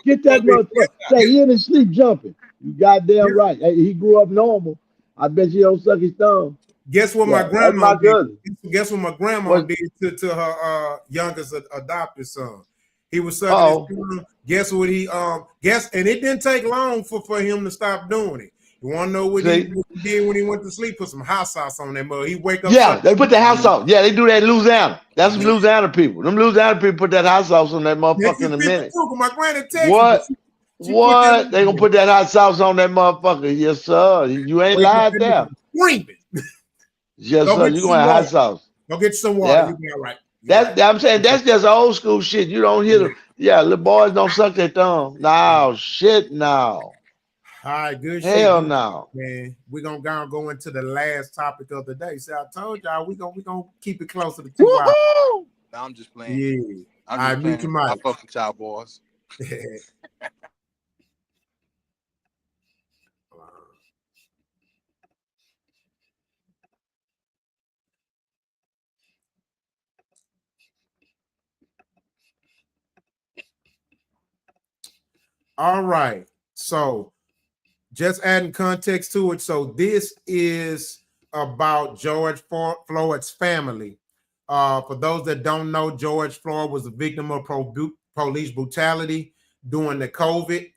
Get that motherfucker. Say he in his sleep jumping. You goddamn right. Hey, he grew up normal. I bet you don't suck his thumb. Guess what my grandma did? Guess what my grandma did to her youngest adopted son? He was sucking his thumb. Guess what he and it didn't take long for him to stop doing it. You want to know what he did when he went to sleep? Put some hot sauce on that mother. He wake up. Yeah, they put the hot sauce. Yeah, they do that in Louisiana. That's some Louisiana people. Them Louisiana people put that hot sauce on that motherfucker in a minute. My granny texted what? What? They gonna put that hot sauce on that motherfucker? Yes, sir. You ain't lied there. Screaming. Yes, sir. You gonna have hot sauce? Go get some water. Yeah. You be all right. I'm saying that's just old school shit. You don't hear them. Yeah, little boys don't suck their thumb. No, shit, no. All right, good shit. Hell no. Man, we're gonna go into the last topic of the day. See, I told y'all we gonna keep it closer to 2 hours. No, I'm just playing. Yeah. I'm just playing. Your mic. I fuck with y'all boys. All right. So just adding context to it. So this is about George Floyd's family. For those that don't know, George Floyd was a victim of police brutality during the COVID.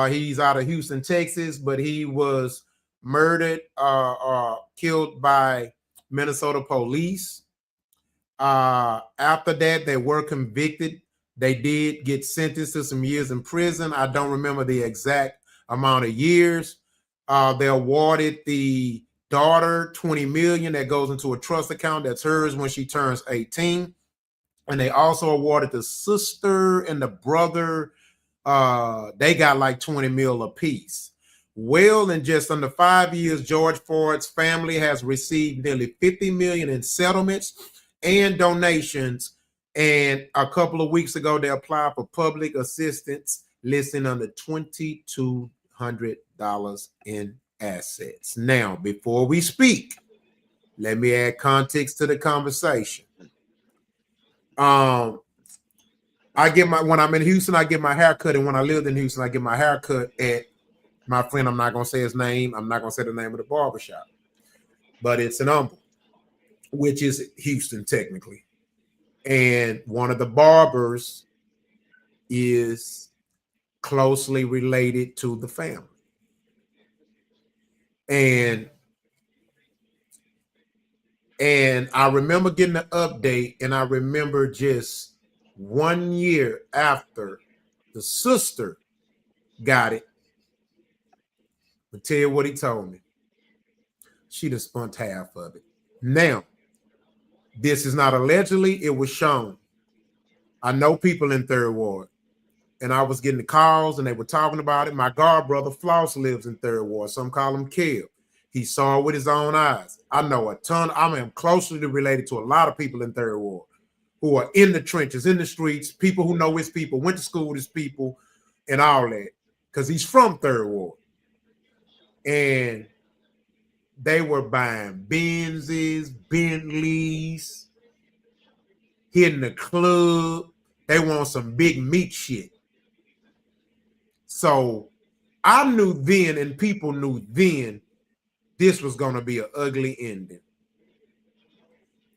He's out of Houston, Texas, but he was murdered or killed by Minnesota police. After that, they were convicted. They did get sentenced to some years in prison. I don't remember the exact amount of years. They awarded the daughter $20 million that goes into a trust account that's hers when she turns 18. And they also awarded the sister and the brother, they got like 20 mil apiece. Well, in just under 5 years, George Floyd's family has received nearly 50 million in settlements and donations And a couple of weeks ago, they applied for public assistance, listing under $2,200 in assets. Now, before we speak, let me add context to the conversation. I get when I'm in Houston, I get my hair cut, and when I lived in Houston, I get my hair cut at my friend. I'm not gonna say his name. I'm not gonna say the name of the barbershop, but it's an Humble, which is Houston technically. And one of the barbers is closely related to the family. And I remember getting the update, and I remember just 1 year after the sister got it, I'll tell you what he told me. She done spent half of it. Now, this is not allegedly, it was shown. I know people in Third Ward, and I was getting the calls, and they were talking about it. My god brother Floss lives in Third Ward. Some call him Kev. He saw it with his own eyes. I know a ton. I am closely related to a lot of people in Third Ward who are in the trenches, in the streets, people who know his people, went to school with his people, and all that, because he's from Third Ward. And they were buying Benzes, Bentleys, hitting the club. They want some big meat shit. So I knew then, and people knew then, this was going to be an ugly ending.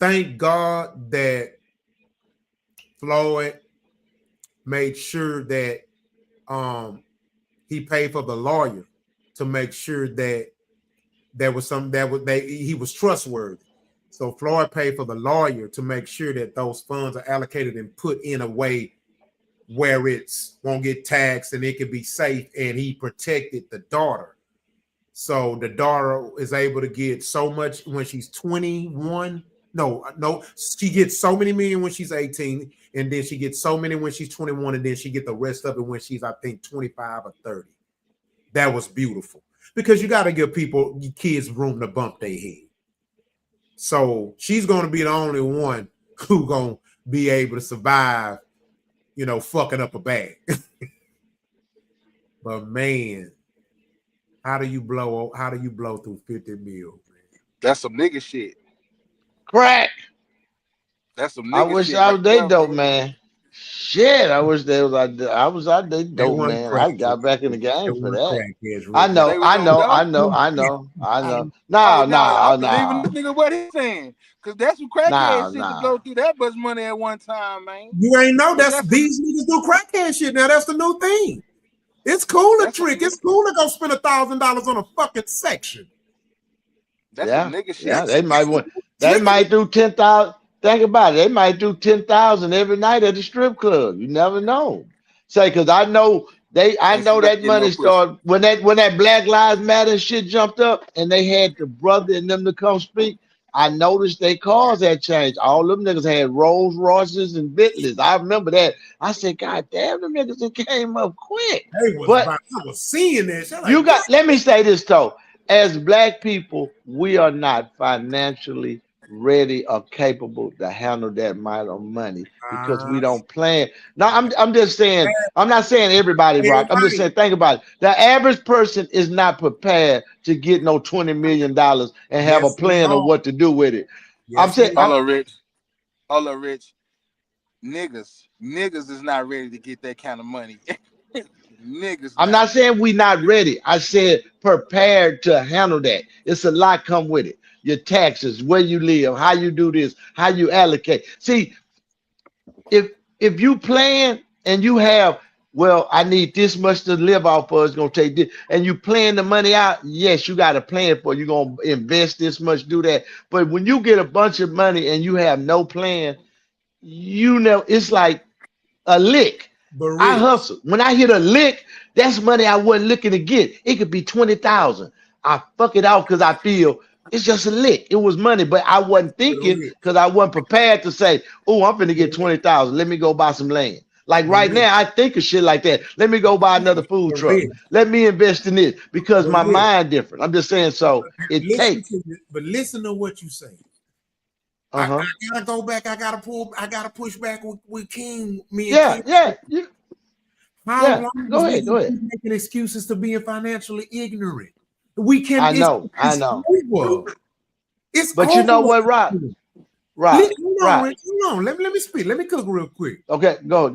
Thank God that Floyd made sure that he paid for the lawyer to make sure that there was some he was trustworthy. So Floyd paid for the lawyer to make sure that those funds are allocated and put in a way where it's won't get taxed and it can be safe. And he protected the daughter. So the daughter is able to get so much when she's 21. No, she gets so many million when she's 18, and then she gets so many when she's 21, and then she get the rest of it when she's, I think, 25 or 30. That was beautiful, because you got to give people, kids, room to bump their head. So she's going to be the only one who going to be able to survive, fucking up a bag. But man, how do you blow through 50 mil? Man? That's some nigga shit. Crack. That's some nigga I wish shit I was right they there, dope, bro. man. Shit, I wish I was out there dope, man. I got back in the game for that. I know. No. I'm believing this nigga what he's saying, because that's some crackhead shit to blow through that much money at one time, man. You ain't know these niggas do crackhead shit now. That's the new thing. It's cool to trick. It's cool to go spend $1,000 on a fucking section. That's some nigga shit. Yeah, they might do 10,000. Think about it. They might do 10,000 every night at the strip club. You never know. Say, because I know that money started when that Black Lives Matter shit jumped up and they had the brother and them to come speak. I noticed their cars had changed. All them niggas had Rolls Royces and Bentleys. I remember that. I said, God damn, them niggas that came up quick. I was seeing this. Like, let me say this though. As black people, we are not financially ready or capable to handle that amount of money because we don't plan. No, I'm just saying, I'm not saying everybody, Rock. I'm just saying, think about it. The average person is not prepared to get no $20 million and have a plan of what to do with it. I'm saying, hold on, Rich. Niggas is not ready to get that kind of money. Niggas. I'm not saying we not ready. I said prepared to handle that. It's a lot come with it. Your taxes, where you live, how you do this, how you allocate. See, if you plan and you have, well, I need this much to live off of, it's gonna take this, and you plan the money out, yes, you got a plan for it. You're gonna invest this much, do that. But when you get a bunch of money and you have no plan, it's like a lick. I hustle. When I hit a lick, that's money I wasn't looking to get. It could be 20,000. I fuck it out because I feel it's just a lick. It was money, but I wasn't thinking because I wasn't prepared to say, oh, I'm finna get 20,000. Let me go buy some land. Like right now, I think of shit like that. Let me go buy another food truck. Let me invest in this because my mind different. I'm just saying, so it takes. But listen to what you say. I gotta go back. I gotta push back with King. Me and King. How long Go ahead. keep making excuses to being financially ignorant? We can. I know. Over. It's but over. You know what, Rock? Hold on. Let me speak. Let me cook real quick. Okay, go.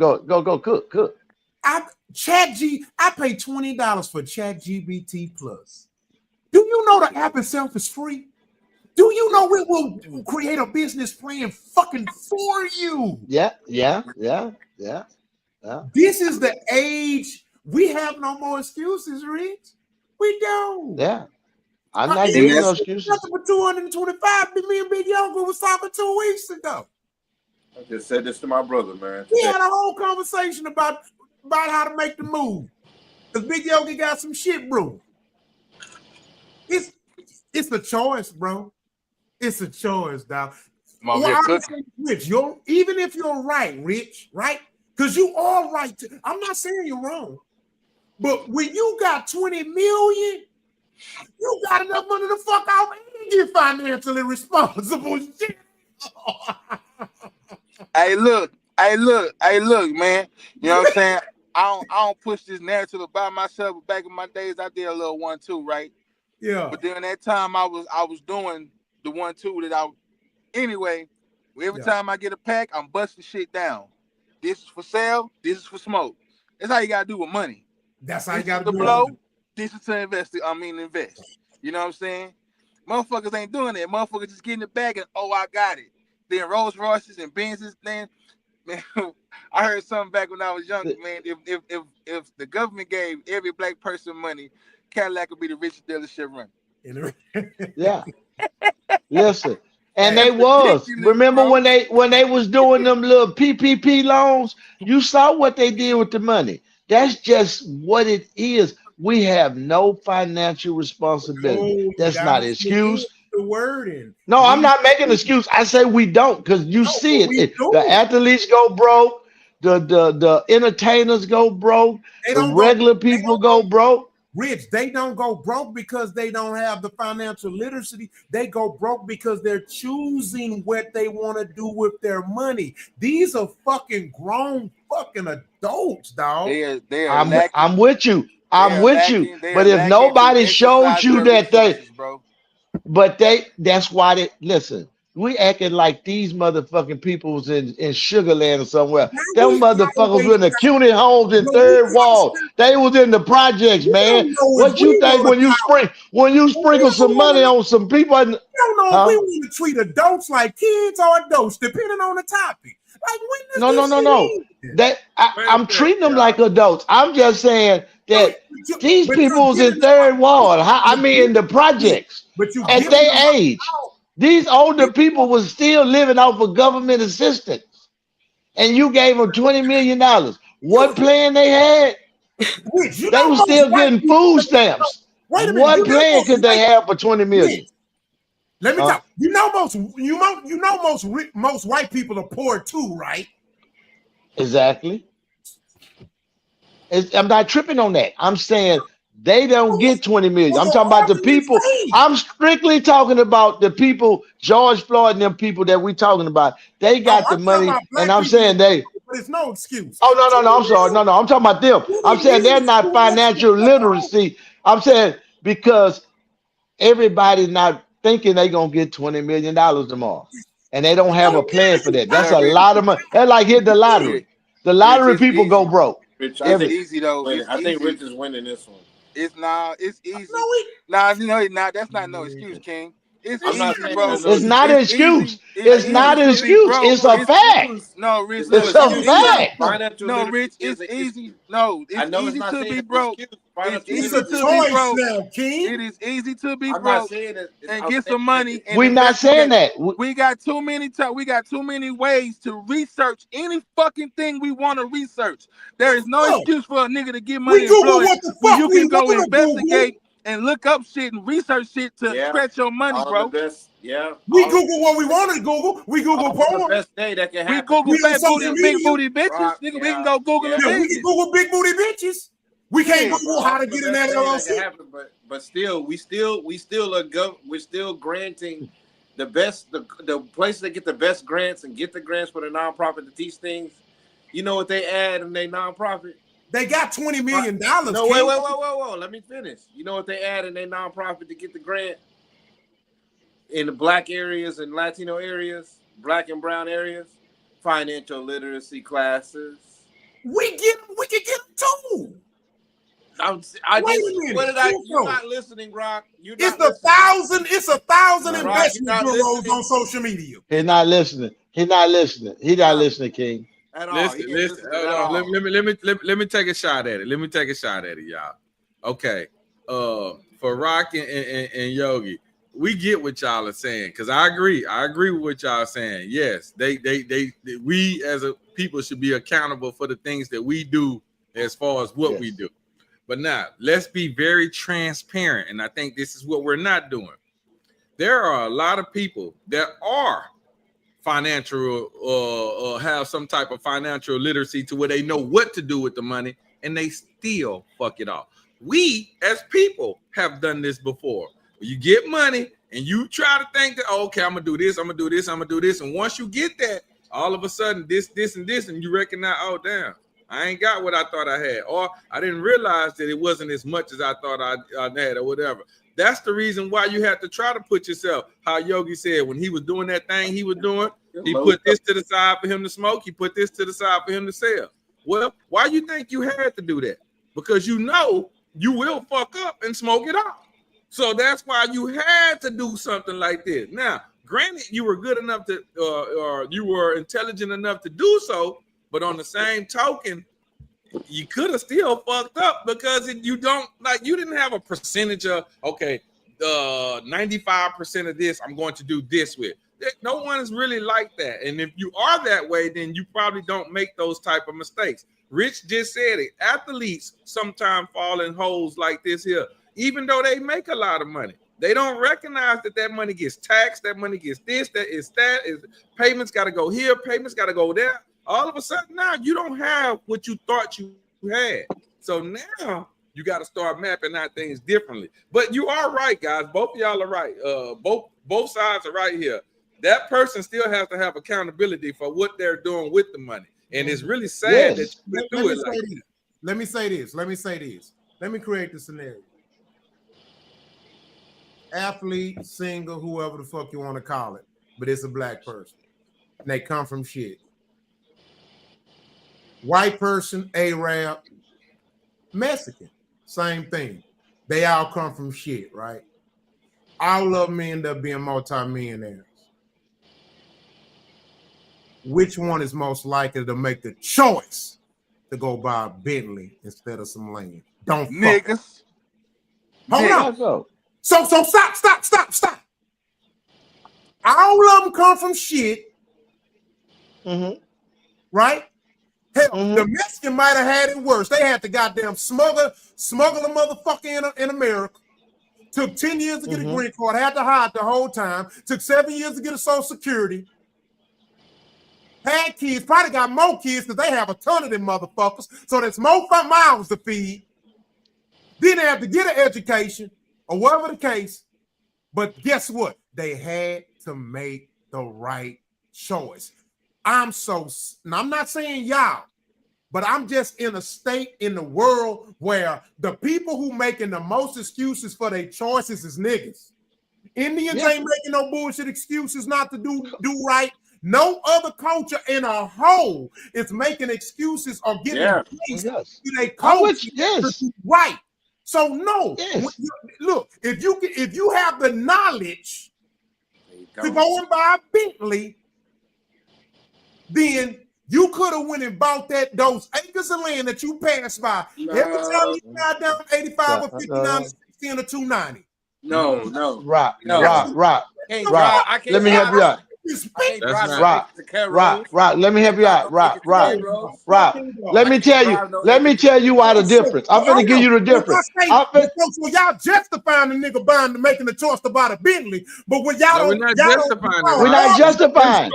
Cook. I pay $20 for ChatGPT Plus. Do you know the app itself is free? Do you know it will create a business plan fucking for you? Yeah. This is the age. We have no more excuses, Rich. We don't. Yeah. I'm not giving no excuses. Nothing but 225 that me and Big Yoga was talking 2 weeks ago. I just said this to my brother, man. We had a whole conversation about how to make the move. Because Big Yogi got some shit, bro. It's a choice, bro. It's a choice, dog. Rich, even if you're right, Rich, right? Because you are right. I'm not saying you're wrong. But when you got 20 million, you got enough money to fuck out and get financially responsible. Shit. Hey, look, man. You know what I'm saying? I don't push this narrative about myself. But back in my days, I did a little 1-2, right? Yeah. But during that time, I was doing the 1-2 that anyway. Every time I get a pack, I'm busting shit down. This is for sale. This is for smoke. That's how you gotta do with money. That's how you gotta do blow. This is to invest. Invest. You know what I'm saying? Motherfuckers ain't doing that. Motherfuckers just getting it back and I got it. Then Rolls Royces and Benzes. Then, man, I heard something back when I was younger, man. If the government gave every black person money, Cadillac would be the richest dealership running. Yeah. Listen. And they was. Remember when they was doing them little PPP loans? You saw what they did with the money. That's just what it is. We have no financial responsibility. That's not an excuse. The wording. No, I'm not making an excuse. I say we don't, because you see it. The athletes go broke, the entertainers go broke, the regular people go broke. Rich, they don't go broke because they don't have the financial literacy. They go broke because they're choosing what they want to do with their money. These are fucking grown fucking adults, dog. I'm with you. I'm with you. But if nobody showed you that that's why they listen. We acting like these motherfucking people's in Sugarland or somewhere. Them motherfuckers were in the CUNY homes in Third Wall. They was in the projects, man. What you think when you sprinkle some money on some people? I don't know if we want to treat adults like kids or adults, depending on the topic. Like No. I'm treating them like adults. I'm just saying that these people was in Third Wall. In the projects at their age. These older people was still living off of government assistance, and you gave them $20 million. What plan they had? They were still getting food stamps. What plan could they have for $20 million? Let me talk. Most white people are poor too, right? Exactly. I'm not tripping on that. I'm saying they don't get 20 million. I'm talking about the people. I'm strictly talking about the people, George Floyd and them people that we talking about. They got the money, and I'm saying they. But it's no excuse. Oh, no. I'm sorry. No. I'm talking about them. I'm saying they're not financial literacy. I'm saying because everybody's not thinking they're going to get $20 million tomorrow. And they don't have a plan for that. That's a lot of money. That's like hitting the lottery. The lottery people go broke. Rich, I think easy though. I think Rich is winning this one. It's easy. Nah, that's not no excuse, King. It's easy, bro. It's not an excuse. It's not an excuse. It's a fact. No, Rich. It's a fact. No, Rich. It's easy. No, it's easy to be broke. It's easy to be broke. It is easy to be broke and get some money. We're not saying that. We got too many. We got too many ways to research any fucking thing we want to research. There is no excuse for a nigga to get money and blow it. You can go investigate and look up shit and research shit to stretch your money, bro. We Google what we want to Google. We Google porn. The best day that can happen. We Google big booty bitches. Nigga, we can go Google it. We can Google big booty bitches. We can't Google how to get in that LLC. But still, we're still granting the place they get the best grants and get the grants for the nonprofit to teach things. You know what they add in their nonprofit? They got $20 million. No, wait. Let me finish. You know what they add in their nonprofit to get the grant? In the black areas and Latino areas, black and brown areas, financial literacy classes. We can get them too. You're not listening, Rock. It's 1,000 investment bureaus on social media. He's not listening. He's not listening, King. Listen. Let me take a shot at it. Y'all. Okay. For Rock and Yogi, we get what y'all are saying because I agree with what y'all are saying. Yes, we as a people should be accountable for the things that we do as far as what we do. But now let's be very transparent, and I think this is what we're not doing. There are a lot of people that are financial or have some type of financial literacy to where they know what to do with the money, and they still fuck it off. We as people have done this before. You get money and you try to think that, okay, I'm gonna do this, and once you get that, all of a sudden this, and you recognize, oh damn, I ain't got what I thought I had, or I didn't realize that it wasn't as much as I thought I had, or whatever. That's the reason why you have to try to put yourself, how Yogi said, when he was doing that thing he was doing, he put this to the side for him to smoke, he put this to the side for him to sell. Well, why you think you had to do that? Because you know you will fuck up and smoke it off. So that's why you had to do something like this. Now, granted, you were good enough to, or you were intelligent enough to do so, but on the same token, you could have still fucked up because you didn't have a percentage of, okay, 95% of this I'm going to do this with. No one is really like that. And if you are that way, then you probably don't make those type of mistakes. Rich just said it. Athletes sometimes fall in holes like this here, even though they make a lot of money. They don't recognize that money gets taxed, that money gets this, payments got to go here, payments got to go there. All of a sudden now you don't have what you thought you had. So now you got to start mapping out things differently. But you are right, guys. Both of y'all are right. Both sides are right here. That person still has to have accountability for what they're doing with the money. And it's really sad that you do it like that. Let me say this. Let me create the scenario. Athlete, single, whoever the fuck you want to call it, but it's a black person. And they come from shit. White person, Arab, Mexican, same thing. They all come from shit, right? All of them end up being multi-millionaires. Which one is most likely to make the choice to go buy a Bentley instead of some land? Don't niggas. Hold on. So stop. All of them come from shit. Mm-hmm. Right? Hell, the Mexican might have had it worse. They had to goddamn smuggle a motherfucker in America. Took 10 years to get a green card, had to hide the whole time. Took 7 years to get a Social Security. Had kids, probably got more kids because they have a ton of them motherfuckers. So there's more mouths to feed. Didn't have to get an education or whatever the case. But guess what? They had to make the right choice. I'm not saying y'all, but I'm just in a state in the world where the people who making the most excuses for their choices is niggas. Indians ain't making no bullshit excuses not to do right. No other culture in a whole is making excuses or getting to their culture to do right. So no, look, if you have the knowledge to go and buy a Bentley, then you could have went and bought those acres of land that you passed by. Every time you got down 85 or 59 or 16 or 290. No. Rock. I can't. Let me help you out. Rock. Let me help you out. Rock. Let me tell you why the difference. I'm finna give you the difference. So y'all justifying the nigga making the choice to buy the Bentley, but when y'all we're not justifying it.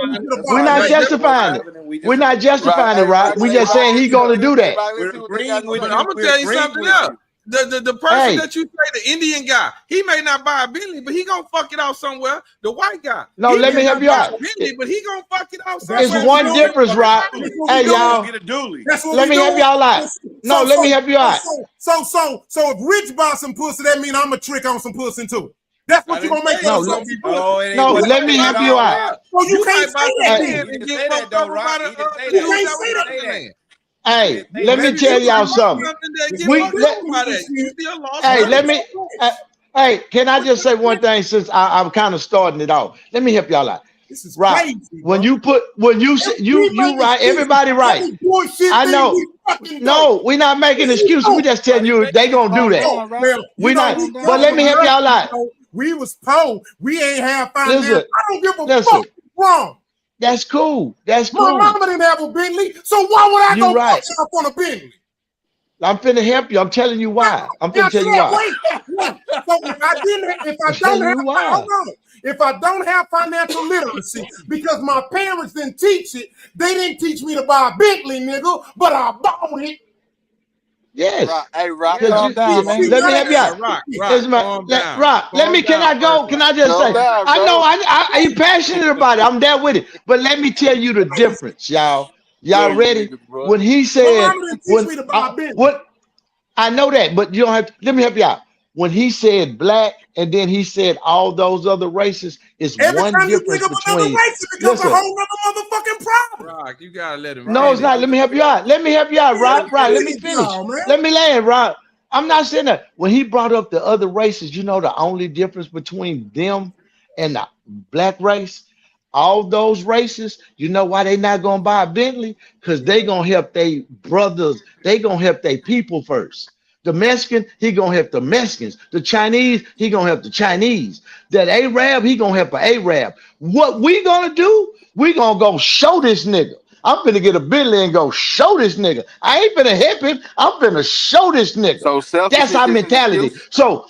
We're not justifying it, Rock. We just saying he's gonna do that. I'm gonna tell you something else. The person that you say, the Indian guy, he may not buy a Bentley, but he gonna fuck it out somewhere. The white guy, no, he let me may help not you buy out. a Bentley, but he gonna fuck it out somewhere. It's one difference, Rock. Hey, y'all. Get a dually. That's what Let we me help doing. y'all out. No, let me help you out. So if Rich buy some pussy, that mean I'm a trick on some pussy too. That's what you gonna make no, us be pussy. no, let me help you out. So you can't say that. He didn't say that though, Rock. He didn't say You that. can't say that. Hey, let me tell y'all something. Hey, can I just say one thing since I'm kind of starting it off? Let me help y'all out. This is right. crazy, when you right, everybody right. I know. No, we're not making excuses. We just telling you they gonna do that. We not. But let me help y'all out. We was poor. We ain't have finance. Listen, I don't give a fuck. Wrong. That's cool. That's My cool. mama didn't have a Bentley, so why would I go fuck up on a Bentley? I'm finna help you. I'm telling you why. I'm finna tell you why. So if I don't have financial literacy because my parents didn't teach it, they didn't teach me to buy a Bentley, nigga, but I bought it. Yes. Hey, Rock, calm down, man. Let me help you out. Rock, let me, can I go? Can I just say, I know I'm passionate about it. I'm there with it. But let me tell you the difference, y'all. Y'all ready? When he said, I know that, but you don't have to, let me help you out. When he said black and then he said all those other races, it's one difference between. Listen, a whole other motherfucking problem. Rock, you gotta let him. No, it's not. Let me help you out. Let me help you out, Rock. Right, let me finish. Let me land, Rock. I'm not saying that. When he brought up the other races, you know the only difference between them and the black race, all those races, you know why they not gonna buy a Bentley? Because they gonna help their brothers, they gonna help their people first. The Mexican, he gonna help the Mexicans. The Chinese, he gonna help the Chinese. That Arab, he gonna help an Arab. What we gonna do? We gonna go show this nigga. I'm finna get a Bentley and go show this nigga. I ain't finna help him. I'm finna show this nigga. So that's our mentality. So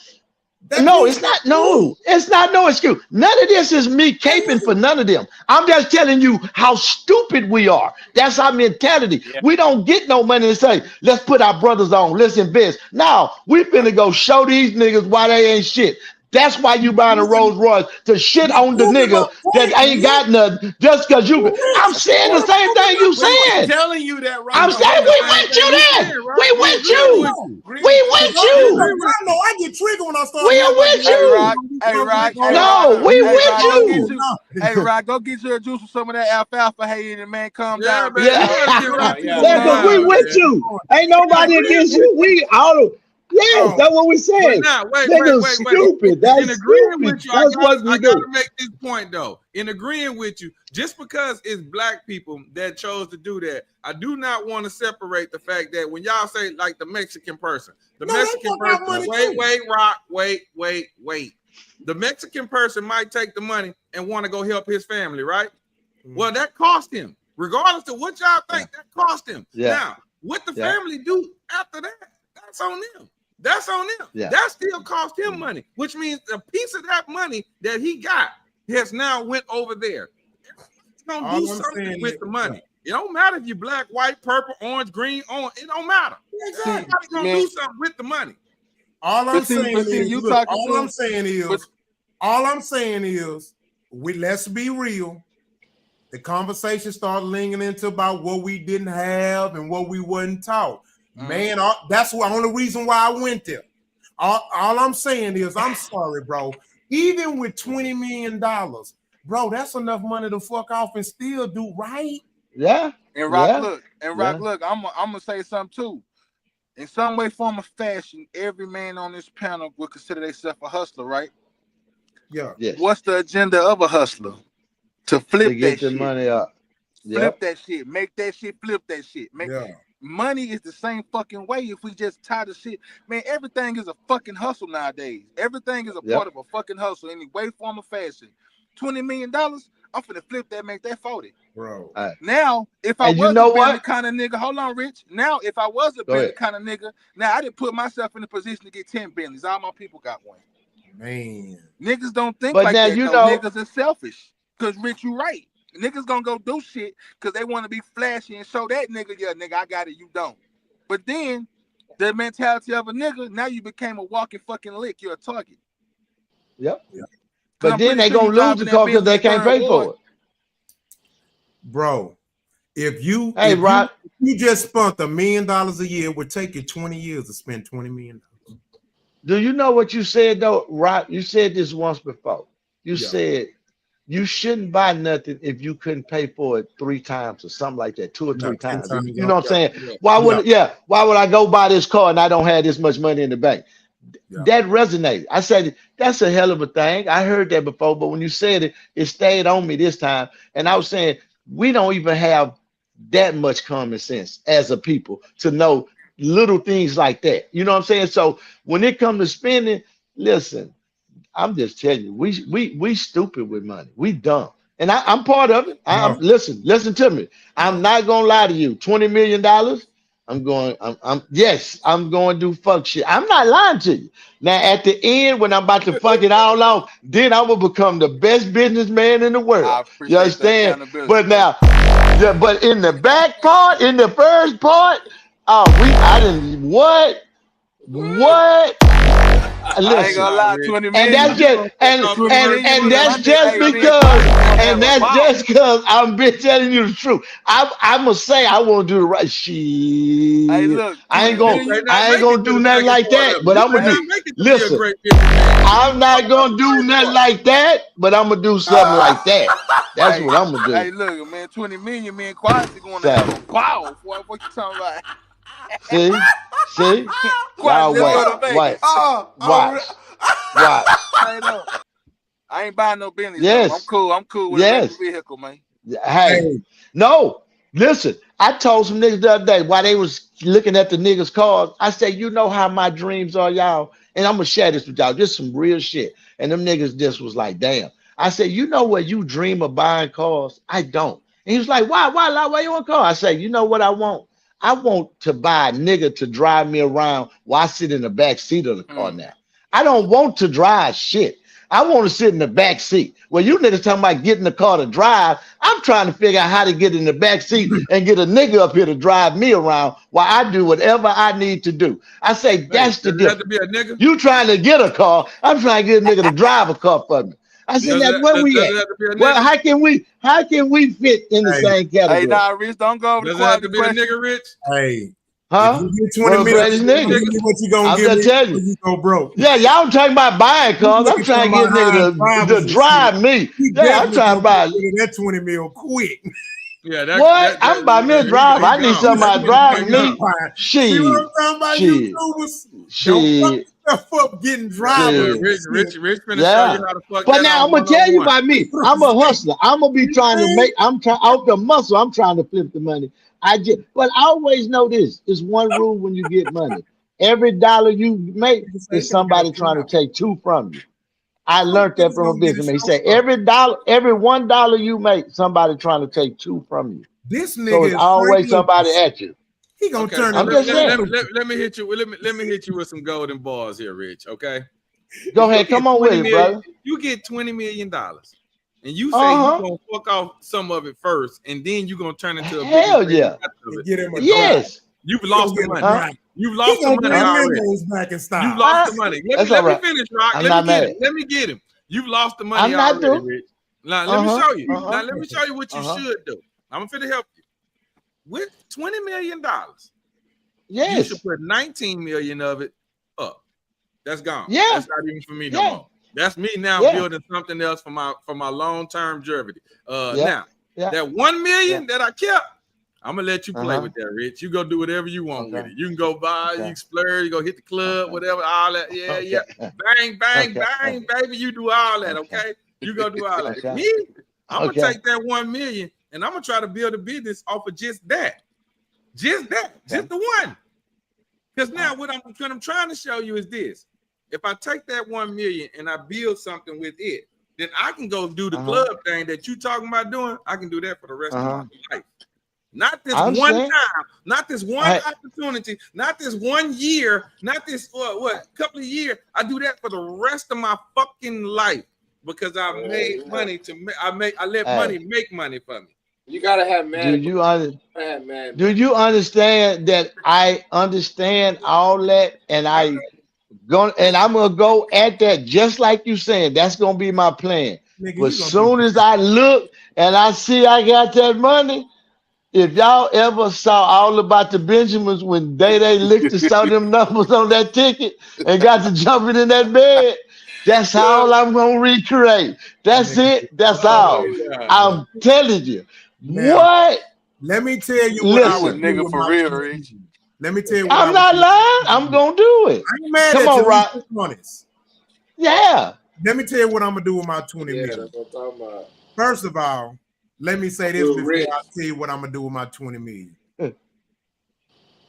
no, it's not. No, it's not no excuse. None of this is me caping for none of them. I'm just telling you how stupid we are. That's our mentality. Yeah. We don't get no money to say, let's put our brothers on, let's invest. Now, we finna go show these niggas why they ain't shit. That's why you buying a Rolls Royce to shit on the nigga that ain't got nothing just because you. I'm saying the same thing you saying. Telling you that, right? I'm saying we with you there. We with you. We with you. I get triggered when I start. We are with you. Hey, Rock. No, we with you. Hey, Rock, go get you a juice with some of that alfalfa hay in it, man. Calm down. Yeah, we with you. Ain't nobody against you. We all. Yes, that's what we said. Now, wait. Stupid. That's in agreeing stupid. with you, That's I gotta make this point though. In agreeing with you, just because it's black people that chose to do that, I do not want to separate the fact that when y'all say like the Mexican person, Mexican person, wait. The Mexican person might take the money and want to go help his family, right? Well, that cost him. Regardless of what y'all think, that cost him. Now, what the family do after that, that's on them. That's on them. That still cost him money, which means a piece of that money that he got has now went over there. It's gonna do something with the money. It don't matter if you're black, white, purple, orange, green, on. It don't matter. Exactly. It's gonna do something with the money. All I'm saying is, let's be real. The conversation started linking into about what we didn't have and what we wasn't taught. Man, that's the only reason why I went there. All I'm saying is, I'm sorry, bro. Even with $20 million, bro, that's enough money to fuck off and still do right. Yeah. And Rock, look, I'm gonna say something too. In some way, form, or fashion, every man on this panel would consider themselves a hustler, right? Yeah. Yes. What's the agenda of a hustler? To flip to get that the shit. Money up. Flip that shit. Make that shit. Flip that shit. Money is the same fucking way. If we just tie the shit, man, everything is a fucking hustle nowadays. Everything is a part of a fucking hustle, any way, form, or fashion. $20 million, I'm finna flip that, make that 40. Bro. Now, if I was a Bentley kind of nigga, hold on, Rich. Now, if I was a Bentley kind of nigga, now I didn't put myself in a position to get 10 Bentleys. All my people got one. Man. Niggas don't think like that, though. Niggas are selfish. Because, Rich, you right. Niggas gonna go do shit because they want to be flashy and show that nigga, I got it, you don't. But then the mentality of a nigga, now you became a walking fucking lick. You're a target. Yep. But then they gonna lose the car because they can't pay for it. Bro, if you just spent $1 million a year, it would take you 20 years to spend $20 million. Do you know what you said though, Rob? You said this once before. You said you shouldn't buy nothing if you couldn't pay for it 3 times or something like that, 2 or 3 times. You know what I'm saying? Why would I go buy this car and I don't have this much money in the bank? That resonated. I said that's a hell of a thing. I heard that before, but when you said it, it stayed on me this time. And I was saying we don't even have that much common sense as a people to know little things like that. You know what I'm saying? So when it comes to spending, listen, I'm just telling you, we stupid with money. We dumb. And I'm part of it. Listen to me. I'm not gonna lie to you. $20 million. I'm going to do fuck shit. I'm not lying to you. Now at the end, when I'm about to fuck it all off, then I will become the best businessman in the world. You understand? But now, but in the back part, in the first part, I didn't what? Listen, I ain't gonna lie, 20 million. And that's just because I'm been telling you the truth. I must say I won't do the right shit. Hey, look, I ain't gonna do nothing like that. But I'm gonna do. Listen, I'm not gonna do nothing like that. But I'm gonna do something like that. That's what I'm gonna do. Hey, look, man, 20 million, man, Quasi going to have a wow. What you talking about? See, y'all wait. Watch. I ain't buying no Bentley. Yes, I'm cool with a vehicle, man. Hey, no, listen. I told some niggas the other day while they was looking at the niggas' cars. I said, you know how my dreams are, y'all, and I'm gonna share this with y'all. Just some real shit. And them niggas just was like, damn. I said, you know what you dream of buying cars? I don't. And he was like, why you want a car? I said, you know what I want? I want to buy a nigga to drive me around while I sit in the back seat of the car now. I don't want to drive shit. I want to sit in the back seat. Well, you niggas talking about getting the car to drive. I'm trying to figure out how to get in the back seat and get a nigga up here to drive me around while I do whatever I need to do. I say that's the difference. To be a nigga? You trying to get a car. I'm trying to get a nigga to drive a car for me. I said, that's where we at. Well, how can we fit in the same category? Hey, nah, Rich, don't go over the quality. Does it have to be a nigga, Rich? Hey. Huh? If you get 20 million, what you gonna give me? You go broke. Yeah, y'all talking about buying cars. I'm trying to get a nigga to drive me. Yeah, I'm trying to buy that 20 mil quick. Yeah, what? I'm buying me a driver. I need somebody driving me. See what I'm talking about, YouTubers? Don't fuck up getting drivers. Rich finna show you how to fuck. But now I'm gonna tell you about me. I'm a hustler. I'm gonna be trying to make. I'm trying out the muscle. I'm trying to flip the money. But I always know this. There's one rule when you get money. Every dollar you make is somebody trying to take 2 from you. I learned that from a businessman. He said every $1 you make, somebody trying to take 2 from you. This nigga so it's always somebody at you. He gonna turn. I'm just saying. Let me hit you. Let me hit you with some golden balls here, Rich. Okay. Go ahead. Come on with it, brother. You get $20 million. And you say you're gonna fuck off some of it first, and then you're gonna turn into a hell yeah. Yes. You've lost the money. You've lost the money already. Back and stop. You've lost the money. Let me finish, Rock. Let me get him. You've lost the money already, Rich. Now let me show you. Now let me show you what you should do. I'm finna help you. With $20 million, yes, you should put 19 million of it up. That's gone. Yeah. That's not even for me no more. That's me now building something else for my long-term longevity. Now that 1 million that I kept, I'm gonna let you play with that, Rich. You go do whatever you want with it. You can go buy, you splurge, you go hit the club, whatever, all that. Yeah. Bang, bang, bang, baby. You do all that, okay? You go do all that. Me, I'm gonna take that 1 million and I'm gonna try to build a business off of just that. Just the one. Because now what I'm trying to show you is this. If I take that 1 million and I build something with it, then I can go do the club thing that you talking about doing. I can do that for the rest of my life. Not this one time, not this one opportunity, not this 1 year, not this couple of years. I do that for the rest of my fucking life because I made money I let money make money for me. You gotta have mad. Do you understand that I understand all that, and I'm gonna go at that just like you saying. That's gonna be my plan. Nigga, But soon as I look and I see I got that money, if y'all ever saw All About the Benjamins when they looked and saw them numbers on that ticket and got to jumping in that bed, that's all I'm gonna recreate. That's it. That's all. I'm telling you. Now, What? let me tell you what I would Listen. do Nigga with for my real, 20 Rich. million. Let me tell you what I'm not lying. I'm gonna do it. I ain't mad Come at on, you. Rock. Be honest. Yeah. Let me tell you what I'm gonna do with my 20 Yeah, million. that's what I'm talking about. First of all, let me say this Real before rich. I tell you what I'm gonna do with my 20 million.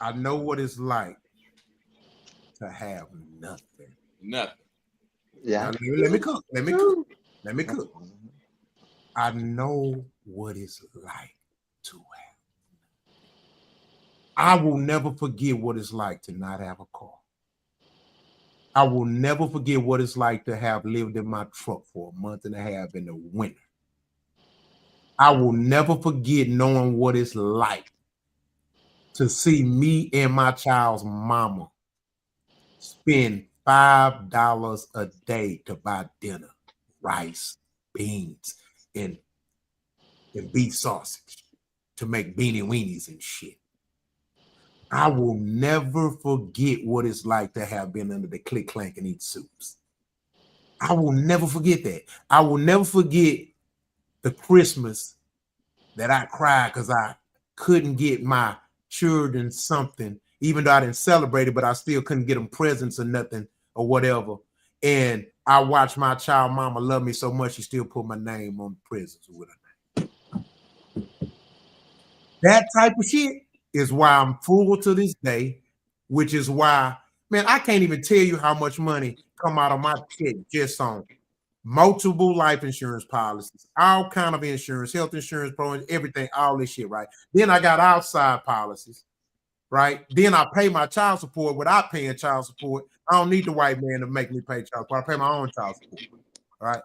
I know what it's like to have nothing. Nothing. Yeah. Now, let me cook. Let me cook. Let me cook. I know what it's like to have. I will never forget what it's like to not have a car. I will never forget what it's like to have lived in my truck for a month and a half in the winter. I will never forget knowing what it's like to see me and my child's mama spend $5 a day to buy dinner, rice, beans, and beef sausage to make beanie weenies and shit. I will never forget what it's like to have been under the click clank and eat soups. I will never forget that. I will never forget the Christmas that I cried because I couldn't get my children something, even though I didn't celebrate it, but I still couldn't get them presents or nothing or whatever. And I watched my child mama love me so much, she still put my name on the presents with her name. That type of shit is why I'm frugal to this day, which is why, man, I can't even tell you how much money come out of my check just on multiple life insurance policies, all kind of insurance, health insurance programs, everything, all this shit, right? Then I got outside policies, right? Then I pay my child support without paying child support. I don't need the white man to make me pay child support. I pay my own child support, right?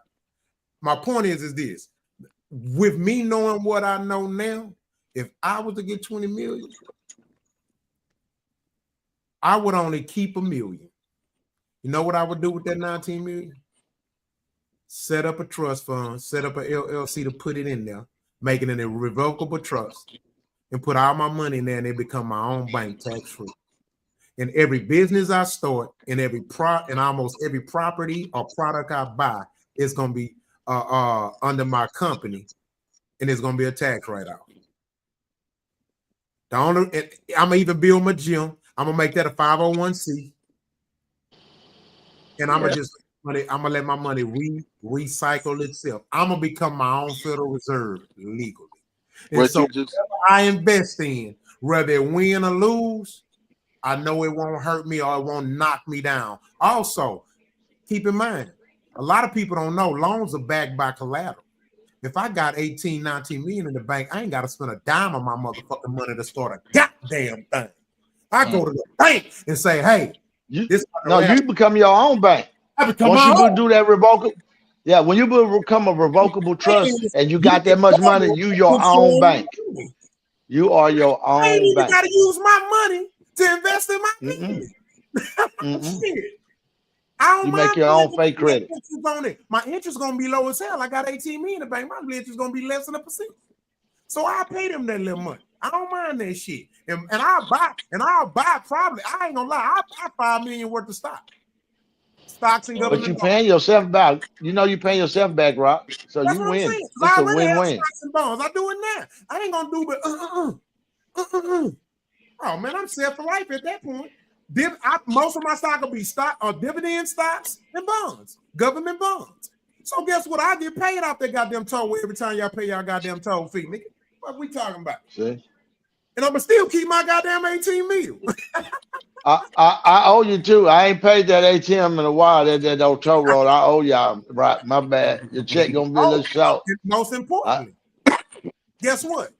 My point is this. With me knowing what I know now, if I was to get 20 million, I would only keep $1 million. You know what I would do with that 19 million? Set up a trust fund, set up an LLC to put it in there, make it an irrevocable trust, and put all my money in there, and it become my own bank tax-free. And every business I start, and almost every property or product I buy is gonna be under my company, and it's gonna be a tax write-off. I'm gonna even build my gym. I'm gonna make that a 501c, and I'm gonna let my money recycle itself. I'm gonna become my own Federal Reserve legally. And so whatever I invest in, whether it win or lose, I know it won't hurt me or it won't knock me down. Also, keep in mind, a lot of people don't know loans are backed by collateral. If I got 18, 19 million in the bank, I ain't got to spend a dime of my motherfucking money to start a goddamn thing. I go to the bank and say, hey, you become your own bank. Once you do that revocable, when you become a revocable trust and you got that much money, you your own bank. You are your own bank. I ain't even got to use my money to invest in my business. Shit. I don't you make your own fake credit. On it. My interest gonna be low as hell. I got 18 million in the bank. My interest gonna be less than 1%. So I pay them that little money. I don't mind that shit. And I'll buy probably. I ain't gonna lie. I'll buy $5 million worth of stocks and government. But you paying yourself back. You know you paying yourself back, Rock. So that's you what win. I'm saying. It's I a already win-win. have stocks and bonds. I do it now. I ain't gonna do but Oh man, I'm set for life at that point. Most of my stock will be dividend stocks and bonds, government bonds. So guess what? I get paid off that goddamn toll every time y'all pay y'all goddamn toll fee, nigga. What we talking about? See? And I'm gonna still keep my goddamn 18 million. I owe you too. I ain't paid that ATM in a while. That old toll road. I owe y'all. Right, my bad. Your check gonna be a little short. Most importantly, guess what?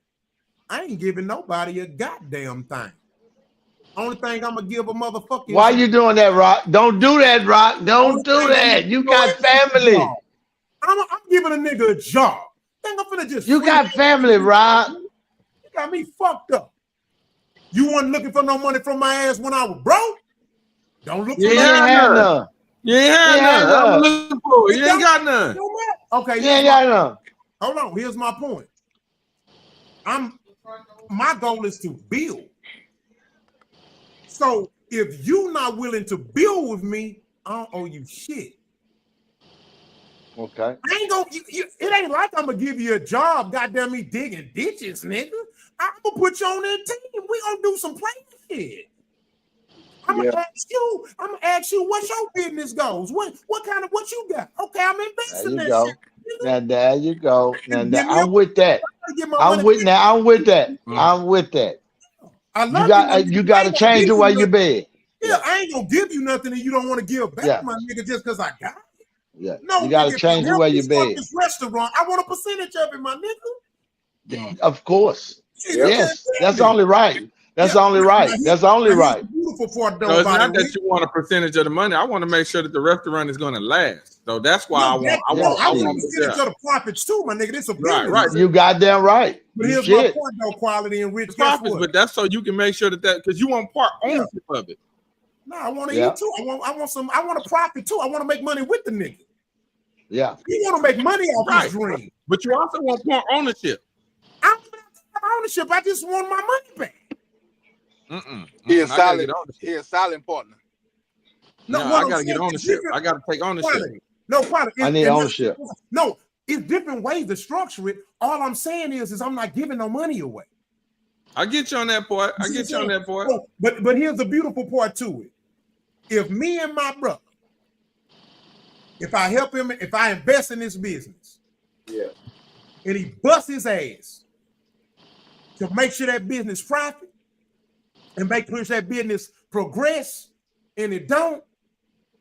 I ain't giving nobody a goddamn thing. Only thing I'm gonna give a motherfucker. Why you doing that, Rock? Don't do that, Rock. Don't do that. You got family. I'm giving a nigga a job. Think I'm could have just. You got family, Rod. You got me fucked up. You weren't looking for no money from my ass when I was broke. Don't look for You ain't had none. You ain't had none. I'm looking for it. You ain't got none. Okay, you ain't got none. Hold on. Here's my point. My goal is to build. So if you're not willing to build with me, I don't owe you shit. Okay. I ain't gonna. It ain't like I'm gonna give you a job. Goddamn me digging ditches, nigga. I'm gonna put you on that team. We gonna do some playing shit. I'm gonna ask you what's your business goes. What you got? Okay, I'm investing There in you go. shit. Now there you go. Now Give me I'm with that. I'm with that. I'm with that. I love You got to change the way you bed. Yeah, I ain't gonna give you nothing and you don't want to give back, my nigga, just because I got it. Yeah. No, You got to nigga, change the way you bed. this restaurant, I want a percentage of it, my nigga. Of course. Shit, Yes, that's only right. That's only right. That's only right. Beautiful part So it's not that you want a percentage of the money. I want to make sure that the restaurant is going to last. So that's why I want a percentage of the profits too, my nigga. This a business. Right. You goddamn right. But here's my point, though, quality and rich profits. But that's so you can make sure that because you want part ownership of it. No, I want to eat too. I want a profit too. I want to make money with the nigga. Yeah. You want to make money off his dream. But you also want part ownership. I don't have ownership. I just want my money back. He a silent partner. No, I gotta get ownership. I gotta take ownership. I need ownership. No, it's different ways to structure it. All I'm saying is I'm not giving no money away. I get you on that part. But here's the beautiful part to it. If me and my brother, if I help him, if I invest in this business, and he busts his ass to make sure that business profit and make sure that business progress, and it don't,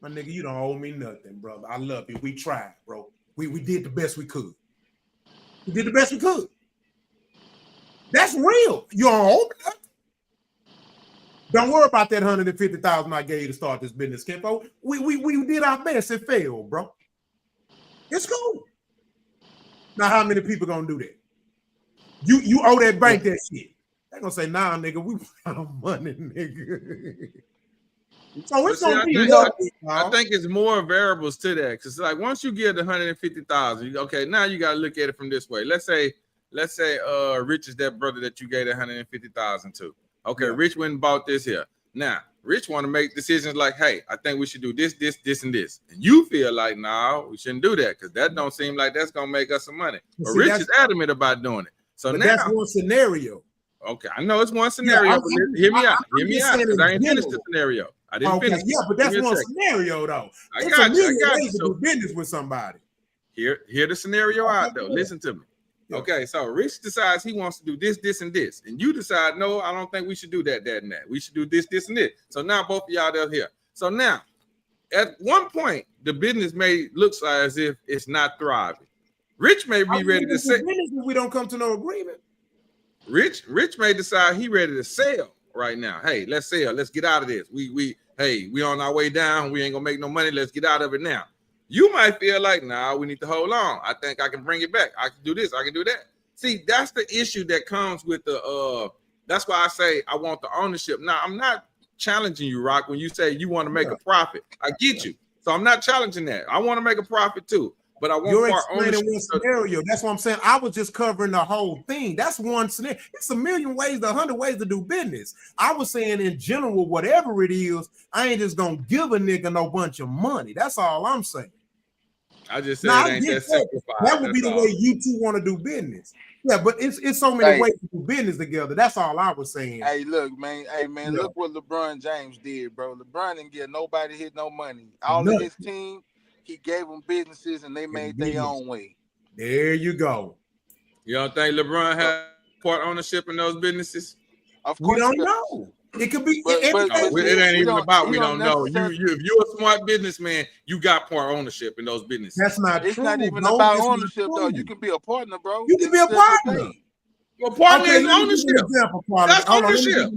my nigga, you don't owe me nothing, brother. I love you. We tried, bro. We did the best we could. We did the best we could. That's real. You don't owe me nothing. Don't worry about that $150,000 I gave you to start this business, Kimpo. We did our best. It failed, bro. It's cool. Now, how many people gonna do that? You owe that bank that shit. They're gonna say, nah, nigga, we found money, nigga. So it's gonna be. I think it's more variables to that because like once you give the $150,000, okay, now you gotta look at it from this way. Let's say Rich is that brother that you gave the $150,000 to. Okay, Rich went and bought this here. Now, Rich want to make decisions like, hey, I think we should do this, this, this, and this. And you feel like, no, we shouldn't do that because that don't seem like that's gonna make us some money. But Rich is adamant about doing it. So now that's one scenario. Okay, I know it's one scenario. But hear me out. Hear me out because I ain't finished the scenario. I didn't finish. Yeah, but that's one scenario though. I got you. To do business with somebody. Hear the scenario out though. Listen to me. Okay, so Rich decides he wants to do this, this, and this, and you decide, no, I don't think we should do that, that, and that. We should do this, this, and this. So now both of y'all are here. So now, at one point, the business may look as if it's not thriving. Rich may be ready to say, we don't come to no agreement. Rich may decide he ready to sell right now. Hey, let's sell. Let's get out of this. We on our way down. We ain't gonna make no money. Let's get out of it now. You might feel like, nah, we need to hold on. I think I can bring it back. I can do this. I can do that. See, that's the issue that comes with the. That's why I say I want the ownership. Now, I'm not challenging you, Rock, when you say you want to make a profit. I get you. So I'm not challenging that. I want to make a profit too. But I want You're part explaining one scenario. That's what I'm saying. I was just covering the whole thing. That's one scenario. It's a million ways, 100 ways to do business. I was saying in general, whatever it is, I ain't just gonna give a nigga no bunch of money. That's all I'm saying. I just said it ain't that simplified. That would be the way you two want to do business. Yeah, but it's so many ways to do business together. That's all I was saying. Hey, look, man. Hey, man, look what LeBron James did, bro. LeBron didn't get nobody hit no money. All of his team, he gave them businesses and they made their own way. There you go. You don't think LeBron had part ownership in those businesses? Of course, we don't know. It could be. It ain't even about we don't know. You if you're a smart businessman, you got part ownership in those businesses. That's not true. It's not even about ownership though. You can be a partner, bro. You can be a partner. Well, partner is ownership. That's ownership.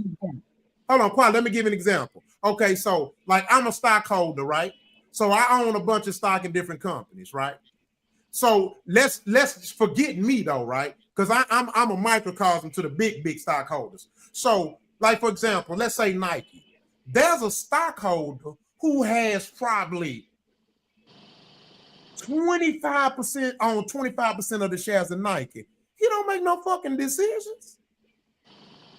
Hold on, Quad. Let me give you an example. Okay, so like I'm a stockholder, right? So I own a bunch of stock in different companies, right? So let's forget me though, right? Because I'm a microcosm to the big stockholders. So, like for example, let's say Nike. There's a stockholder who has probably 25% on 25% of the shares of Nike. He don't make no fucking decisions.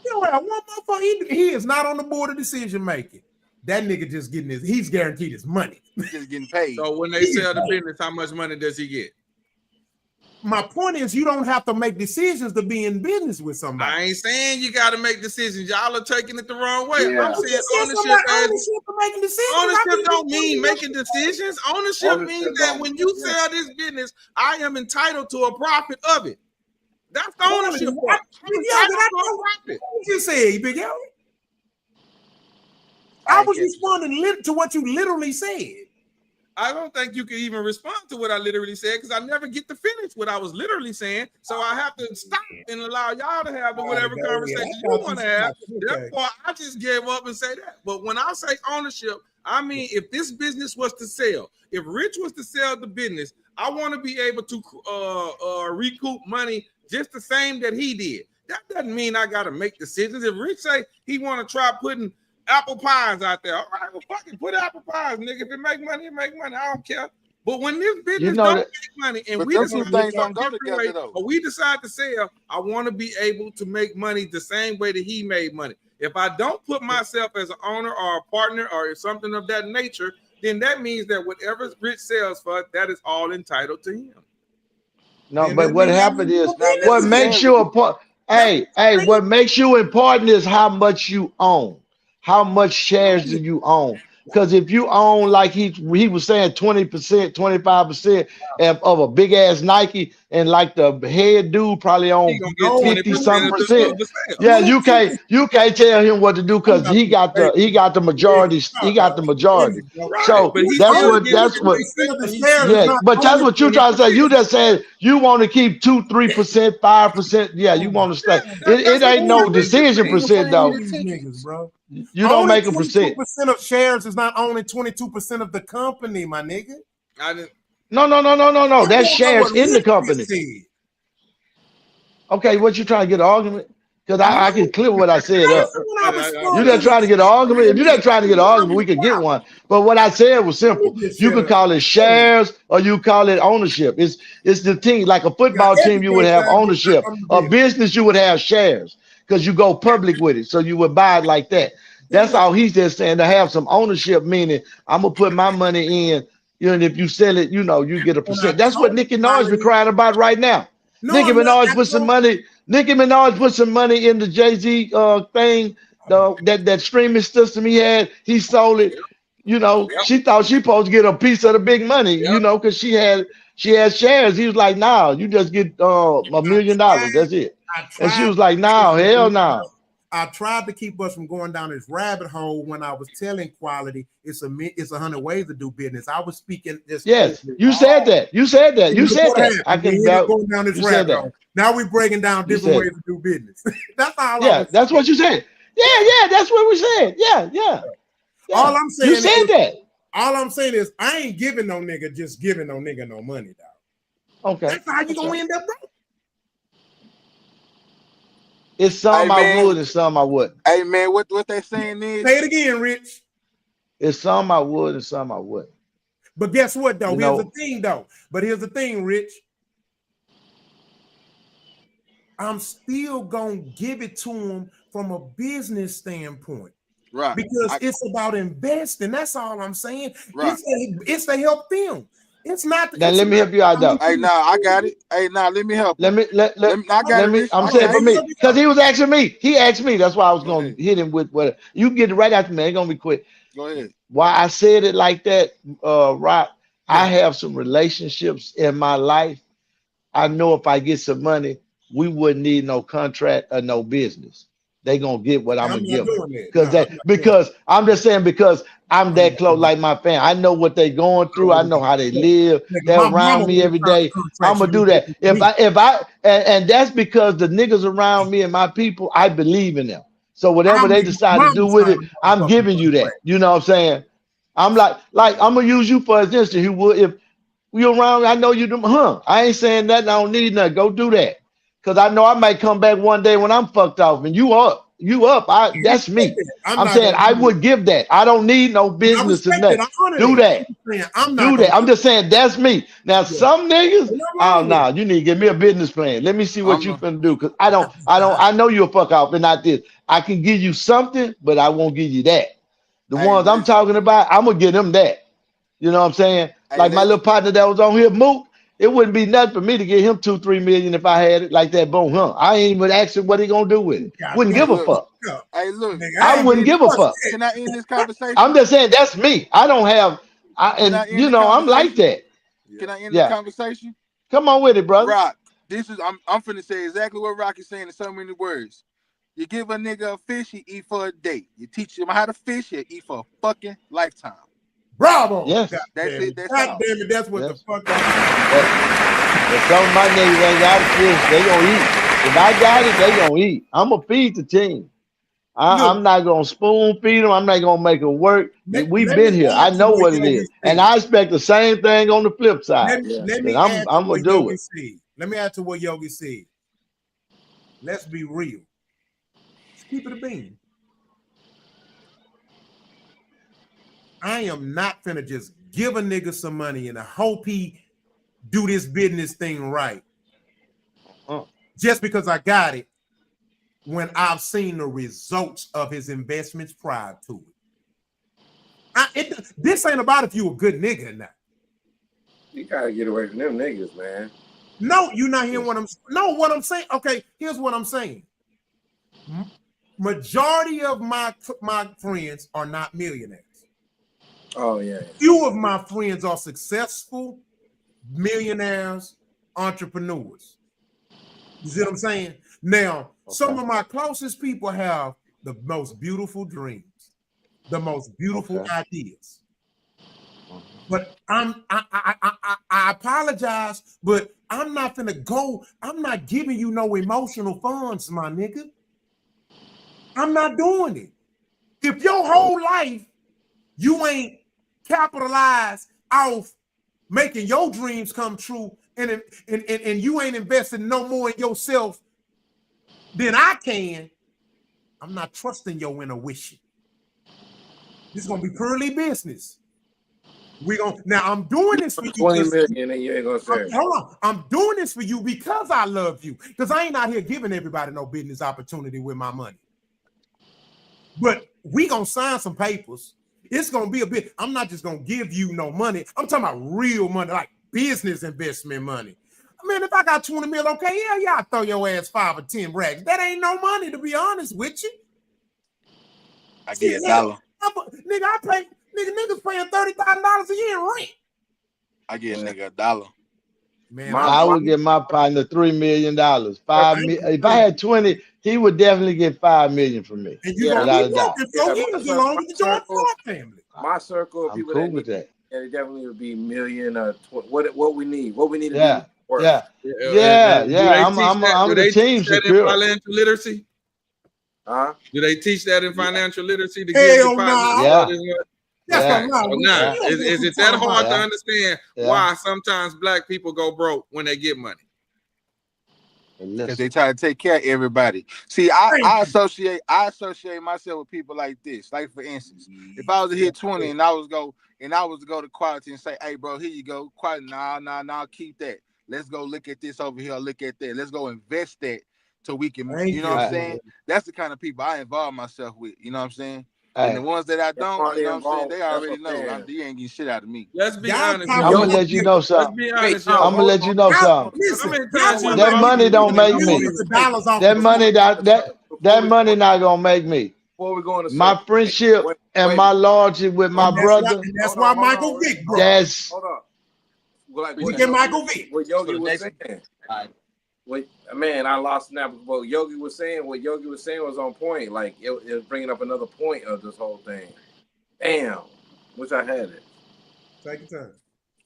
You don't have one motherfucker. He is not on the board of decision making. That nigga just getting he's guaranteed his money. Just getting paid. So when they sell the business, how much money does he get? My point is, you don't have to make decisions to be in business with somebody. I ain't saying you got to make decisions. Y'all are taking it the wrong way. Yeah. I'm saying ownership don't mean making decisions. Ownership means that when you sell this business, I am entitled to a profit of it. That's the ownership part. What you say, Big L? I was responding to what you literally said. I don't think you can even respond to what I literally said because I never get to finish what I was literally saying. So I have to stop and allow y'all to have the whatever conversation you want to have. Therefore, I just gave up and say that. But when I say ownership, I mean if this business was to sell, if Rich was to sell the business, I want to be able to recoup money just the same that he did. That doesn't mean I got to make decisions. If Rich say he want to try putting apple pies out there, all right, well, fucking put apple pies, nigga. If it make money, it make money. I don't care. But when this business don't make money and we decide to sell, I want to be able to make money the same way that he made money. If I don't put myself as an owner or a partner or something of that nature, then that means that whatever Rich sells for, that is all entitled to him. No, but what happened is what makes you a part. Hey, what makes you important is how much you own. How much shares do you own? Because if you own, like he was saying, 20%, 25% of a big ass Nike, and like the head dude probably own 50-something%. Yeah, you can't tell him what to do because he got the majority. He got the majority. So that's what. Yeah, but that's what you trying to say. You just said you want to keep 2-3%, 5%. Yeah, you want to stay. It ain't no decision percent though. You don't make a percent. 22% of shares is not owning 22% of the company, my nigga. No. That's shares in the company. Okay, what you trying to get an argument? Because I can clear what I said up. You just trying to get an argument. If you're not trying to get an argument, we could get one. But what I said was simple. You could call it shares or you call it ownership. It's the team. Like a football team, you would have ownership. A business, you would have shares because you go public with it. So you would buy it like that. That's all he's just saying, to have some ownership, meaning I'm gonna put my money in, and if you sell it, you get a percent. That's what Nicki Minaj be crying about right now. Nicki Minaj put some money. Nicki Minaj put some money in the Jay-Z thing, that streaming system he had. He sold it. She thought she supposed to get a piece of the big money, because she had shares. He was like, nah, you just get $1 million. That's it. And she was like, nah, hell no. I tried to keep us from going down this rabbit hole when I was telling Quality it's 100 ways to do business. I was speaking this. Yes, you said that. You said that. I can go down this rabbit hole. Now we're breaking down different ways to do business. That's all. Yeah, that's what you said. Yeah, that's what we said. Yeah. All I'm saying. You said that. All I'm saying is I ain't giving no nigga no money, dog. Okay. That's how you gonna end up, bro. It's some I would and some I wouldn't. Hey man, what they saying is, say it again, Rich. It's some I would and some I wouldn't. But guess what though? Here's the thing, Rich. I'm still gonna give it to him from a business standpoint. Right. Because it's about investing. That's all I'm saying. Right. It's to help them. It's not. Now let me help you out though. Hey, now I got it. Hey, now let me help. I got it. I'm saying for me because he was asking me. He asked me. That's why I was going to hit him with what you can get it right after me. It's gonna be quick. Go ahead. Why I said it like that, Rock? I have some relationships in my life. I know if I get some money, we wouldn't need no contract or no business. They gonna get what I'm gonna give them because I'm just saying because I'm that close, like my family. I know what they going through. I know how they live. They're around me every day. I'm gonna do that. If I and that's because the niggas around me and my people, I believe in them. So whatever they decide to do with it, I'm giving you that. You know what I'm saying? I'm like I'm gonna use you for instance. You around? I know you do. I ain't saying nothing. I don't need nothing. Go do that. Cause I know I might come back one day when I'm fucked off and you up. That's me. I'm saying I would give that. I don't need no business or nothing. Do that. Do that. I'm just saying that's me. Now some niggas, oh no, you need to give me a business plan. Let me see what you finna do. Cause I know you'll fuck off and not this. I can give you something, but I won't give you that. The ones I'm talking about, I'm gonna give them that. You know what I'm saying? Like my little partner that was on here, Mook. It wouldn't be nothing for me to get him 2-3 million if I had it like that. Boom, I ain't even asking what he gonna do with it. Wouldn't give a fuck. Hey, look, I wouldn't give a fuck. Can I end this conversation? I'm just saying that's me. I don't have. I'm like that. Can I end the conversation? Come on with it, brother. Rock, I'm finna say exactly what Rock is saying in so many words. You give a nigga a fish, he eat for a day. You teach him how to fish, he eat for a fucking lifetime. Bravo. Yes. That's it. That's God damn it. That's what the fuck. If some of my niggas ain't got a fish, they gonna eat. If I got it, they gonna eat. I'm gonna feed the team. I'm not gonna spoon feed them. I'm not gonna make them work. We've been here. I know what it is, and I expect the same thing on the flip side. Let me add I'm gonna do it. Let me add to what Yogi said. Let's be real. Just keep it a bean. I am not finna just give a nigga some money and I hope he do this business thing right. Just because I got it when I've seen the results of his investments prior to it. This ain't about if you a good nigga or not. You gotta get away from them niggas, man. No, you're not hearing what I'm saying. Okay, here's what I'm saying. Majority of my friends are not millionaires. Oh, yeah. Few of my friends are successful millionaires, entrepreneurs. You see what I'm saying? Now, some of my closest people have the most beautiful dreams, the most beautiful ideas. But I apologize, but I'm not gonna go. I'm not giving you no emotional funds, my nigga. I'm not doing it. If your whole life you ain't capitalized off making your dreams come true, and you ain't investing no more in yourself than I can, I'm not trusting your intuition. This is gonna be purely business. Now I'm doing this for you. 20 million and you ain't gonna say. Hold on. I'm doing this for you because I love you. Because I ain't out here giving everybody no business opportunity with my money. But we gonna sign some papers. It's gonna be a bit. I'm not just gonna give you no money. I'm talking about real money, like business investment money. I mean, if I got 20 mil, okay, yeah, I throw your ass 5 or 10 racks. That ain't no money, to be honest with you. I get $1. Nigga, I pay niggas paying $30,000 a year in rent. I get a nigga $1. Man, I would give my partner $3 million. If I had 20, he would definitely get $5 million from me. And you gonna be working 4 years as long as you join the family. My circle of people cool with that. Yeah, it definitely would be million or what we need. What we need to do. Yeah. I'm the team secure. Financial literacy? Huh? Do they teach that in financial literacy? To Hell no. Is it that hard to understand why sometimes black people go broke when they get money? Because they try to take care of everybody. See, I associate myself with people like this. Like for instance, if I was to hit 20 and I was to go to quality and say, hey bro, here you go. Quality, nah, keep that. Let's go look at this over here, look at that. Let's go invest that so we can, you know what I'm saying? That's the kind of people I involve myself with, you know what I'm saying? And the ones that I don't, you know what I'm saying, they already know. You ain't getting shit out of me. Let's be honest. I'm gonna let you know something. I'm gonna let you know something. That money don't make me. That money not gonna make me. Before we go into my friendship and my loyalty with my brother. That's why Michael Vick, bro. That's hold up. Like we get Michael Vick. What Yogi was saying. Man, I lost now. What Yogi was saying was on point. Like it was bringing up another point of this whole thing. Damn, wish I had it. Take your time.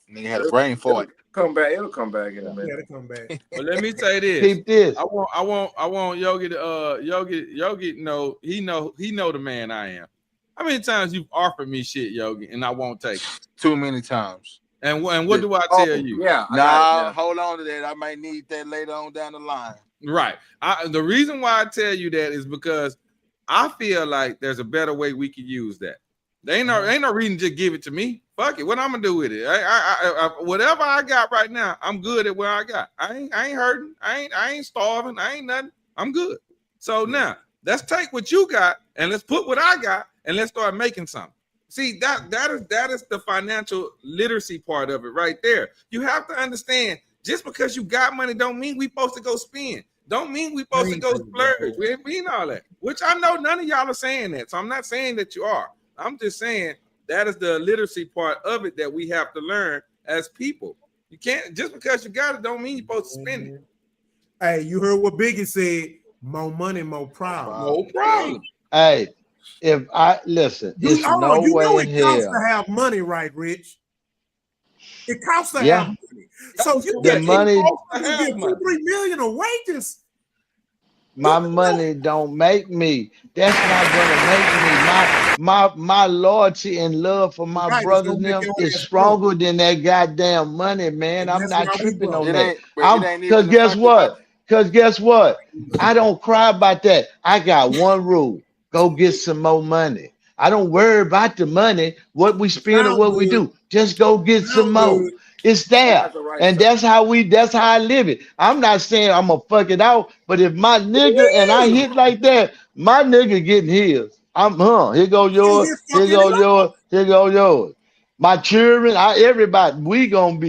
Nigga had a brain for it. It'll come back in a minute. It'll come back. Well, let me say this. Keep this. I want Yogi to Yogi know he know the man I am. How many times you've offered me shit, Yogi, and I won't take it? Too many times. And what do I tell you? Yeah. Nah, hold on to that. I might need that later on down the line. Right. The reason why I tell you that is because I feel like there's a better way we could use that. There ain't no reason to just give it to me. Fuck it. What I'm gonna do with it? Whatever I got right now, I'm good at where I got. I ain't hurting. I ain't starving. I ain't nothing. I'm good. So now let's take what you got and let's put what I got and let's start making something. See, that is the financial literacy part of it right there. You have to understand, just because you got money don't mean we supposed to go spend. Don't mean we supposed to go splurge. We ain't mean all that. Which I know none of y'all are saying that. So I'm not saying that you are. I'm just saying that is the literacy part of it that we have to learn as people. You can't, just because you got it don't mean you're supposed to spend it. Hey, you heard what Biggie said, more money, more problems. No problem. Hey, if I listen, it's no way in it costs hell. to have money, right, Rich? It costs to Yeah. have money. So you The get money- you get 2-3 million of wages. My money don't make me. That's not gonna make me. My loyalty and love for my Right, it's brothers gonna make and them your is ass stronger than that goddamn money, man. And I'm that's not why we tripping broke. on It that. ain't, but it ain't Cause even guess what? Cause guess what? I don't cry about that. I got one rule: go get some more money. I don't worry about the money, what we spend or Sound what we good. do. Just go get some Sound more. good. It's there. That's the right And stuff. that's how I live it. I'm not saying I'm gonna fuck it out, but if my nigga and I hit like that, my nigga getting his. Here go yours, here go yours, here go yours. My children, everybody,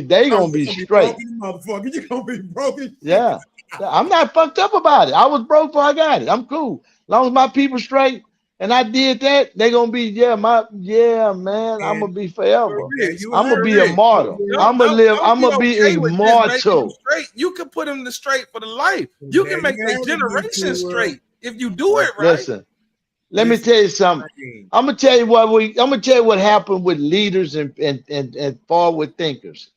they gonna be straight. Broken motherfucker. You gonna be broken. Yeah. I'm not fucked up about it. I was broke before I got it. I'm cool. As long as my people straight and I did that, they gonna be, man, I'm gonna be forever. I'm gonna be immortal. I'm gonna live, I'm gonna be Okay with just making them immortal. straight. You can put them straight for the life. You can make their generation straight if you do it right. Listen, let me tell you something. I'm gonna tell you what happened with leaders and forward thinkers.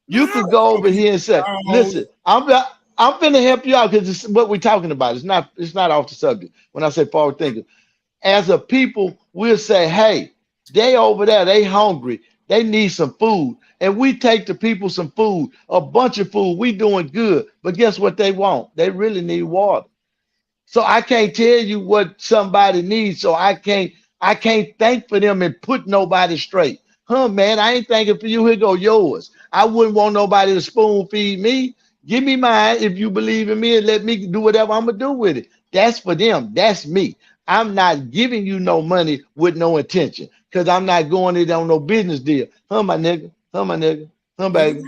You could go over here and say, listen, I'm finna help you out because it's what we're talking about. It's not off the subject. When I say forward thinking, as a people, we'll say, hey, they over there, they hungry, they need some food. And we take the people some food, a bunch of food, we doing good. But guess what they want? They really need water. So I can't tell you what somebody needs. So I can't think for them and put nobody straight. Man, I ain't thinking for you. Here go yours. I wouldn't want nobody to spoon feed me. Give me mine if you believe in me and let me do whatever I'm gonna do with it. That's for them. That's me. I'm not giving you no money with no intention because I'm not going it on no business deal. My nigga. My nigga. Baby.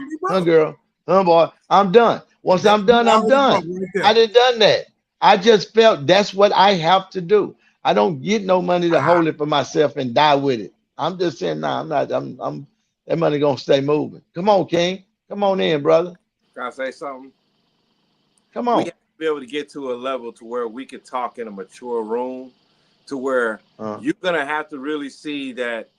Girl. Boy. I'm done. Once I'm done, I'm done. I done done that. I just felt that's what I have to do. I don't get no money to hold it for myself and die with it. I'm just saying, nah, I'm not. I'm that money gonna stay moving. Come on, King. Come on in, brother. Can I say something? Come on. We have to be able to get to a level to where we can talk in a mature room, to where you're gonna have to really see that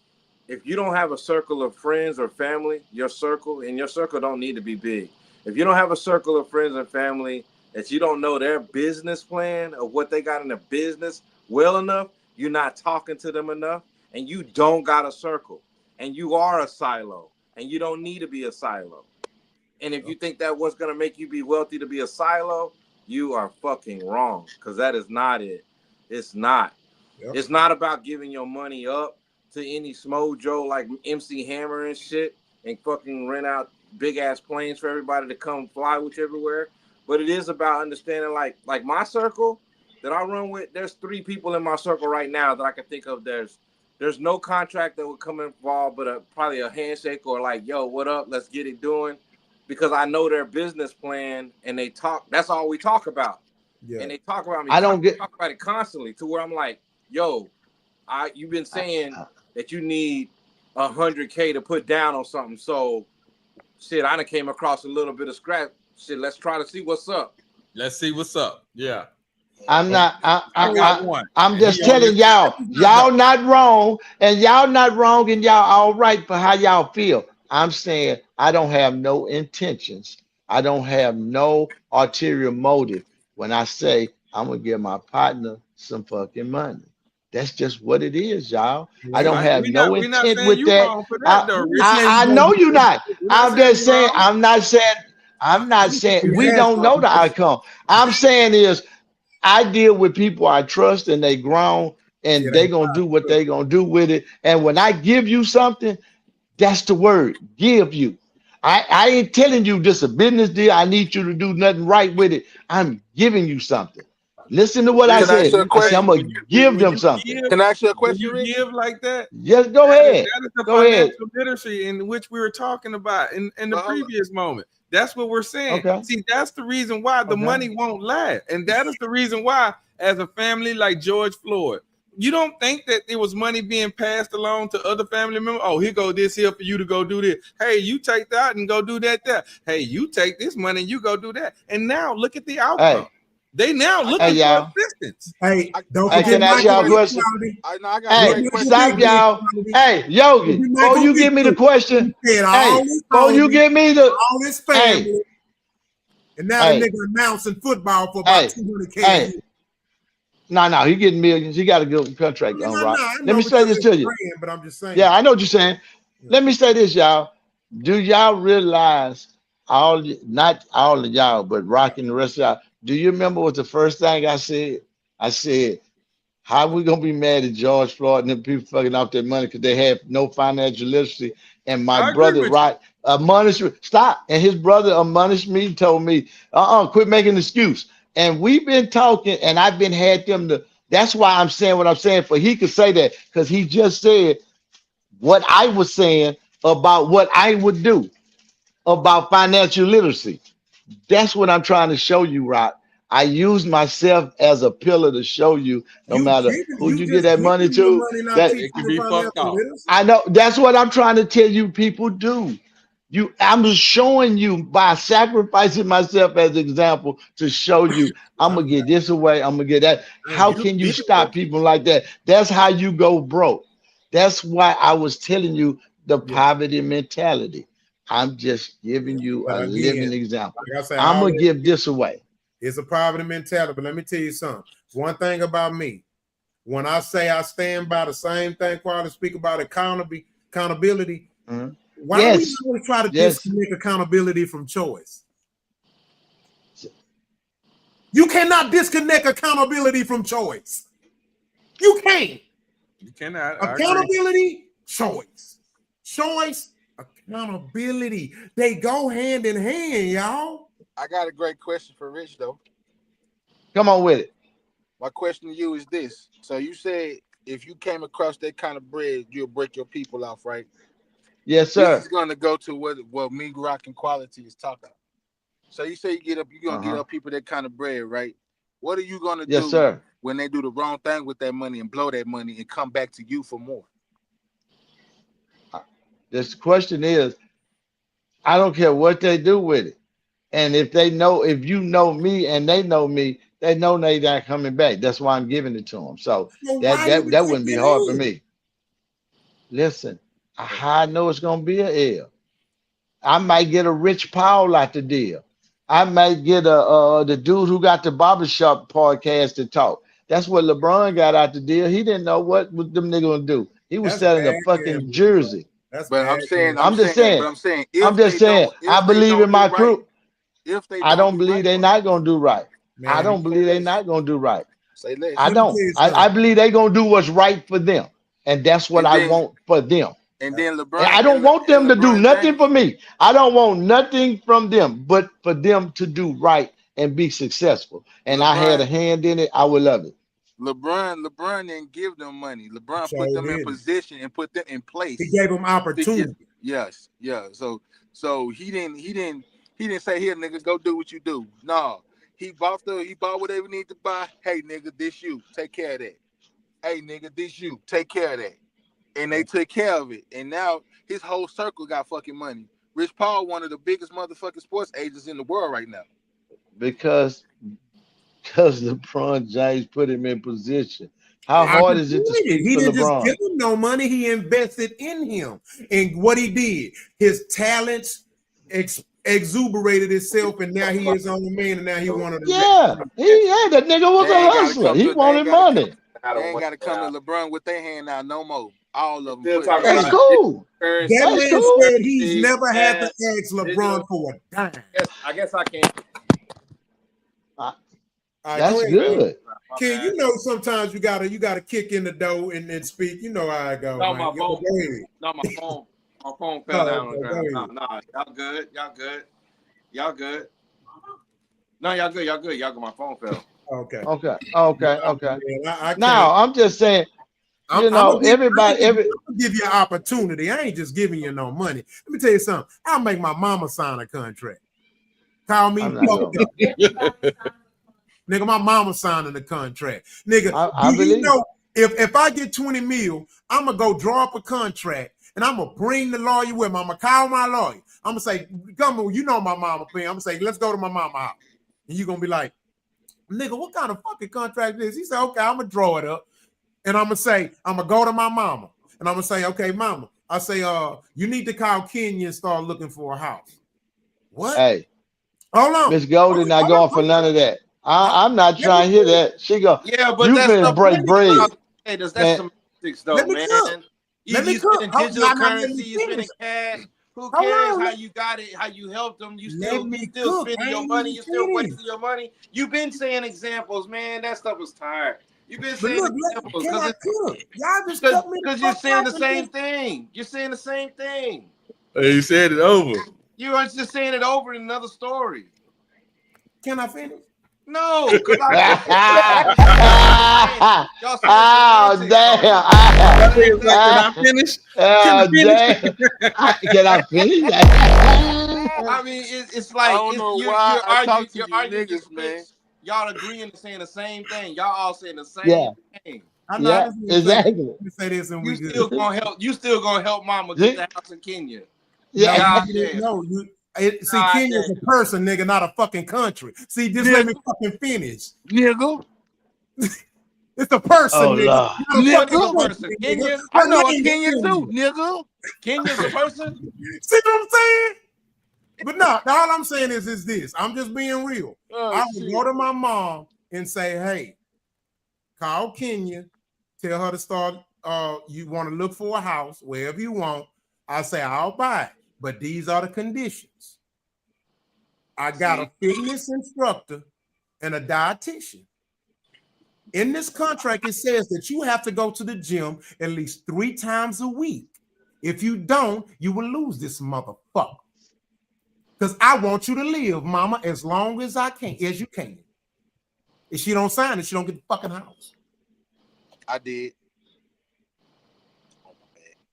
if you don't have a circle of friends or family, your circle don't need to be big. If you don't have a circle of friends and family that you don't know their business plan of what they got in their business well enough, you're not talking to them enough, and you don't got a circle, and you are a silo, and you don't need to be a silo. And if you think that what's going to make you be wealthy to be a silo, you are fucking wrong, because that is not it. It's not. Yep. It's not about giving your money up to any Smojo like MC Hammer and shit and fucking rent out big ass planes for everybody to come fly with you everywhere. But it is about understanding, like my circle that I run with, there's 3 people in my circle right now that I can think of. There's no contract that would come involved, but probably a handshake or like, yo, what up? Let's get it doing. Because I know their business plan and they talk. That's all we talk about. Yeah. And they talk about me. Talk about it constantly to where I'm like, yo, you've been saying that you need 100K to put down on something. So shit, I done came across a little bit of scrap. Shit, let's try to see what's up. Let's see what's up. Yeah. I'm just telling y'all not wrong, and y'all not wrong, and y'all all right for how y'all feel. I'm saying I don't have no intentions. I don't have no ulterior motive when I say I'm gonna give my partner some fucking money. That's just what it is, y'all. Yeah. I don't have no we're not intent saying with you that. wrong for that, though, Rich. I know you're not. We're not I'm saying just you saying, wrong. I'm not saying we don't know the outcome. I'm saying is I deal with people I trust and they grown and they gonna do what they gonna do with it. And when I give you something, that's the word, give you. I ain't telling you this a business deal. I need you to do nothing right with it. I'm giving you something. Listen to what I Can I ask said. you a I said I'm question? gonna give them something. Can I ask you a When question, you Rich? give like that, Yes, go ahead. that is the Go ahead. financial literacy in which we were talking about in the But hold on. previous moment. That's what we're saying. Okay. See, that's the reason why the Okay. money won't last. And that is the reason why, as a family like George Floyd, you don't think that there was money being passed along to other family members? Oh, here go this here for you to go do this. Hey, you take that and go do that there. Hey, you take this money and you go do that. And now look at the outcome. Hey. They now looking Hey, for y'all. assistance. Hey, don't Hey, forget can I ask y'all a Michael question? I know I got a Hey, great question. stop, y'all. Hey, Yogi, before you give me the question, hey, before you give me the all his family, and now the hey, nigga announcing football for about 200K. hey. No, he getting millions. He got a good contract on, right? Let me say this to you. But I'm just saying. Yeah, I know what you're saying. Let me say this, y'all. Do y'all realize not all of y'all, but Rock and the rest of y'all, do you remember what the first thing I said? I said, how we gonna be mad at George Floyd and them people fucking off their money because they have no financial literacy? And my brother, right, admonished me, stop. And his brother admonished me, told me, quit making an excuse. And we've been talking, and I've been had them to. That's why I'm saying what I'm saying. For he could say that because he just said what I was saying about what I would do about financial literacy. That's what I'm trying to show you, Rock. I use myself as a pillar to show you, no matter who you get that money to, that it can be fucked off. I know that's what I'm trying to tell you people do. I'm just showing you by sacrificing myself as an example to show you I'm gonna get this away, I'm gonna get that. How can you stop people like that? That's how you go broke. That's why I was telling you the poverty mentality. I'm just giving you a living example. Like I said, I'm gonna give this away. It's a poverty mentality, but let me tell you something. One thing about me, when I say I stand by the same thing, Cardi speak about accountability. Why do we always try to disconnect accountability from choice? You cannot disconnect accountability from choice. You can't. You cannot. Accountability, choice. Choice, accountability. They go hand in hand, y'all. I got a great question for Rich, though. Come on with it. My question to you is this. So you said if you came across that kind of bread, you'll break your people off, right? Yes, sir. This is going to go to what me, Rock, and Quality is talking. So you say you're going to get up people that kind of bread, right? What are you going to do when they do the wrong thing with that money and blow that money and come back to you for more? This question is, I don't care what they do with it. And if you know me and they know me, they know they're not coming back. That's why I'm giving it to them. So that wouldn't be hard for me. Listen, how I know it's gonna be an L. I might get a Rich Paul out the deal. I might get the dude who got the barbershop podcast to talk. That's what LeBron got out the deal. He didn't know what them niggas gonna do. He was selling a fucking jersey. I'm just saying. I believe in my crew. If they I don't believe they're not gonna do right. I don't believe they're not gonna do right. I don't. I believe they're gonna do what's right for them, and that's what I want for them. And then LeBron. And I don't want them to do nothing for me. I don't want nothing from them, but for them to do right and be successful. And I had a hand in it. I would love it. LeBron didn't give them money. LeBron put them in position and put them in place. He gave them opportunity. Yes. So he didn't say, here, nigga, go do what you do. No. He bought whatever he need to buy. Hey, nigga, this you. Take care of that. Hey, nigga, this you. Take care of that. And they took care of it. And now his whole circle got fucking money. Rich Paul, one of the biggest motherfucking sports agents in the world right now. Because LeBron James put him in position. How hard is it to speak he for didn't LeBron? just give him no money. He invested in him. And what he did, his talents exuberated itself, and now he is on the man, and now he wanted to. Yeah, that nigga was a hustler. He wanted money. They ain't got to come to LeBron with their hand out no more. All of them. Still talking That's about cool. That That's man cool. said he's never had to ask LeBron for a dime. I guess I can't. That's good. Ken, you know sometimes you gotta kick in the door and then speak. You know how I go. No, man. my phone. Go ahead. No, my phone. My phone fell down on the ground. Go No, y'all good. Y'all good. Y'all good. No, y'all good. Y'all good. Y'all good. My phone fell. Okay. Now I'm just saying, everybody, I'm give you an opportunity. I ain't just giving you no money. Let me tell you something. I'll make my mama sign a contract. Call me fucked up. Nigga, my mama signing the contract. Nigga, I do you believe. know if I get 20 mil, I'm gonna go draw up a contract and I'm gonna bring the lawyer with me. I'm gonna call my lawyer. I'm gonna say, come on, you know my mama thing. I'm gonna say, let's go to my mama house. And you're gonna be like, nigga, what kind of fucking contract is this? He said, okay, I'm gonna draw it up. And I'm gonna say, I'm gonna go to my mama. And I'm gonna say, okay, mama. I say, you need to call Kenya and start looking for a house. What? Hey, hold on. Miss Golden not going for none of that. I'm not trying to hear that. She go, yeah, but you that's finna the break bread. Hey, that's Man. semantics though, Let me man. cook. You spending digital currency, you spending cash. Who cares how you got it, how you helped them? You still spending your money, you still wasting your money. You've been saying examples, man. That stuff is tired. You've been saying examples because you're saying the same thing. You're saying the same thing. Hey, you said it over. You are just saying it over in another story. Can I finish? No, because y'all oh damn! Can I finish? Oh damn! Can I finish? I mean, it's like I don't know why I talk to you niggas, man. Y'all agreeing and saying the same thing. Y'all all saying the same thing. Yeah, exactly. Say this and you still gonna help. You still gonna help Mama get the house in Kenya. Yeah. No, Kenya's a person, nigga, not a fucking country. See, just let me fucking finish. Nigga. It's a person, nigga. Nigga. Person. Kenya. I know a Kenya too, nigga. Kenya's a person. See what I'm saying? But no, all I'm saying is this. I'm just being real. I would go to my mom and say, hey, call Kenya, tell her to start, you want to look for a house, wherever you want. I say, I'll buy it. But these are the conditions. I got a fitness instructor and a dietitian. In this contract, it says that you have to go to the gym at least 3 times a week. If you don't, you will lose this motherfucker. Because I want you to live, mama, as long as you can. If she don't sign it, she don't get the fucking house. I did.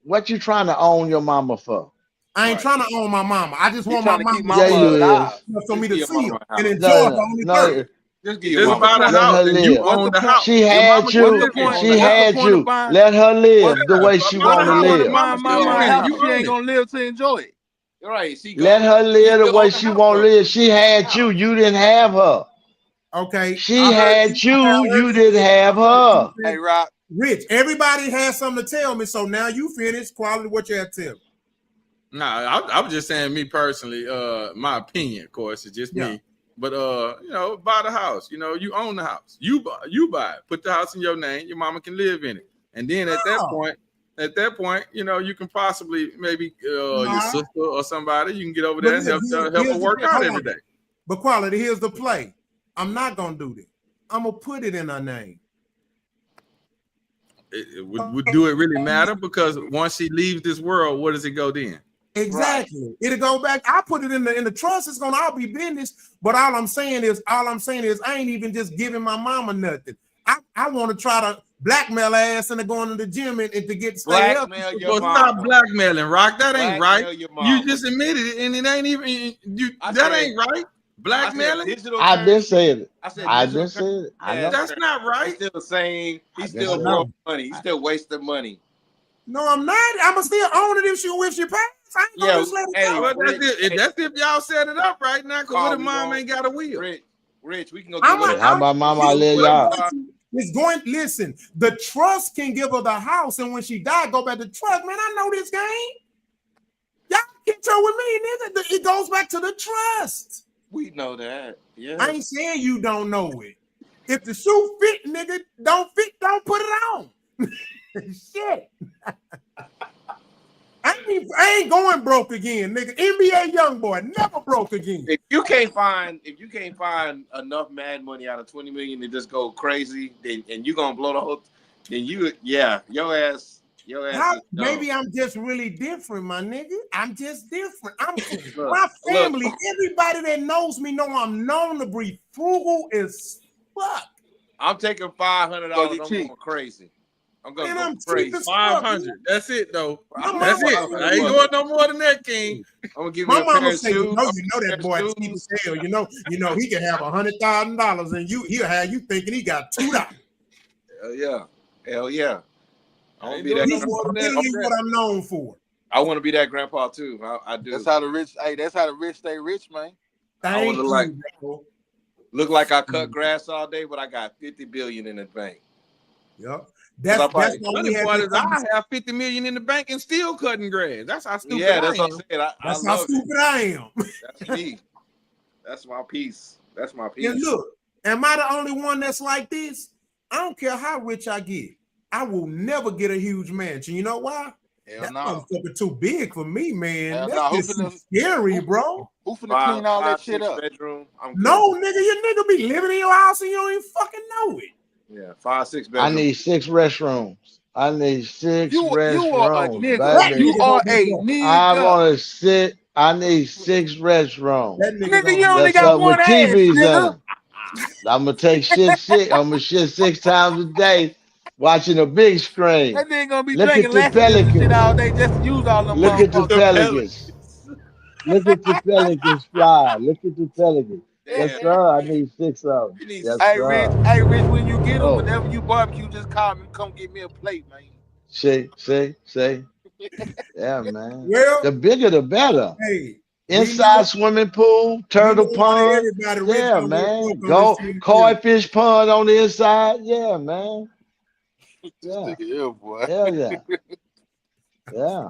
What you trying to own your mama for? I ain't trying to own my mama. I just want my mama for me to see her and enjoy her only person. Just give your buy the house and you own the house. She had you. She had you. Let her live the way she want to live. She ain't gonna live to enjoy it. Right. Let her live the way she want to live. She had you. You didn't have her. Okay. She had you. You didn't have her. Hey, Rock. Rich, everybody has something to tell me. So now you finish. Quality, what you have to tell me. Nah, I was just saying me personally, my opinion, of course, it's just me. But buy the house. You own the house. You buy it. Put the house in your name. Your mama can live in it. And then at that point, you can possibly maybe your sister or somebody, you can get over there and help her work out every day. But Quality, here's the play. I'm not gonna do this. I'm gonna put it in her name. Would do it really matter? Because once she leaves this world, where does it go then? Exactly. Right. It'll go back. I put it in the trust. It's gonna all be business. But all I'm saying is I ain't even just giving my mama nothing. I want to try to blackmail her ass into going to the gym and to get stay up. Stop blackmailing, Rock. That ain't right. You just admitted it, and it ain't even that ain't right. Blackmailing. I've been saying it. I've been saying it. That's not right. He's still saying he's still blowing money. He's still wasting money. No, I'm not. I'ma still own it if she pass. I ain't gonna just let it go. That's if y'all set it up right now. Because what if mom ain't got a wheel? Rich, we can go. How about mama? I let y'all. It's going. Listen, the trust can give her the house, and when she died, go back to trust. Man, I know this game. Y'all get your with me, nigga. It goes back to the trust. We know that. Yeah. I ain't saying you don't know it. If the shoe fit, nigga, don't fit, don't put it on. Shit. I ain't going broke again, nigga. NBA young boy, never broke again. If you can't find enough mad money out of 20 million to just go crazy, then and you gonna blow the whole, then your ass. Maybe I'm just really different, my nigga. I'm just different. My family, everybody that knows me know I'm known to be frugal as fuck. I'm taking $500. I'm going crazy. I'm going to go crazy. 500. That's it, though. That's it. I ain't going no more than that, King. I'm gonna give you a pair of shoes. You know that boy cheap as hell. You know he can have $100,000 and he'll have you thinking he got $2. Hell yeah. I want to be that. What I'm known for. I want to be that grandpa too. I do. That's how the rich. Hey, that's how the rich stay rich, man. I want to look like I cut grass all day, but I got 50 billion in the bank. Yep. That's why we I have 50 million in the bank and still cutting grass. That's how stupid I am. That's what I'm saying. That's how stupid I am. That's me. That's my piece. That's my piece. Yeah, look, am I the only one that's like this? I don't care how rich I get. I will never get a huge mansion. You know why? That motherfucker too big for me, man. That's just scary, bro. Who finna clean all that shit up? Bedroom. No, nigga, your nigga be living in your house and you don't even fucking know it. Yeah, 5, 6 bedrooms. I need 6 restrooms. I need 6 restrooms. You are a nigga. Baby. You are a nigga. I want to sit. I need 6 restrooms. Nigga, you only got one ass, nigga. I'm gonna take shit. I'm gonna shit 6 times a day, watching a big screen. That nigga gonna be Look drinking at the pelicans shit all day just to use all them. Look at the pelicans. Look at the pelicans fly. Look at the pelicans. Yes, sir. I need 6 of them. Yes, hey, Rich, when you get them, whenever you barbecue, just call me. Come get me a plate, man. See. Yeah, man. Well, the bigger, the better. Hey, inside swimming pool, turtle pond. Yeah, man. Go koi fish pond on the inside. Yeah, man. Yeah. Hell yeah. Yeah.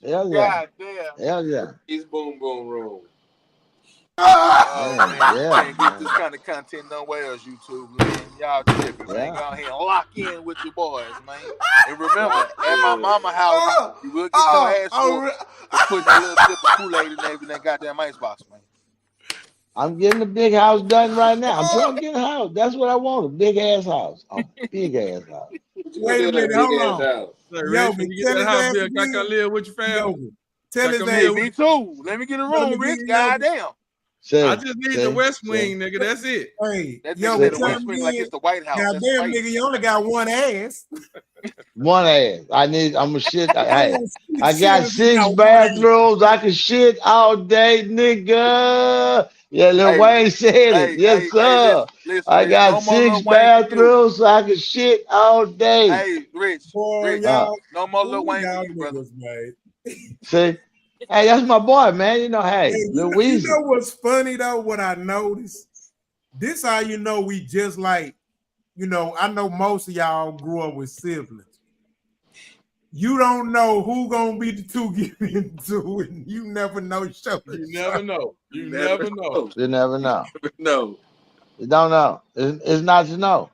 Hell yeah. God damn. Hell yeah. He's boom room. Can't get this kind of content nowhere else, YouTube, man. Y'all tripping, man. Go ahead and lock in with your boys, man. And remember, at my mama house, you will get your ass whooped for putting a little sip of Kool-Aid in that goddamn icebox, man. I'm getting a big house done right now. I'm trying to get a house. That's what I want, a big ass house. A big ass house. Wait a minute, hold on. Yo, when you get that house bill, I can live with your family. Tell his ass. Me too. Let me get a room, Rich. Goddamn. I just need the West Wing, nigga. That's it. Hey, that yo, the West Wing like it's the White House. Goddamn, nigga, you only got one ass. One ass. I'm a shit. I got 6 bathrooms. I can shit all day, nigga. Yeah, Lil Wayne said it. Yes, sir. Listen, I got 6 bathrooms, so I can shit all day. Hey, Rich, no more Lil Wayne for you, brother. See? Hey, that's my boy, man. You know, Louise. You know what's funny though? What I noticed, this how you know we just like, I know most of y'all grew up with siblings. You don't know who gonna be the two getting into it. You never know. You never know. You never know. You never know. No. You don't know. It's not to know.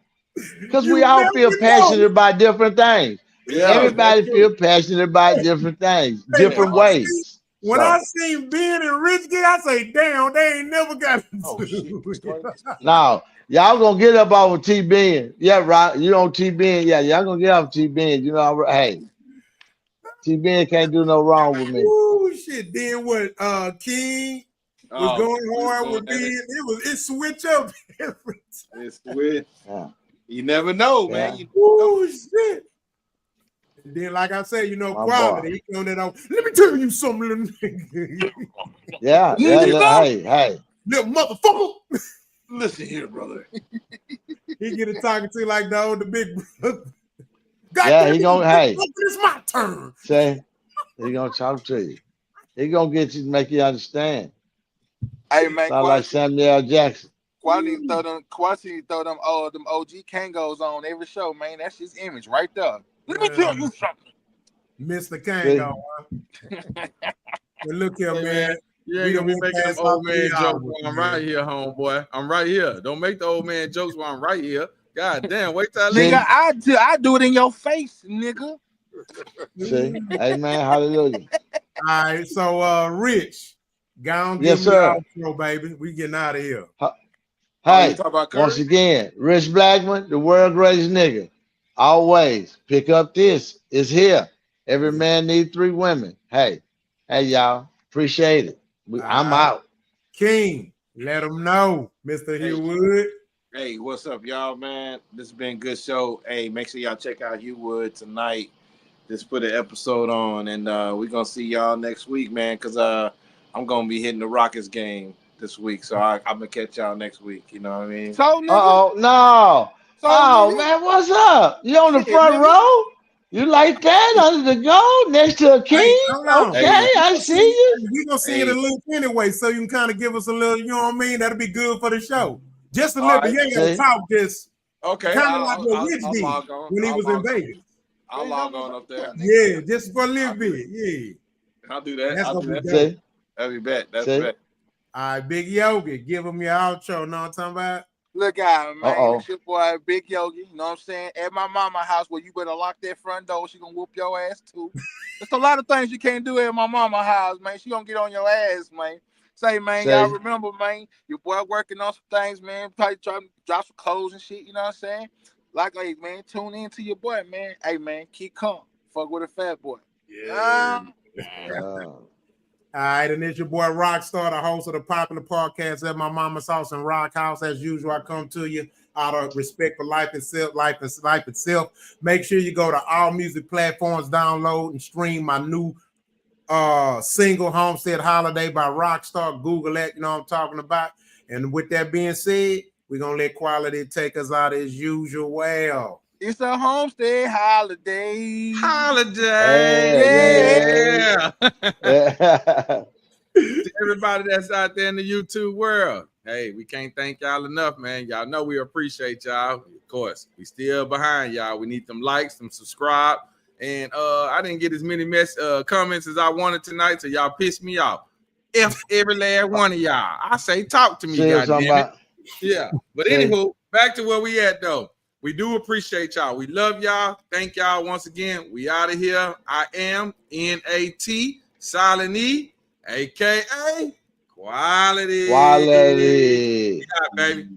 Because we all feel passionate about different things. Yeah, everybody feel passionate about different things, different ways. When I seen Ben and Rich get, I say, damn, they ain't never got into it. No, y'all gonna get up off of T-Ben. Yeah, right. You on T-Ben. Yeah, y'all gonna get off T-Ben. You know, hey, T-Ben can't do no wrong with me. Oh shit. Then what King was going hard with Ben. It switch up every time. It switch. Yeah. You never know, man. Oh shit. And then, like I said, quality. He on that on. Let me tell you something, little nigga. Yeah. Hey. Little motherfucker. Listen here, brother. He get it talking to you like the big brother. Yeah, he gonna, it's my turn. Say, he gonna talk to you. He gonna get you to make you understand. Hey, man. Sound like Samuel L. Jackson. Quasi throw them OG Kangos on every show, man. That's his image right there. Let me tell you something. Mr. Kango. But look here, man. You ain't gonna be making them old man jokes while I'm right here, homeboy. I'm right here. Don't make the old man jokes while I'm right here. God damn, wait till I leave. Nigga, I do it in your face, nigga. See? Amen. Hallelujah. All right, so Rich, go on, Yes, give me sir. the outro, baby. We getting out of here. Hey, once again, Rich Blackman, the world greatest nigga. Always pick up this. It's here. Every man needs 3 women. Hey, y'all. Appreciate it. I'm out. King, let them know, Mr. Hugh Wood. Hey, what's up, y'all, man? This has been a good show. Hey, make sure y'all check out Hugh Wood tonight. Just put an episode on, and we're gonna see y'all next week, man. Cause I'm gonna be hitting the Rockets game this week, so I'm gonna catch y'all next week. You know what I mean? So, nigga. No. So, nigga. Man, what's up? You on the front row? You like that? Under the goal next to a king? Hey, hold on. Okay, I see you. We're gonna see it a little anyway, so you can kind of give us a little, you know what I mean? That'll be good for the show. Just a little bit. You ain't gonna talk just okay. Kind of like what Rich did when he was in Vegas. I'll log on up there. Yeah, just for a little bit. Yeah. I'll do that. That's I'll gonna do be that. dope. That'll be bet. That's bet. All right, Big Yogi, give him your outro. Know what I'm talking about? Look out, man. It's your boy, Big Yogi. You know what I'm saying? At my mama house, where you better lock that front door. She gonna whoop your ass, too. There's a lot of things you can't do at my mama house, man. She gonna get on your ass, man. Say, man, y'all remember, man, your boy working on some things, man. Probably trying to drop some clothes and shit, you know what I'm saying? Like, hey, man, tune in to your boy, man. Hey, man, keep calm. Fuck with a fat boy. Yeah. All right, and it's your boy Rockstar, the host of the popular podcast At My Mama's House and Rock House. As usual, I come to you out of respect for life itself, life itself. Make sure you go to all music platforms, download and stream my new single Homestead Holiday by Rockstar. Google that, you know what I'm talking about. And with that being said, we're gonna let quality take us out as usual. Well, it's a homestead holiday. Yeah. To everybody that's out there in the YouTube world, hey, we can't thank y'all enough, man. Y'all know we appreciate y'all. Of course, we still behind y'all. We need them likes, them subscribe. And I didn't get as many comments as I wanted tonight, so y'all pissed me off. F every last one of y'all. I say talk to me, goddammit. Yeah. But anywho, back to where we at though. We do appreciate y'all. We love y'all. Thank y'all once again. We out of here. I am NAT Silent E, aka Quality. Quality. Yeah, baby.